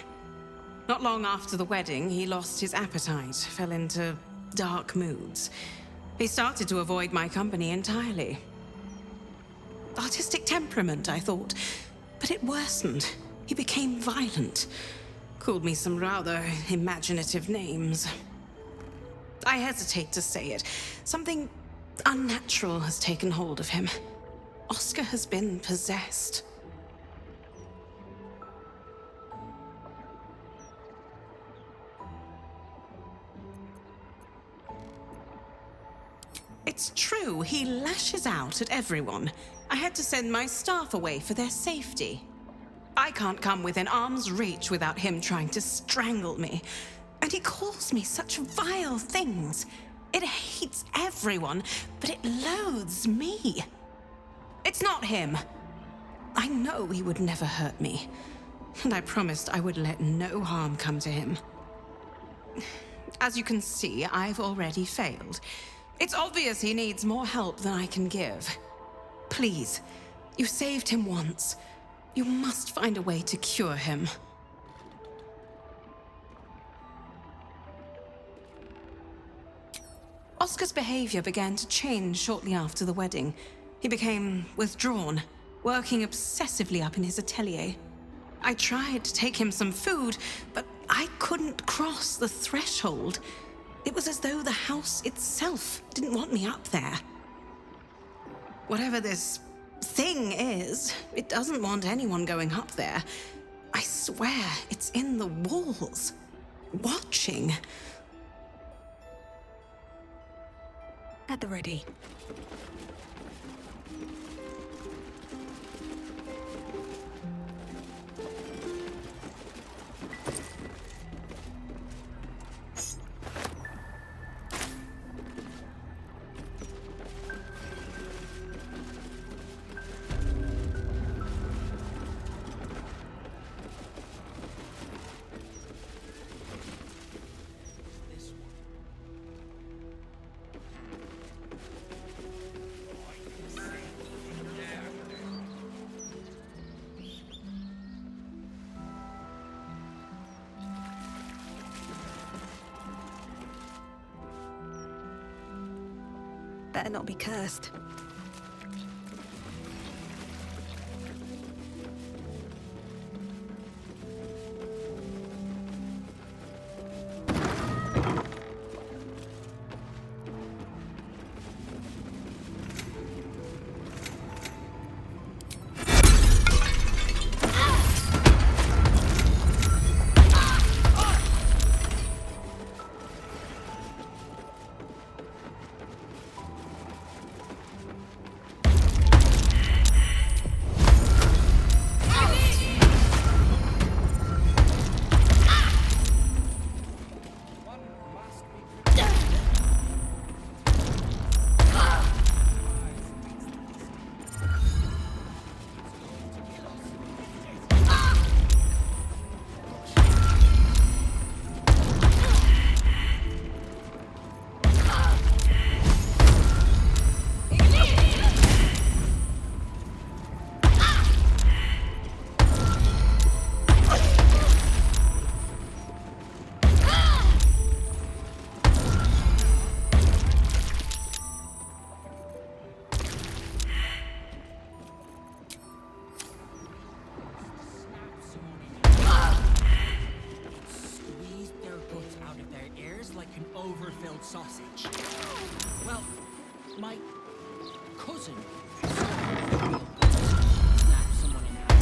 Not long after the wedding, he lost his appetite, fell into dark moods. He started to avoid my company entirely. Artistic temperament, I thought, but it worsened. He became violent. Called me some rather imaginative names. I hesitate to say it. Something unnatural has taken hold of him. Oscar has been possessed. It's true, he lashes out at everyone. I had to send my staff away for their safety. I can't come within arm's reach without him trying to strangle me. And he calls me such vile things. It hates everyone, but it loathes me. It's not him. I know he would never hurt me. And I promised I would let no harm come to him. As you can see, I've already failed. It's obvious he needs more help than I can give. Please, you saved him once. You must find a way to cure him. Oscar's behavior began to change shortly after the wedding. He became withdrawn, working obsessively up in his atelier. I tried to take him some food, but I couldn't cross the threshold. It was as though the house itself didn't want me up there. Whatever this thing is, it doesn't want anyone going up there. I swear it's in the walls, watching. At the ready. Better not be cursed. overfilled sausage. Well, my cousin snapped someone in half.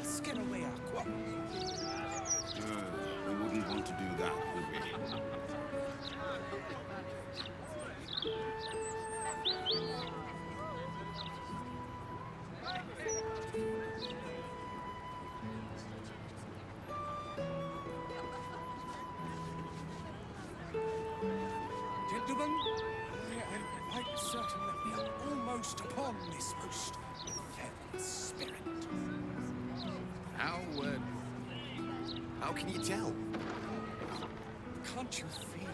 Skin away our quarrel. We wouldn't want to do that, would we? this most fell spirit. How can you tell? Can't you feel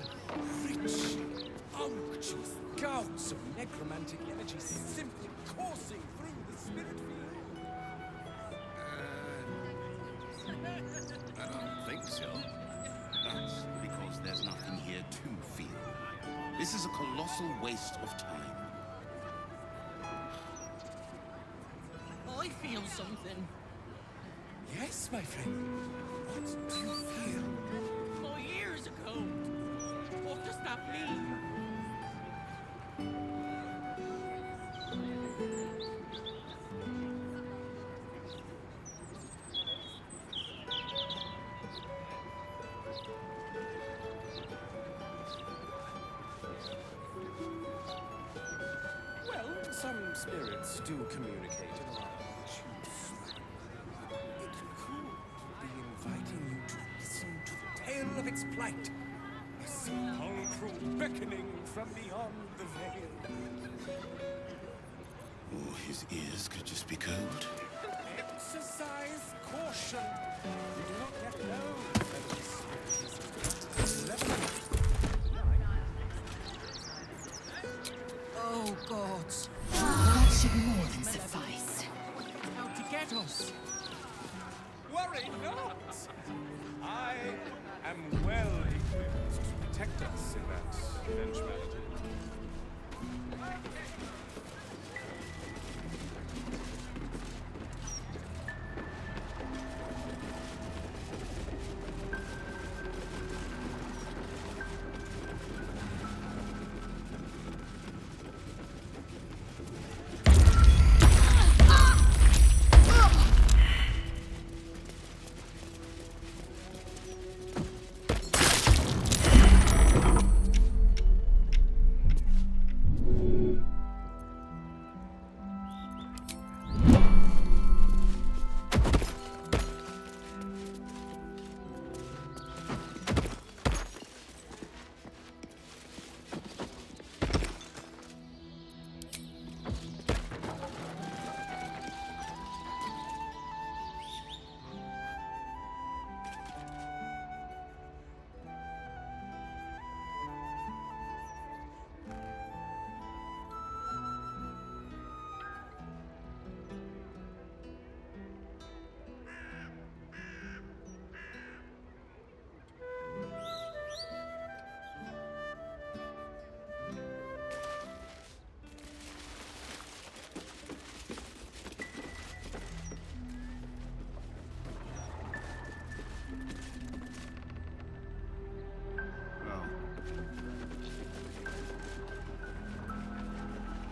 rich, unctuous gouts of necromantic energy simply coursing through the spirit field? I don't think so. That's because there's nothing here to feel. This is a colossal waste of time. I feel something. Yes, my friend. What do you feel? My ears are cold. What does that mean? Well, some spirits do communicate in a rather obtuse manner. It could be inviting you to listen to the tale of its plight. A sepulchral beckoning from beyond the veil. Or his ears could just be cold. Exercise caution. You do not yet know whether the spirit is malevolent. Oh, gods. That should more than suffice. Out to get us. Worry not! I am well equipped to protect us in that eventuality.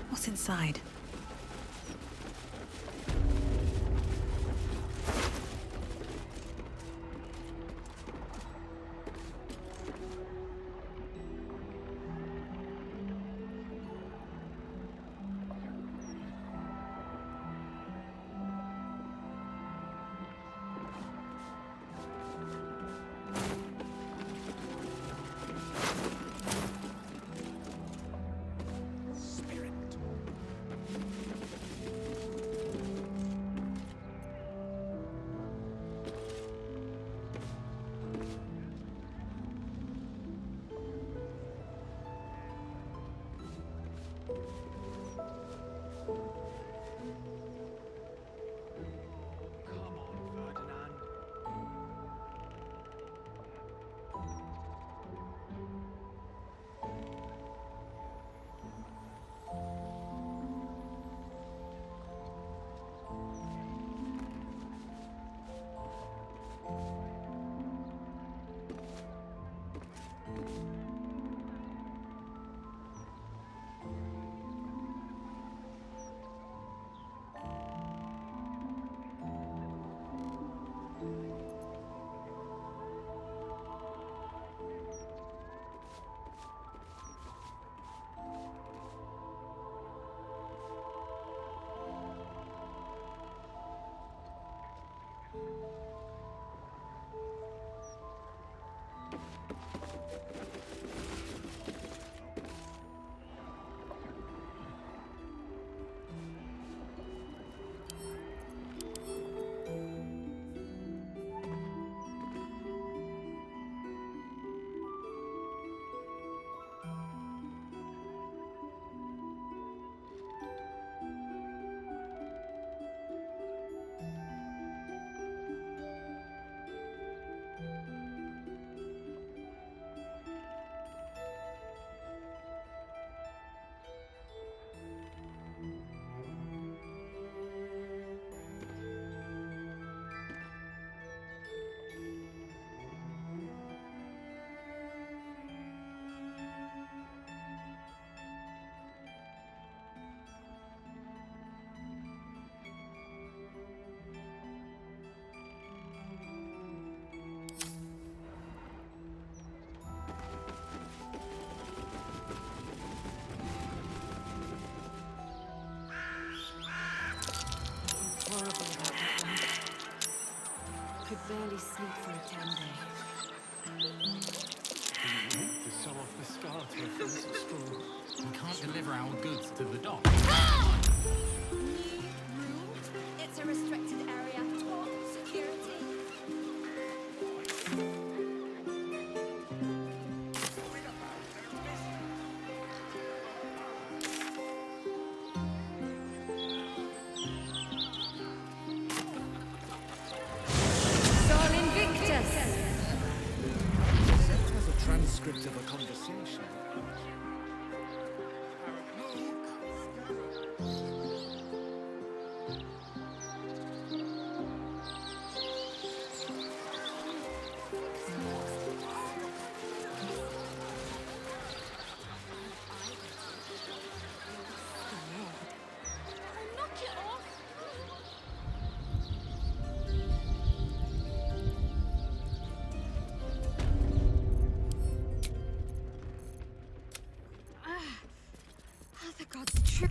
What's inside? horrible about that one. Could barely sleep for a 10-day. To show off the scar to a friends at school. We can't deliver our goods to the dock. It's a restricted area. Top security. Sol Invictus! Set has a transcript of a conversation. Knock it off! The gods true.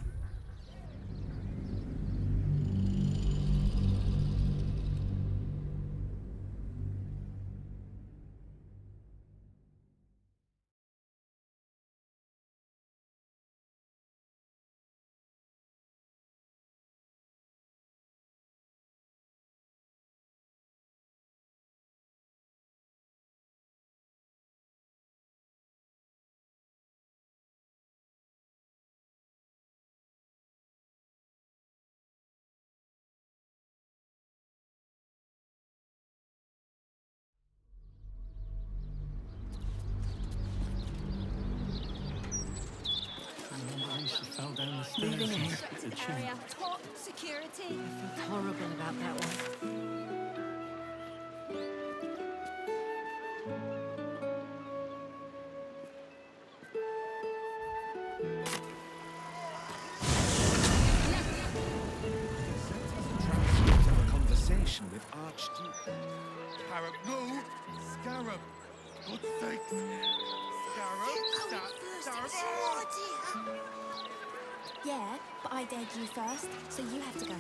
Remember when she fell down the stairs? Moving in. and Restricted the chin? area. Top security. I felt horrible about that one. Transcript of a conversation with Archduke. Scarab, no! Scarab! God's sakes! Scarab! Scarab! Yeah, but I dared you first, so you have to go.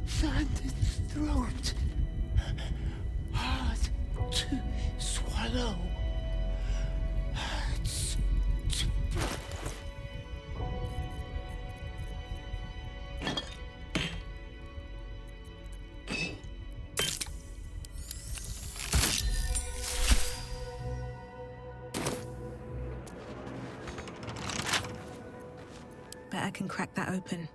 Sandy's throat. Hard to swallow. Hurts to Bet I can crack that open.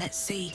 Let's see.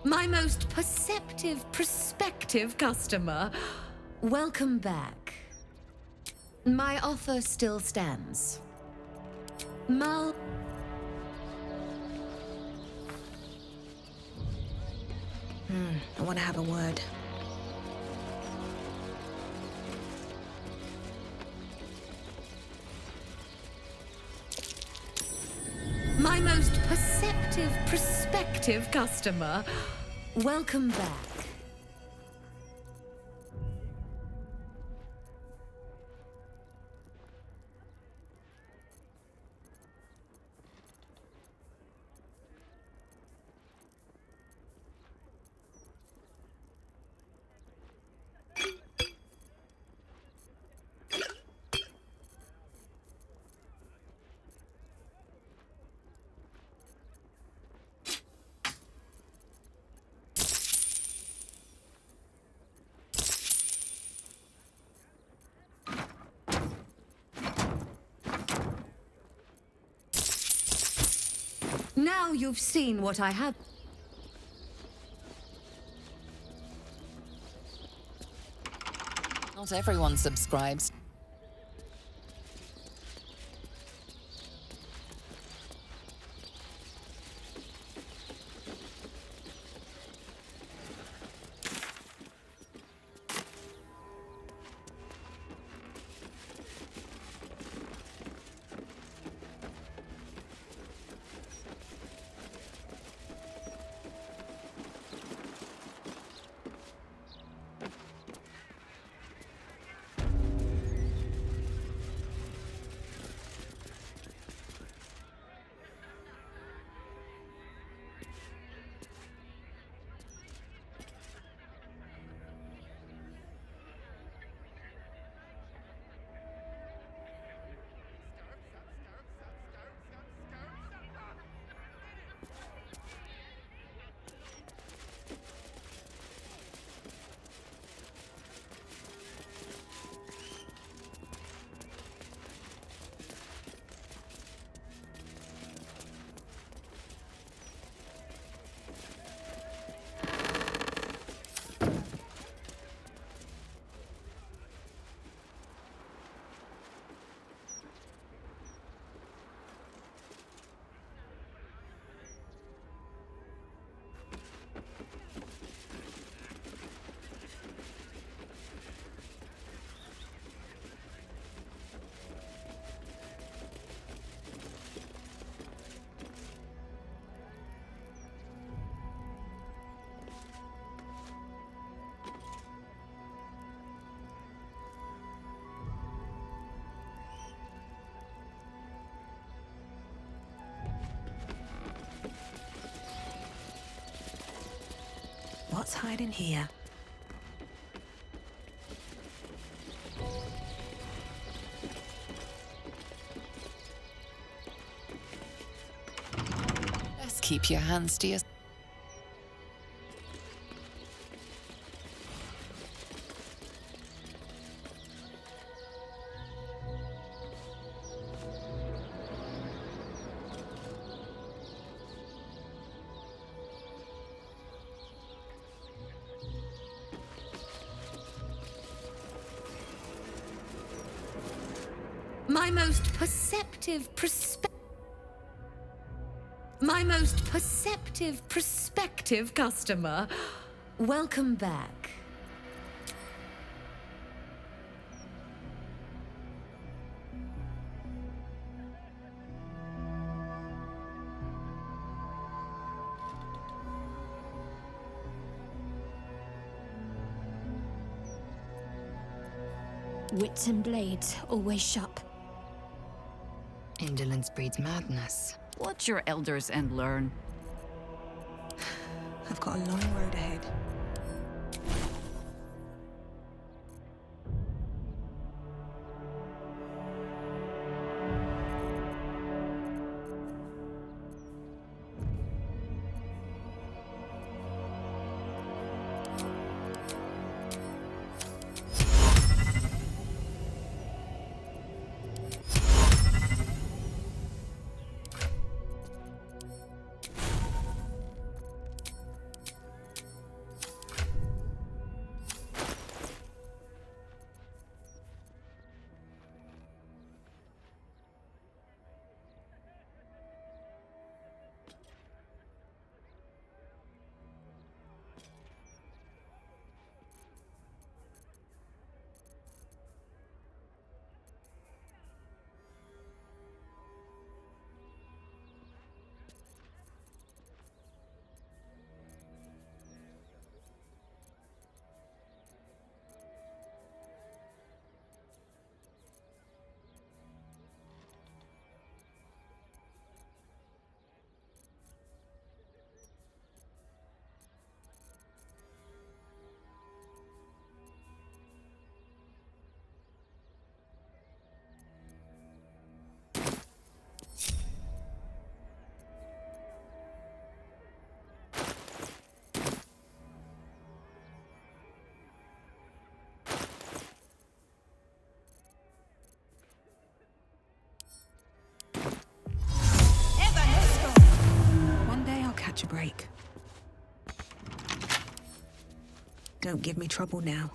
My most prospective customer, welcome back. My offer still stands. I want to have a word. My most prospective customer, welcome back. Now you've seen what I have. Not everyone subscribes. Let's hide in here. Let's keep your hands to yourself. My most perceptive prospective customer. Welcome back. Wits and blades, always sharp. Indolence breeds madness. Watch your elders and learn. I've got a long road ahead. One day I'll catch a break. Don't give me trouble now.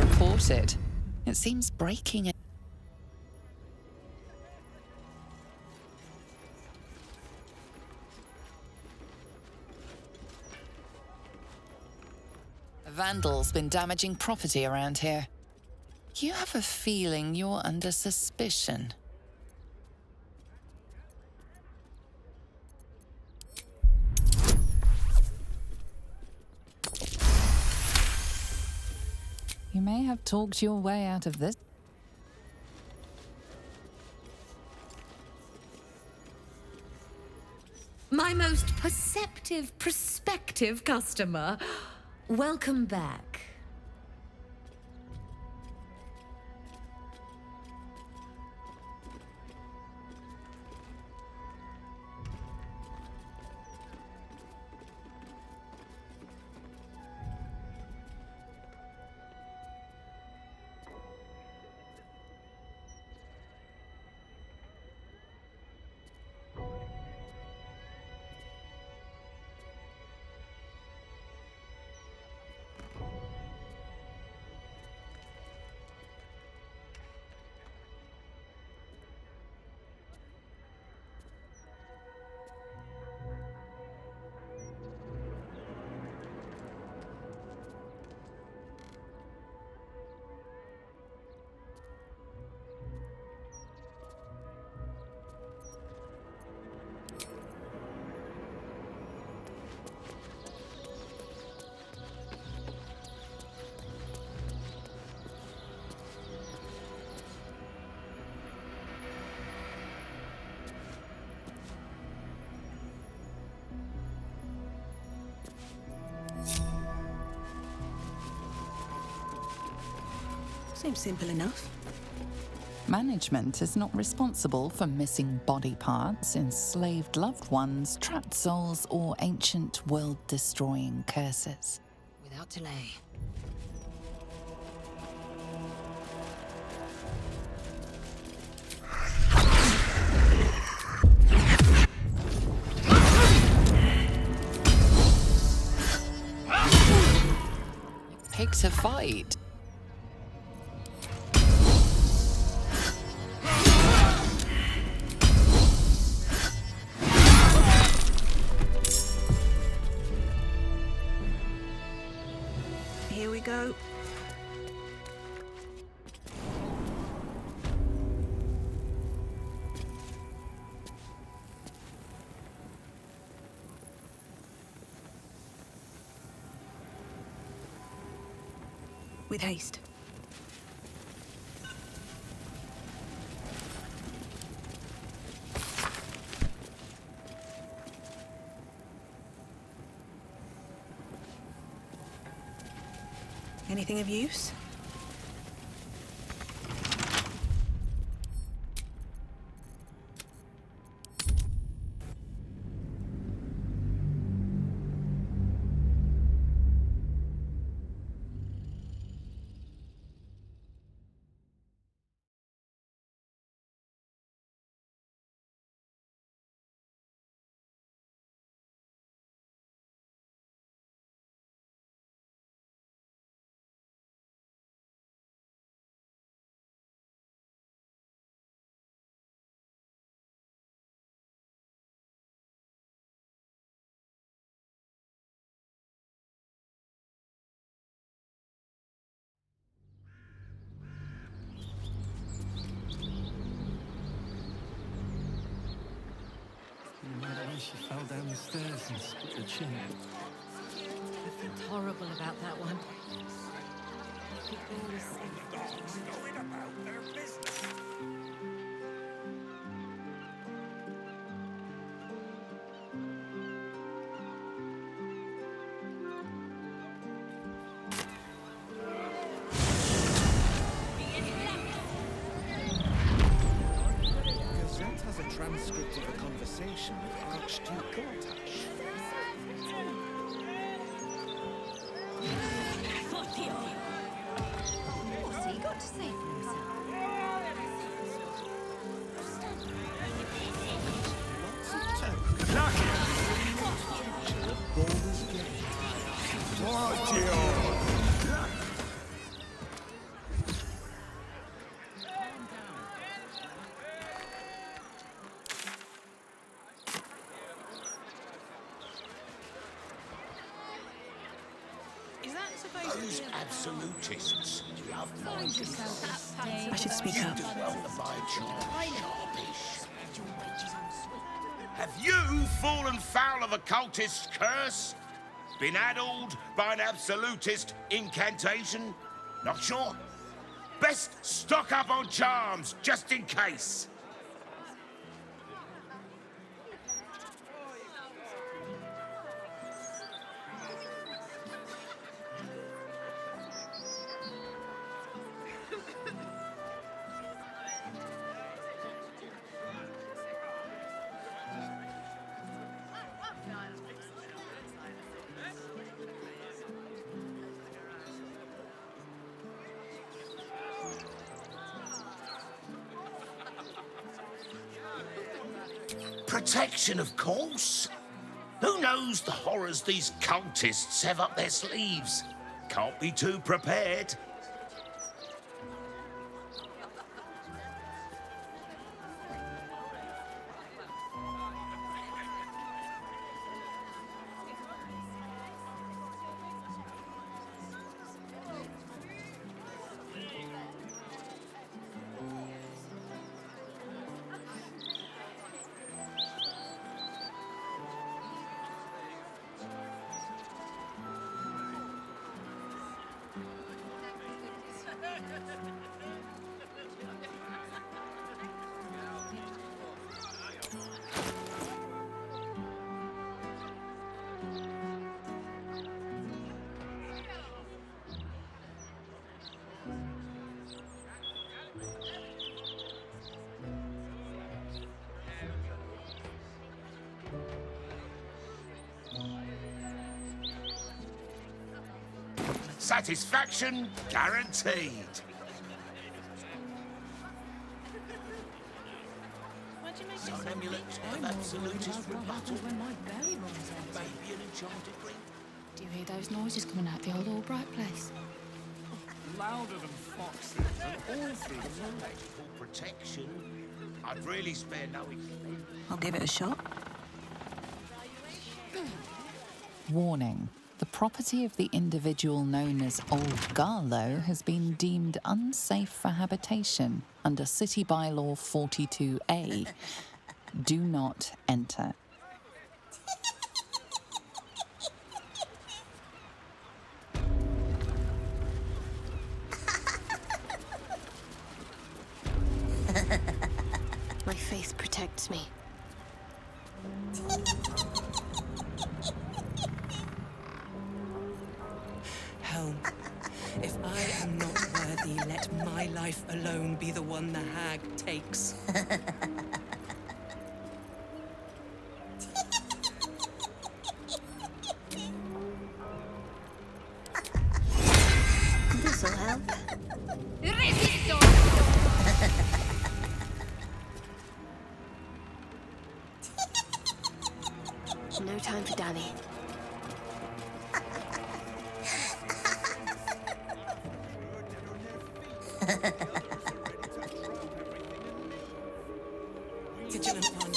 Report it. It seems breaking it. A vandal's been damaging property around here. You have a feeling you're under suspicion. You may have talked your way out of this. My most perceptive prospective customer. Welcome back. Seems simple enough. Management is not responsible for missing body parts, enslaved loved ones, trapped souls, or ancient world-destroying curses. Without delay. Pick to fight. Here we go. With haste. Anything of use? Remember when she fell down the stairs and split her chin? I felt horrible about that one. Going about their business. Gazette has a transcript of a conversation with Archduke Gortash. What's he got to say for himself? Those absolutists love my I should speak up. Have you fallen foul of a cultist's curse? Been addled by an absolutist incantation? Not sure? Best stock up on charms, just in case. Protection, of course. Who knows the horrors these cultists have up their sleeves? Can't be too prepared. Satisfaction guaranteed. Some amulet of absolutist rebuttal. Maybe an enchanted ring. Do you hear those noises coming out the old Albright place? Louder than foxes and all through the night. For protection, I'd really spare no expense. I'll give it a shot. Warning. The property of the individual known as Old Garlow has been deemed unsafe for habitation under City Bylaw 42A. Do not enter. My faith protects me. Helm, if I am not worthy, let my life alone be the one the hag takes. This'll help. No time for Danny. Vigilant one,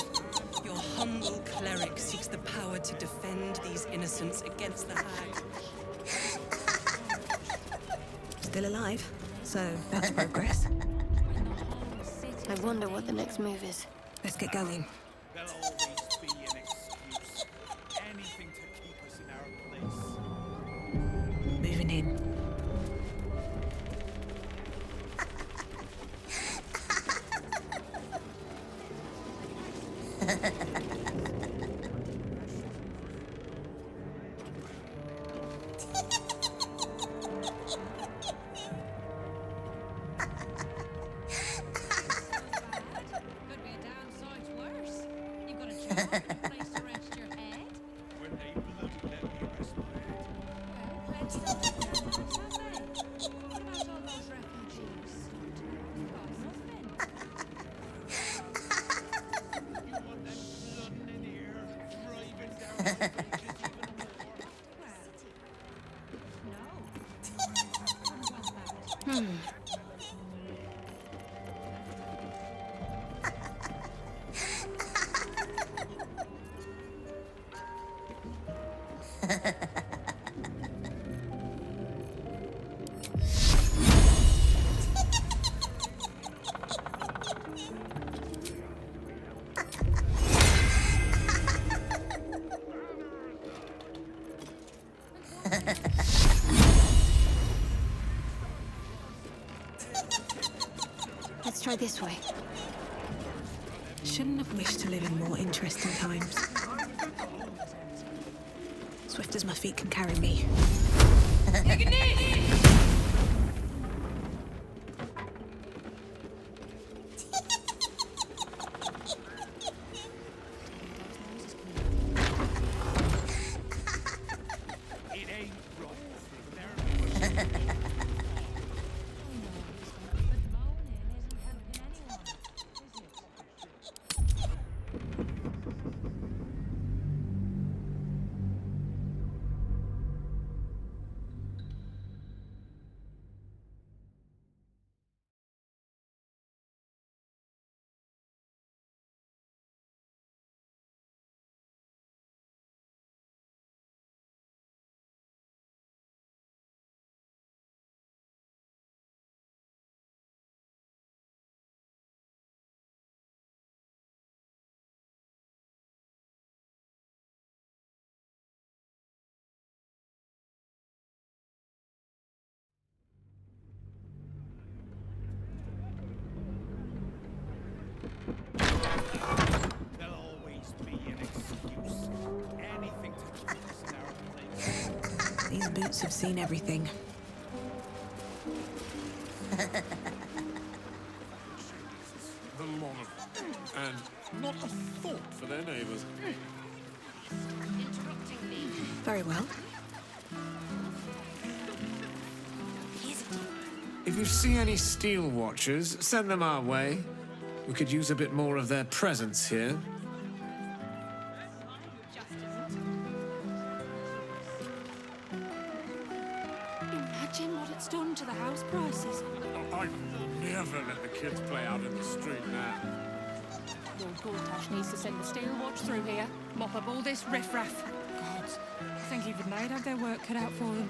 your humble cleric seeks the power to defend these innocents against the hag. Still alive, so that's progress. I wonder what the next move is. Let's get going. There'll always be an excuse. Anything to keep us in our place. Moving in. Let's try this way. Shouldn't have wished to live in more interesting times. Swift as my feet can carry me. It ain't right. There'll always be an excuse. Anything to keep us in our place. These boots have seen everything. The lot of them. And not a thought for their neighbours. Very well. If you see any steel watchers, send them our way. We could use a bit more of their presence here. Imagine what it's done to the house prices. I'd never let the kids play out in the street now. Lord Gortash needs to send the steel watch through here, mop up all this riffraff. Gods, I think even they'd have their work cut out for them.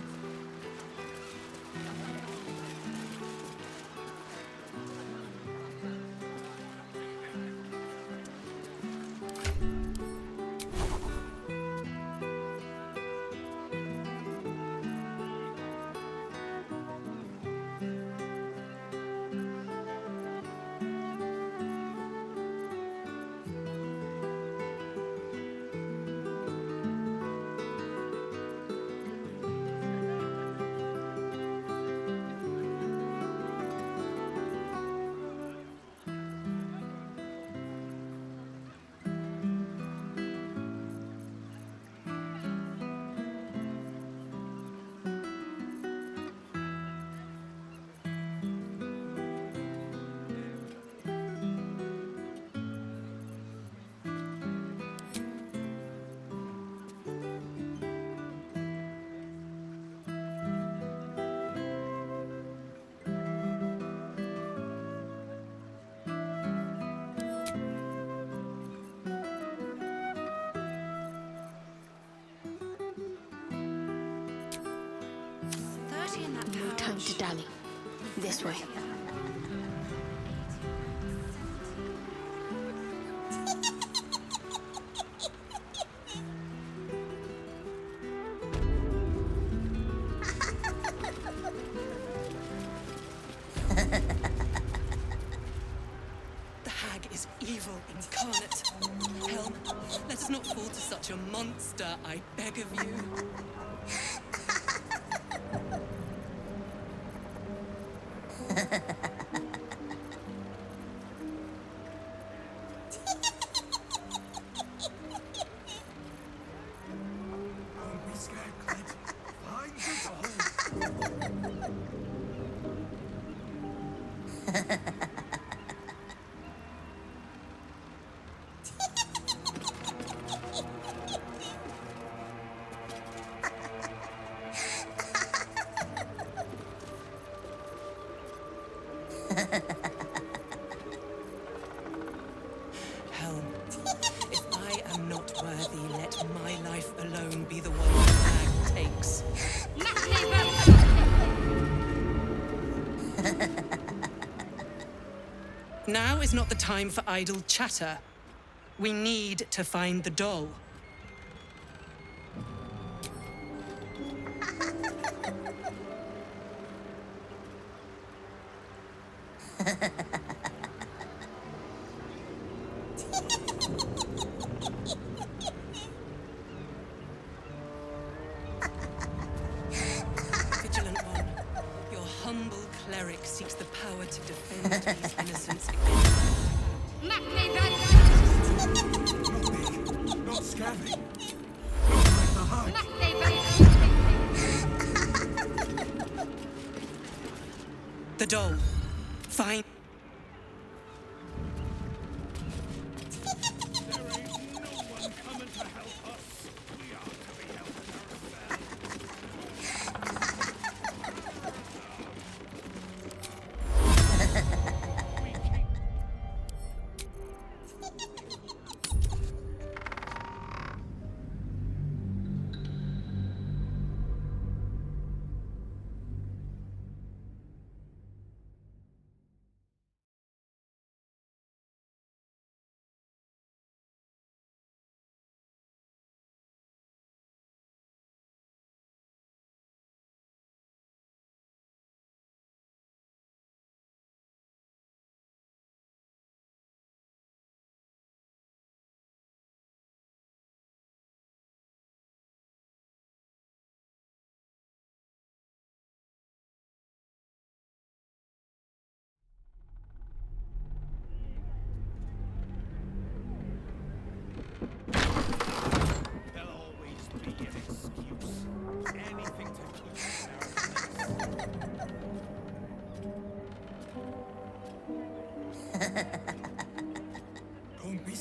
No time to dally. This way. The hag is evil incarnate. Helm, let us not fall to such a monster, I beg of you. Helm, if I am not worthy, let my life alone be the one the hag takes. Now is not the time for idle chatter. We need to find the doll. Vigilant one, your humble cleric seeks the power to defend these innocents against. Not scabby. The doll. Find.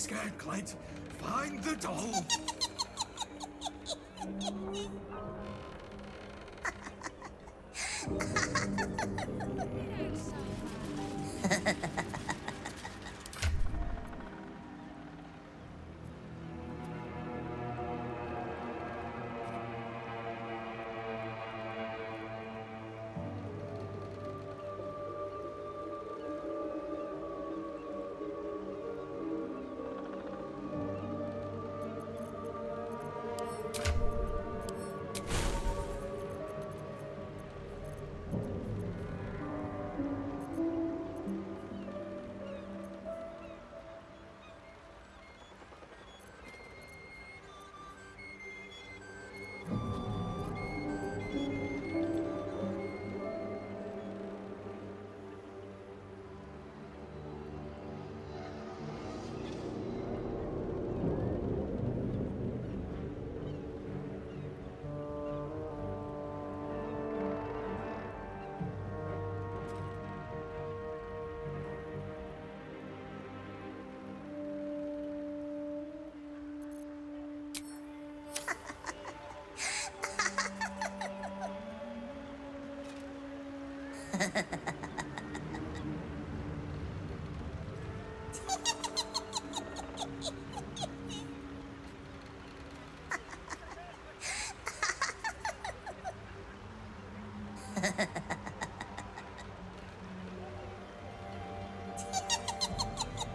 scared, Clyde. Find the doll.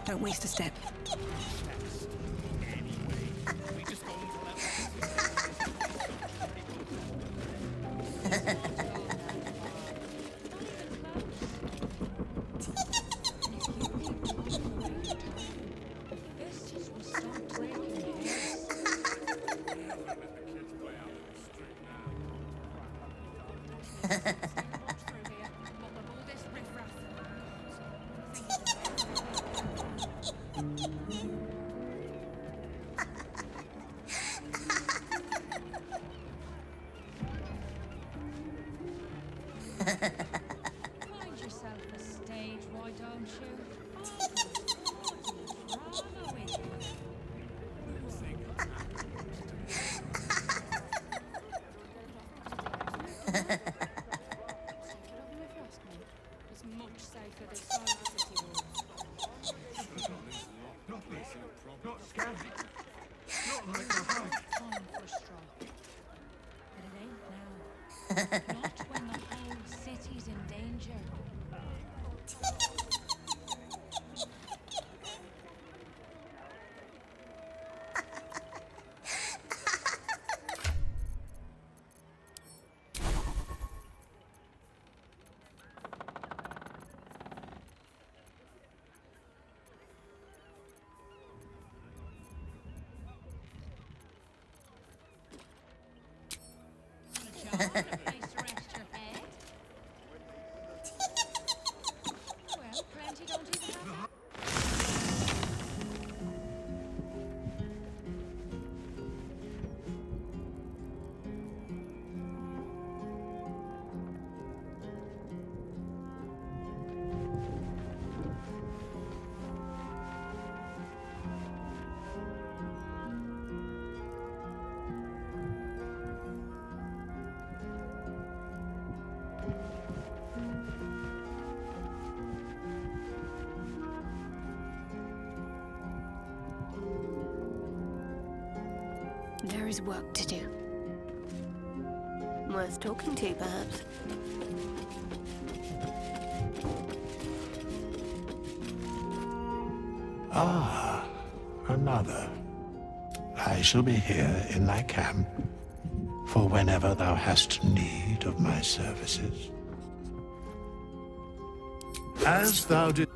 Don't waste a step. Find yourself a stage, why don't you? It's much safer this side of the city walls. Not scary. Not like the hug. Time for a straw. But it ain't now. Not when the whole city's in danger. Place to rest your head. Well, plenty don't even have There is work to do. Worth talking to, perhaps. Ah, another. I shall be here in thy camp, for whenever thou hast need of my services. As thou did.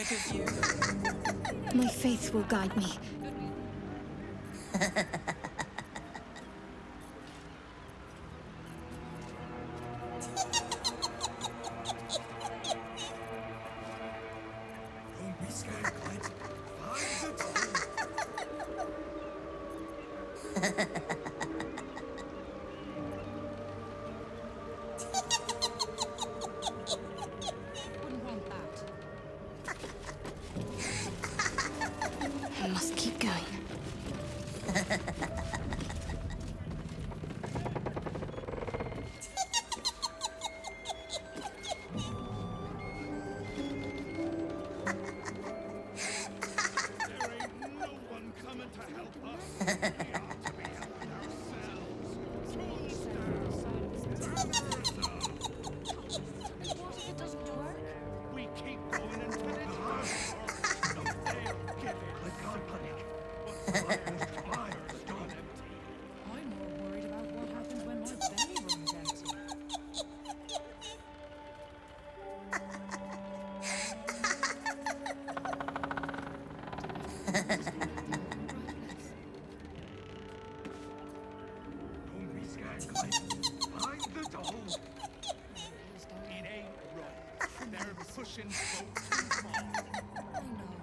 ahead of you. My faith will guide me. Don't be scared, Clint. Find the door. Wouldn't want that. I must keep going. I'm more worried about what happens when my belly runs empty. Don't be scared, Clint. Find the door. It ain't right. They're pushing folks too far. I know,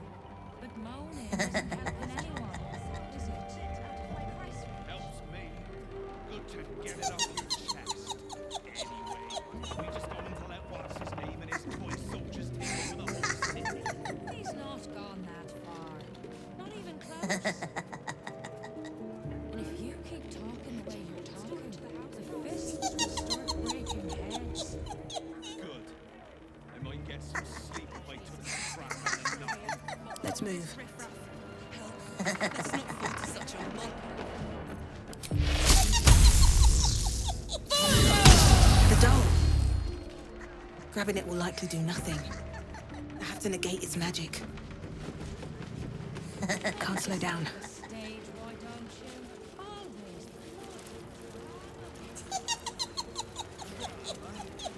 but moaning isn't helping anyone, is it? Helps me. Good to get it off your chest. Anyway, we just going to let what's his name and his toy soldiers take over the whole city. He's not gone that far. Not even close. And if you keep talking the way you're talking, the fists will start breaking heads. Good. I might get some sleep if I took the crap out of nothing. Let's move. Let's not fall to such a monk. The doll. Grabbing it will likely do nothing. I have to negate its magic. Can't slow down. Stage, why don't you? Always.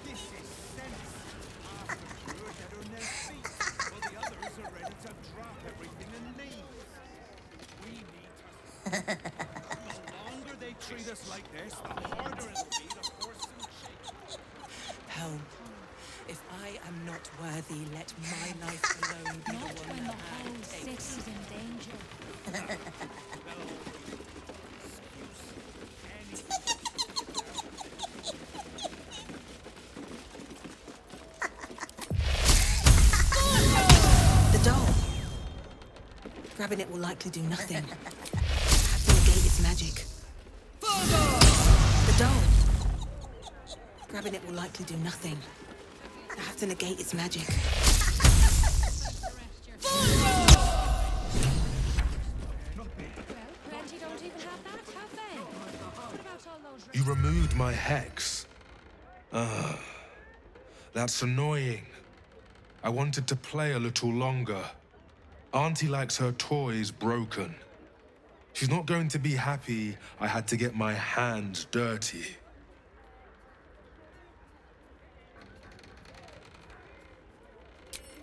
This is sense. After you're dead on their feet, while the others are ready to drop everything and leave. We need to... The longer they treat us like this, the harder it'll be to force some change. Helm, if I am not worthy, let my life alone be Not the one when the the whole hag takes. city's in danger. The doll. Grabbing it will likely do nothing. I have to negate its magic. The doll. Grabbing it will likely do nothing. I have to negate its magic. Plenty don't even have that, have they? What about all those... You removed my hex. That's annoying. I wanted to play a little longer. Auntie likes her toys broken. She's not going to be happy I had to get my hands dirty.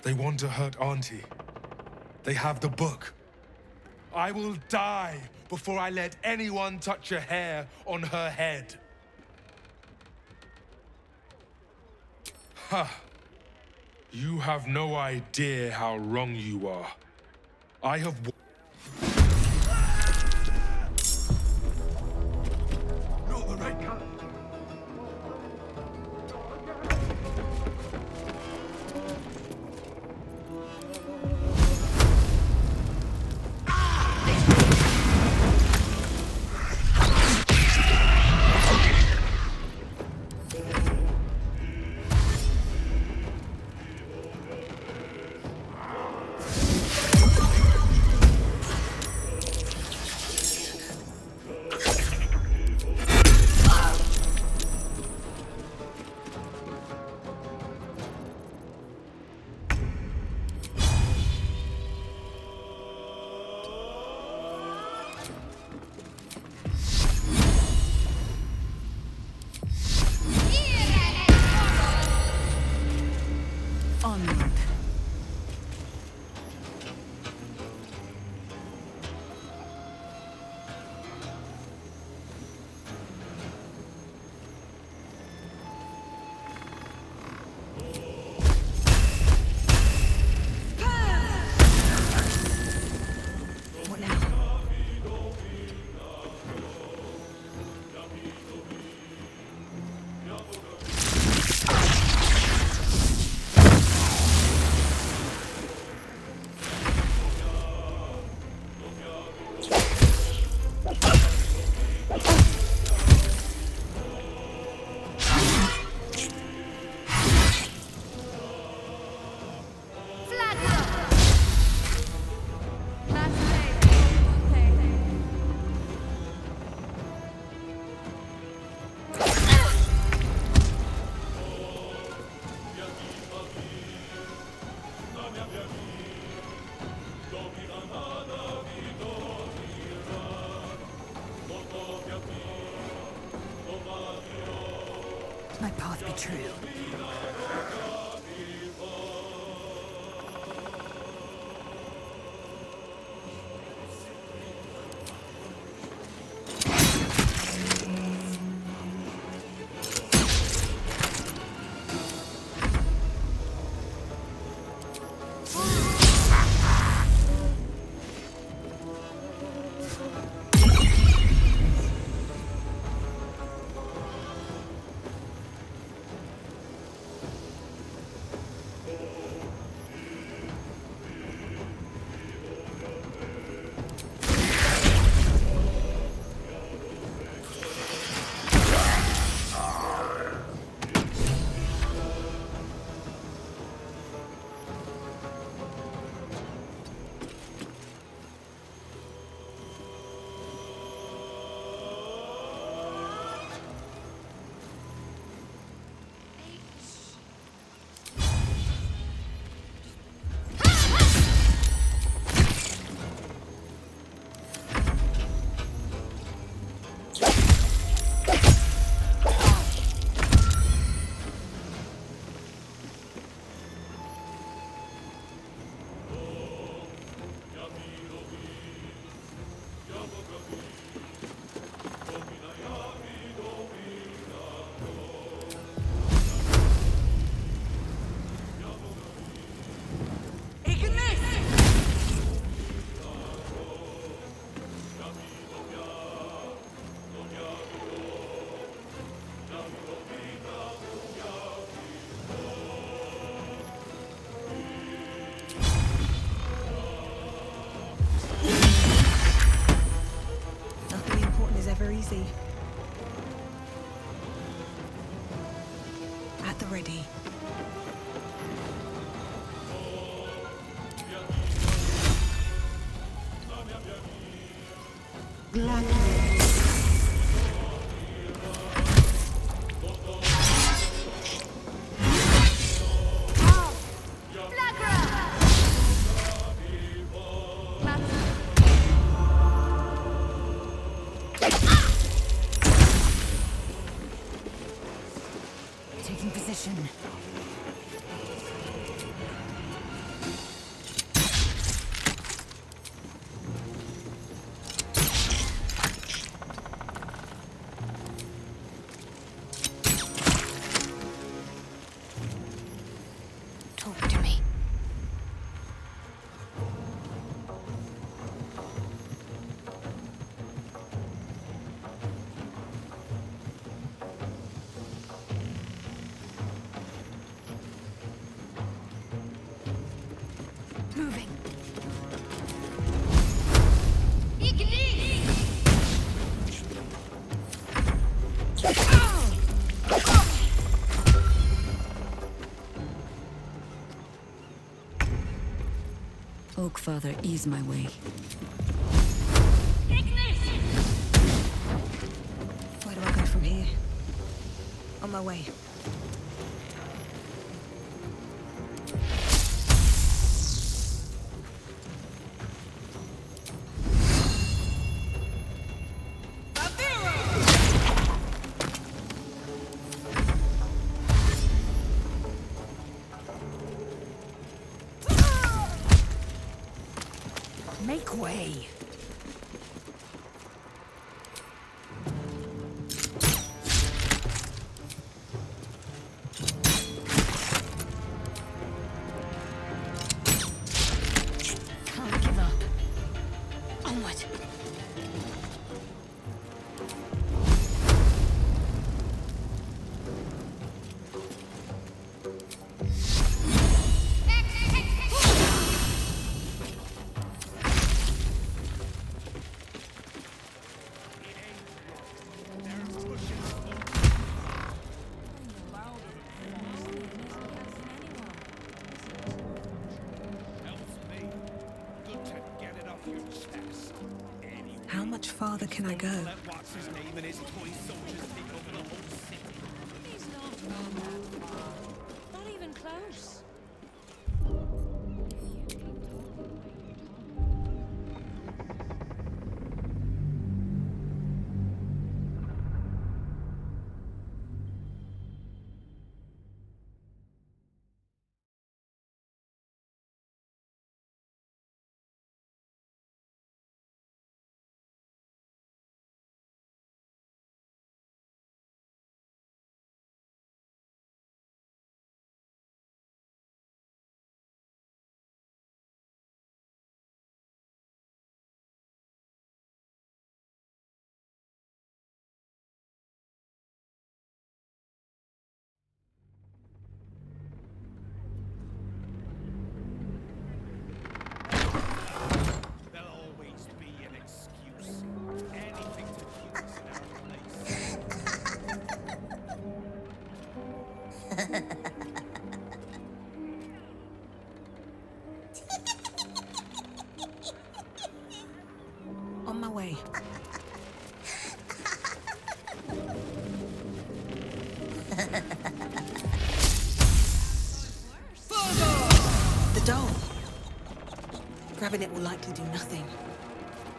They want to hurt Auntie. They have the book. I will die before I let anyone touch a hair on her head. Ha! You have no idea how wrong you are. I have... Not the right kind. true. Easy. At the ready. Taking position. Talk to me. Moving. Oakfather, ease my way. Where do I go from here? On my way. Make way. Can't give up. Onward. How much farther can I go? What's his name and his toy soldiers take over the whole city. He's not gone that far. Not even close. On my way. The doll. Grabbing it will likely do nothing.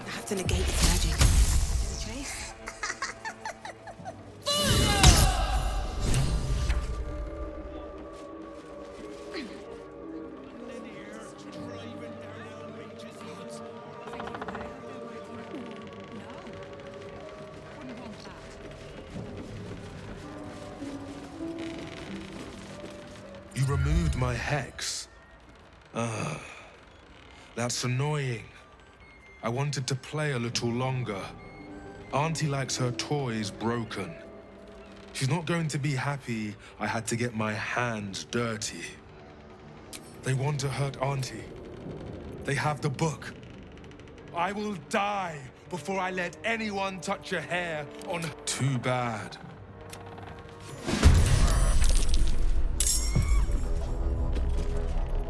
I have to negate its magic. To the chase. You removed my hex. That's annoying. I wanted to play a little longer. Auntie likes her toys broken. She's not going to be happy I had to get my hands dirty. They want to hurt Auntie. They have the book. I will die before I let anyone touch a hair on... Too bad.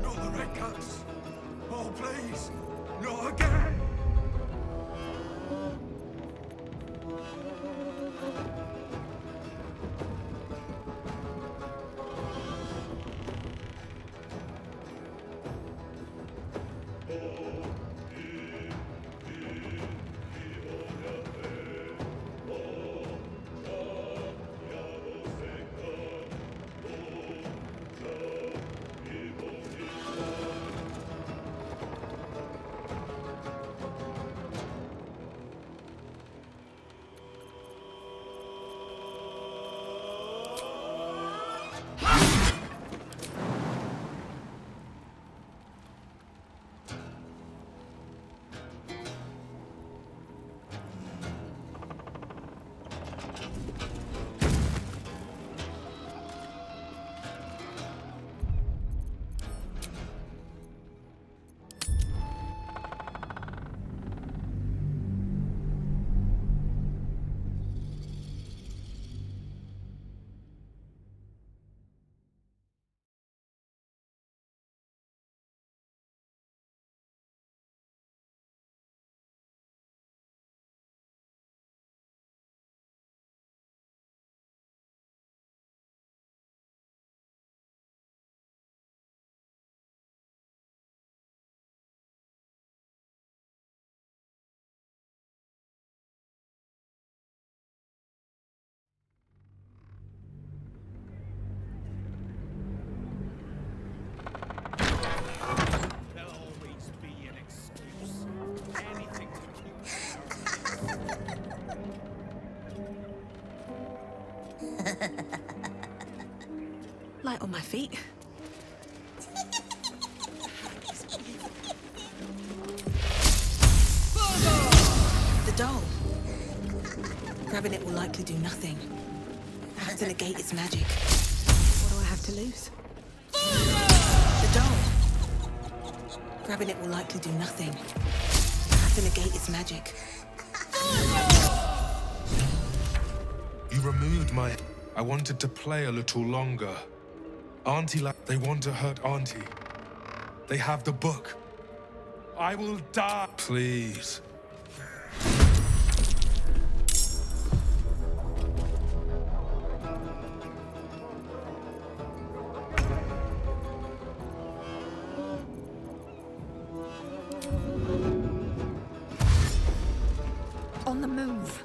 Not the red cuts. Oh, please. Not again. Light on my feet. The doll. Grabbing it will likely do nothing. I have to negate its magic. What do I have to lose? The doll. Grabbing it will likely do nothing. I have to negate its magic. You removed my... I wanted to play a little longer. They want to hurt Auntie. They have the book. I will die. Please. On the move.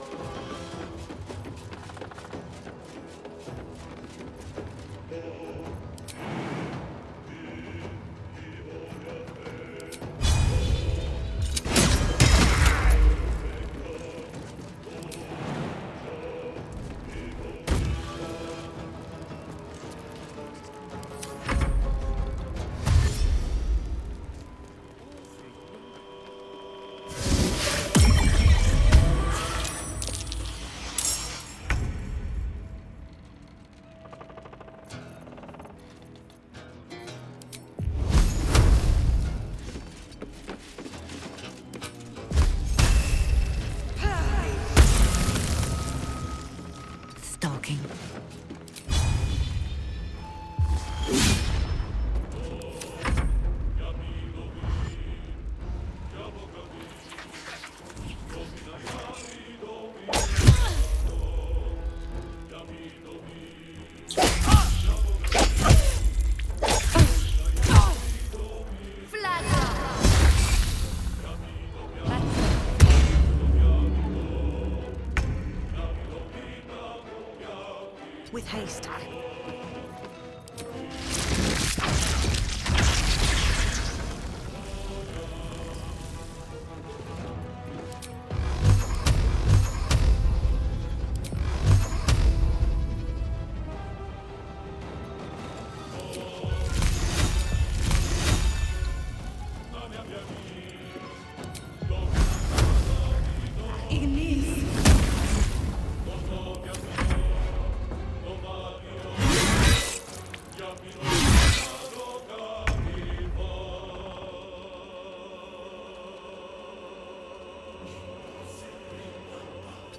taste.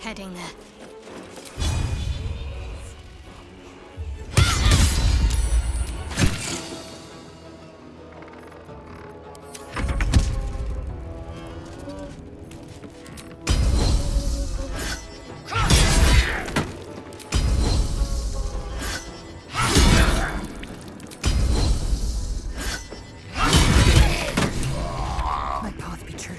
Heading there. My path be true.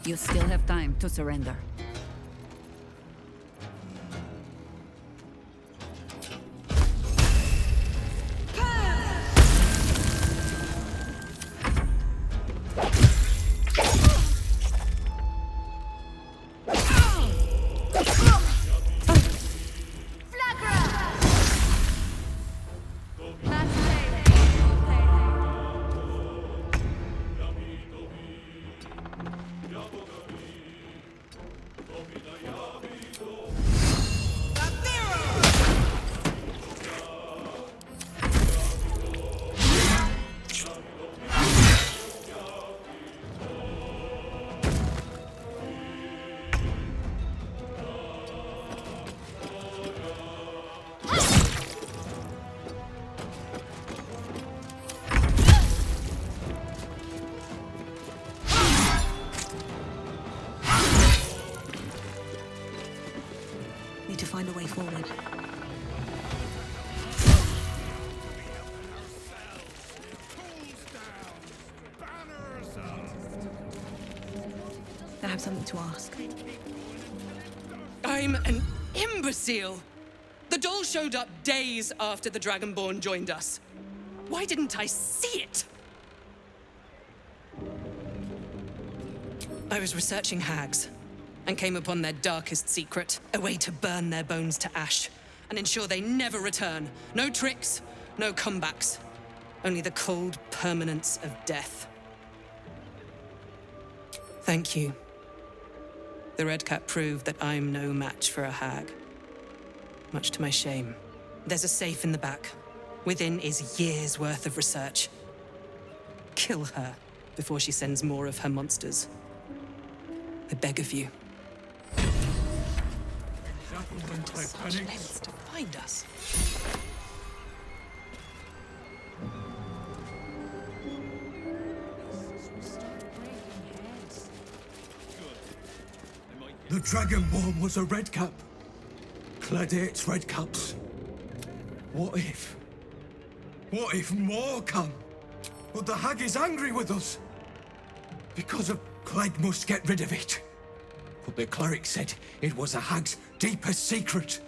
You still have time to surrender. Need to find a way forward. I have something to ask. I'm an imbecile! The doll showed up days after the Dragonborn joined us. Why didn't I see it? I was researching hags and came upon their darkest secret, a way to burn their bones to ash and ensure they never return. No tricks, no comebacks, only the cold permanence of death. Thank you. The Red Cap proved that I'm no match for a hag. Much to my shame. There's a safe in the back. Within is years' worth of research. Kill her before she sends more of her monsters. I beg of you. Such lengths to find us. The Dragonborn was a red cap. Clad its red caps. What if more come? But the hag is angry with us. Because of Clegg must get rid of it. But the cleric said it was a hag's deepest secret.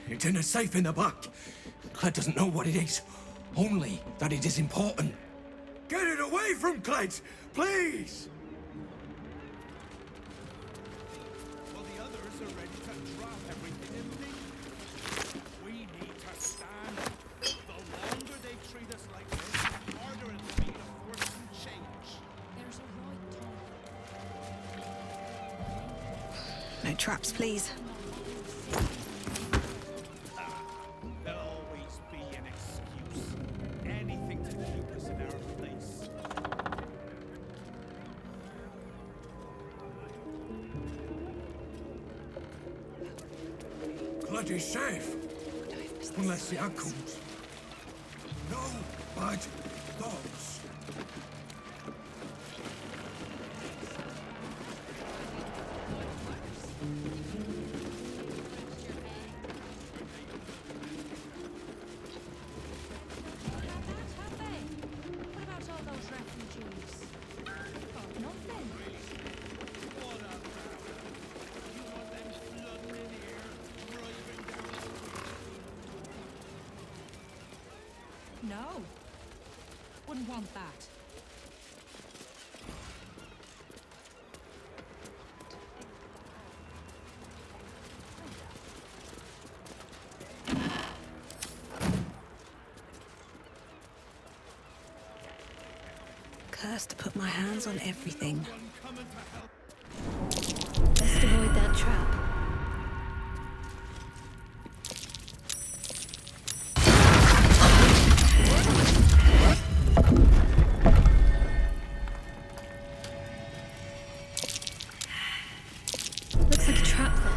It's in a safe in the back. Clegg doesn't know what it is, only that it is important. Get it away from Clegg, please! Well, the others are ready to drop everything and leave. We need to stand. The longer they treat us like this, the harder it'll be to force some change. There's a right time. No traps, please. There'll always be an excuse. Anything to keep us in our place. Clegg is safe. Unless the hag comes. bad thoughts. What about all those refugees? Oh, nothing. No. Wouldn't want that. Cursed to put my hands on everything. Best avoid that trap. Looks like a trap there.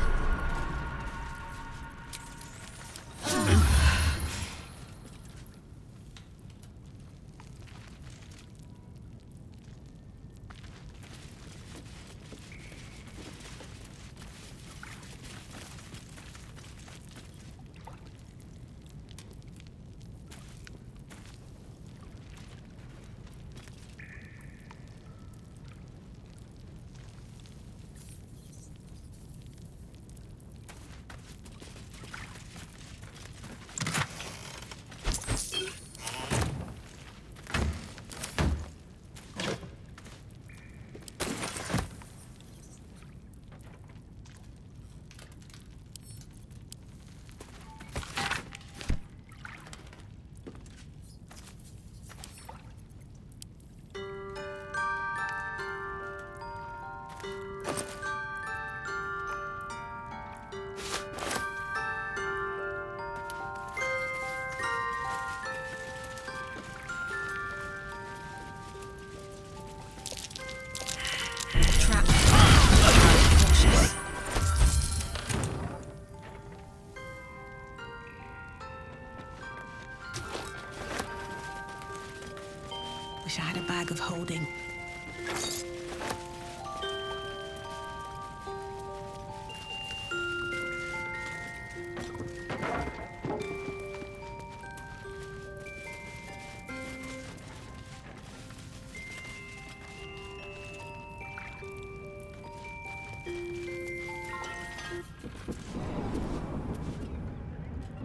Wish I had a bag of holding.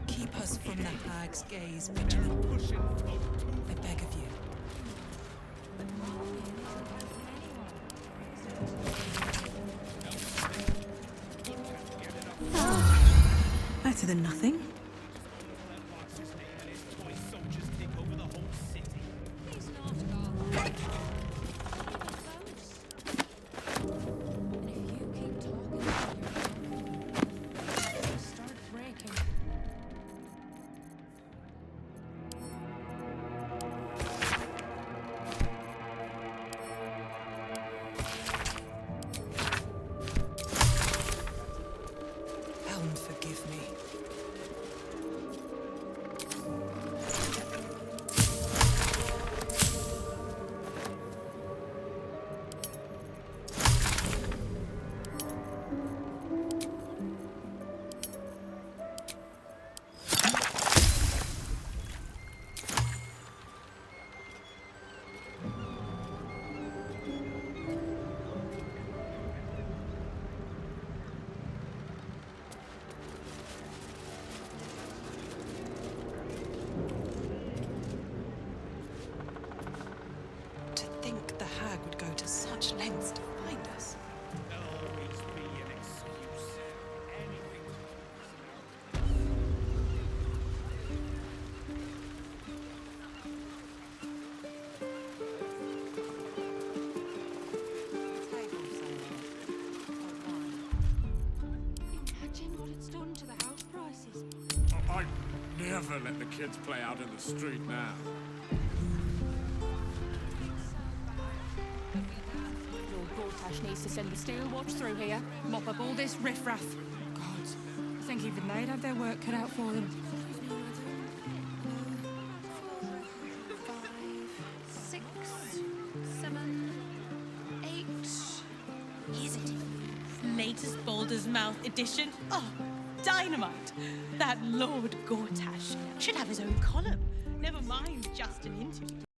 Keep us from the hag's gaze, vigilant. I beg of you. Better than nothing. Start breaking. Helm, forgive me. To think the hag would go to such lengths to find us. Imagine what it's done to the house prices. I'd never let the kids play out in the street now. Lord Gortash needs to send the steel watch through here, mop up all this riffraff. God, I think even they'd have their work cut out for them. latest Baldur's Mouth edition. Oh, dynamite. That Lord Gortash should have his own column. Never mind just an interview.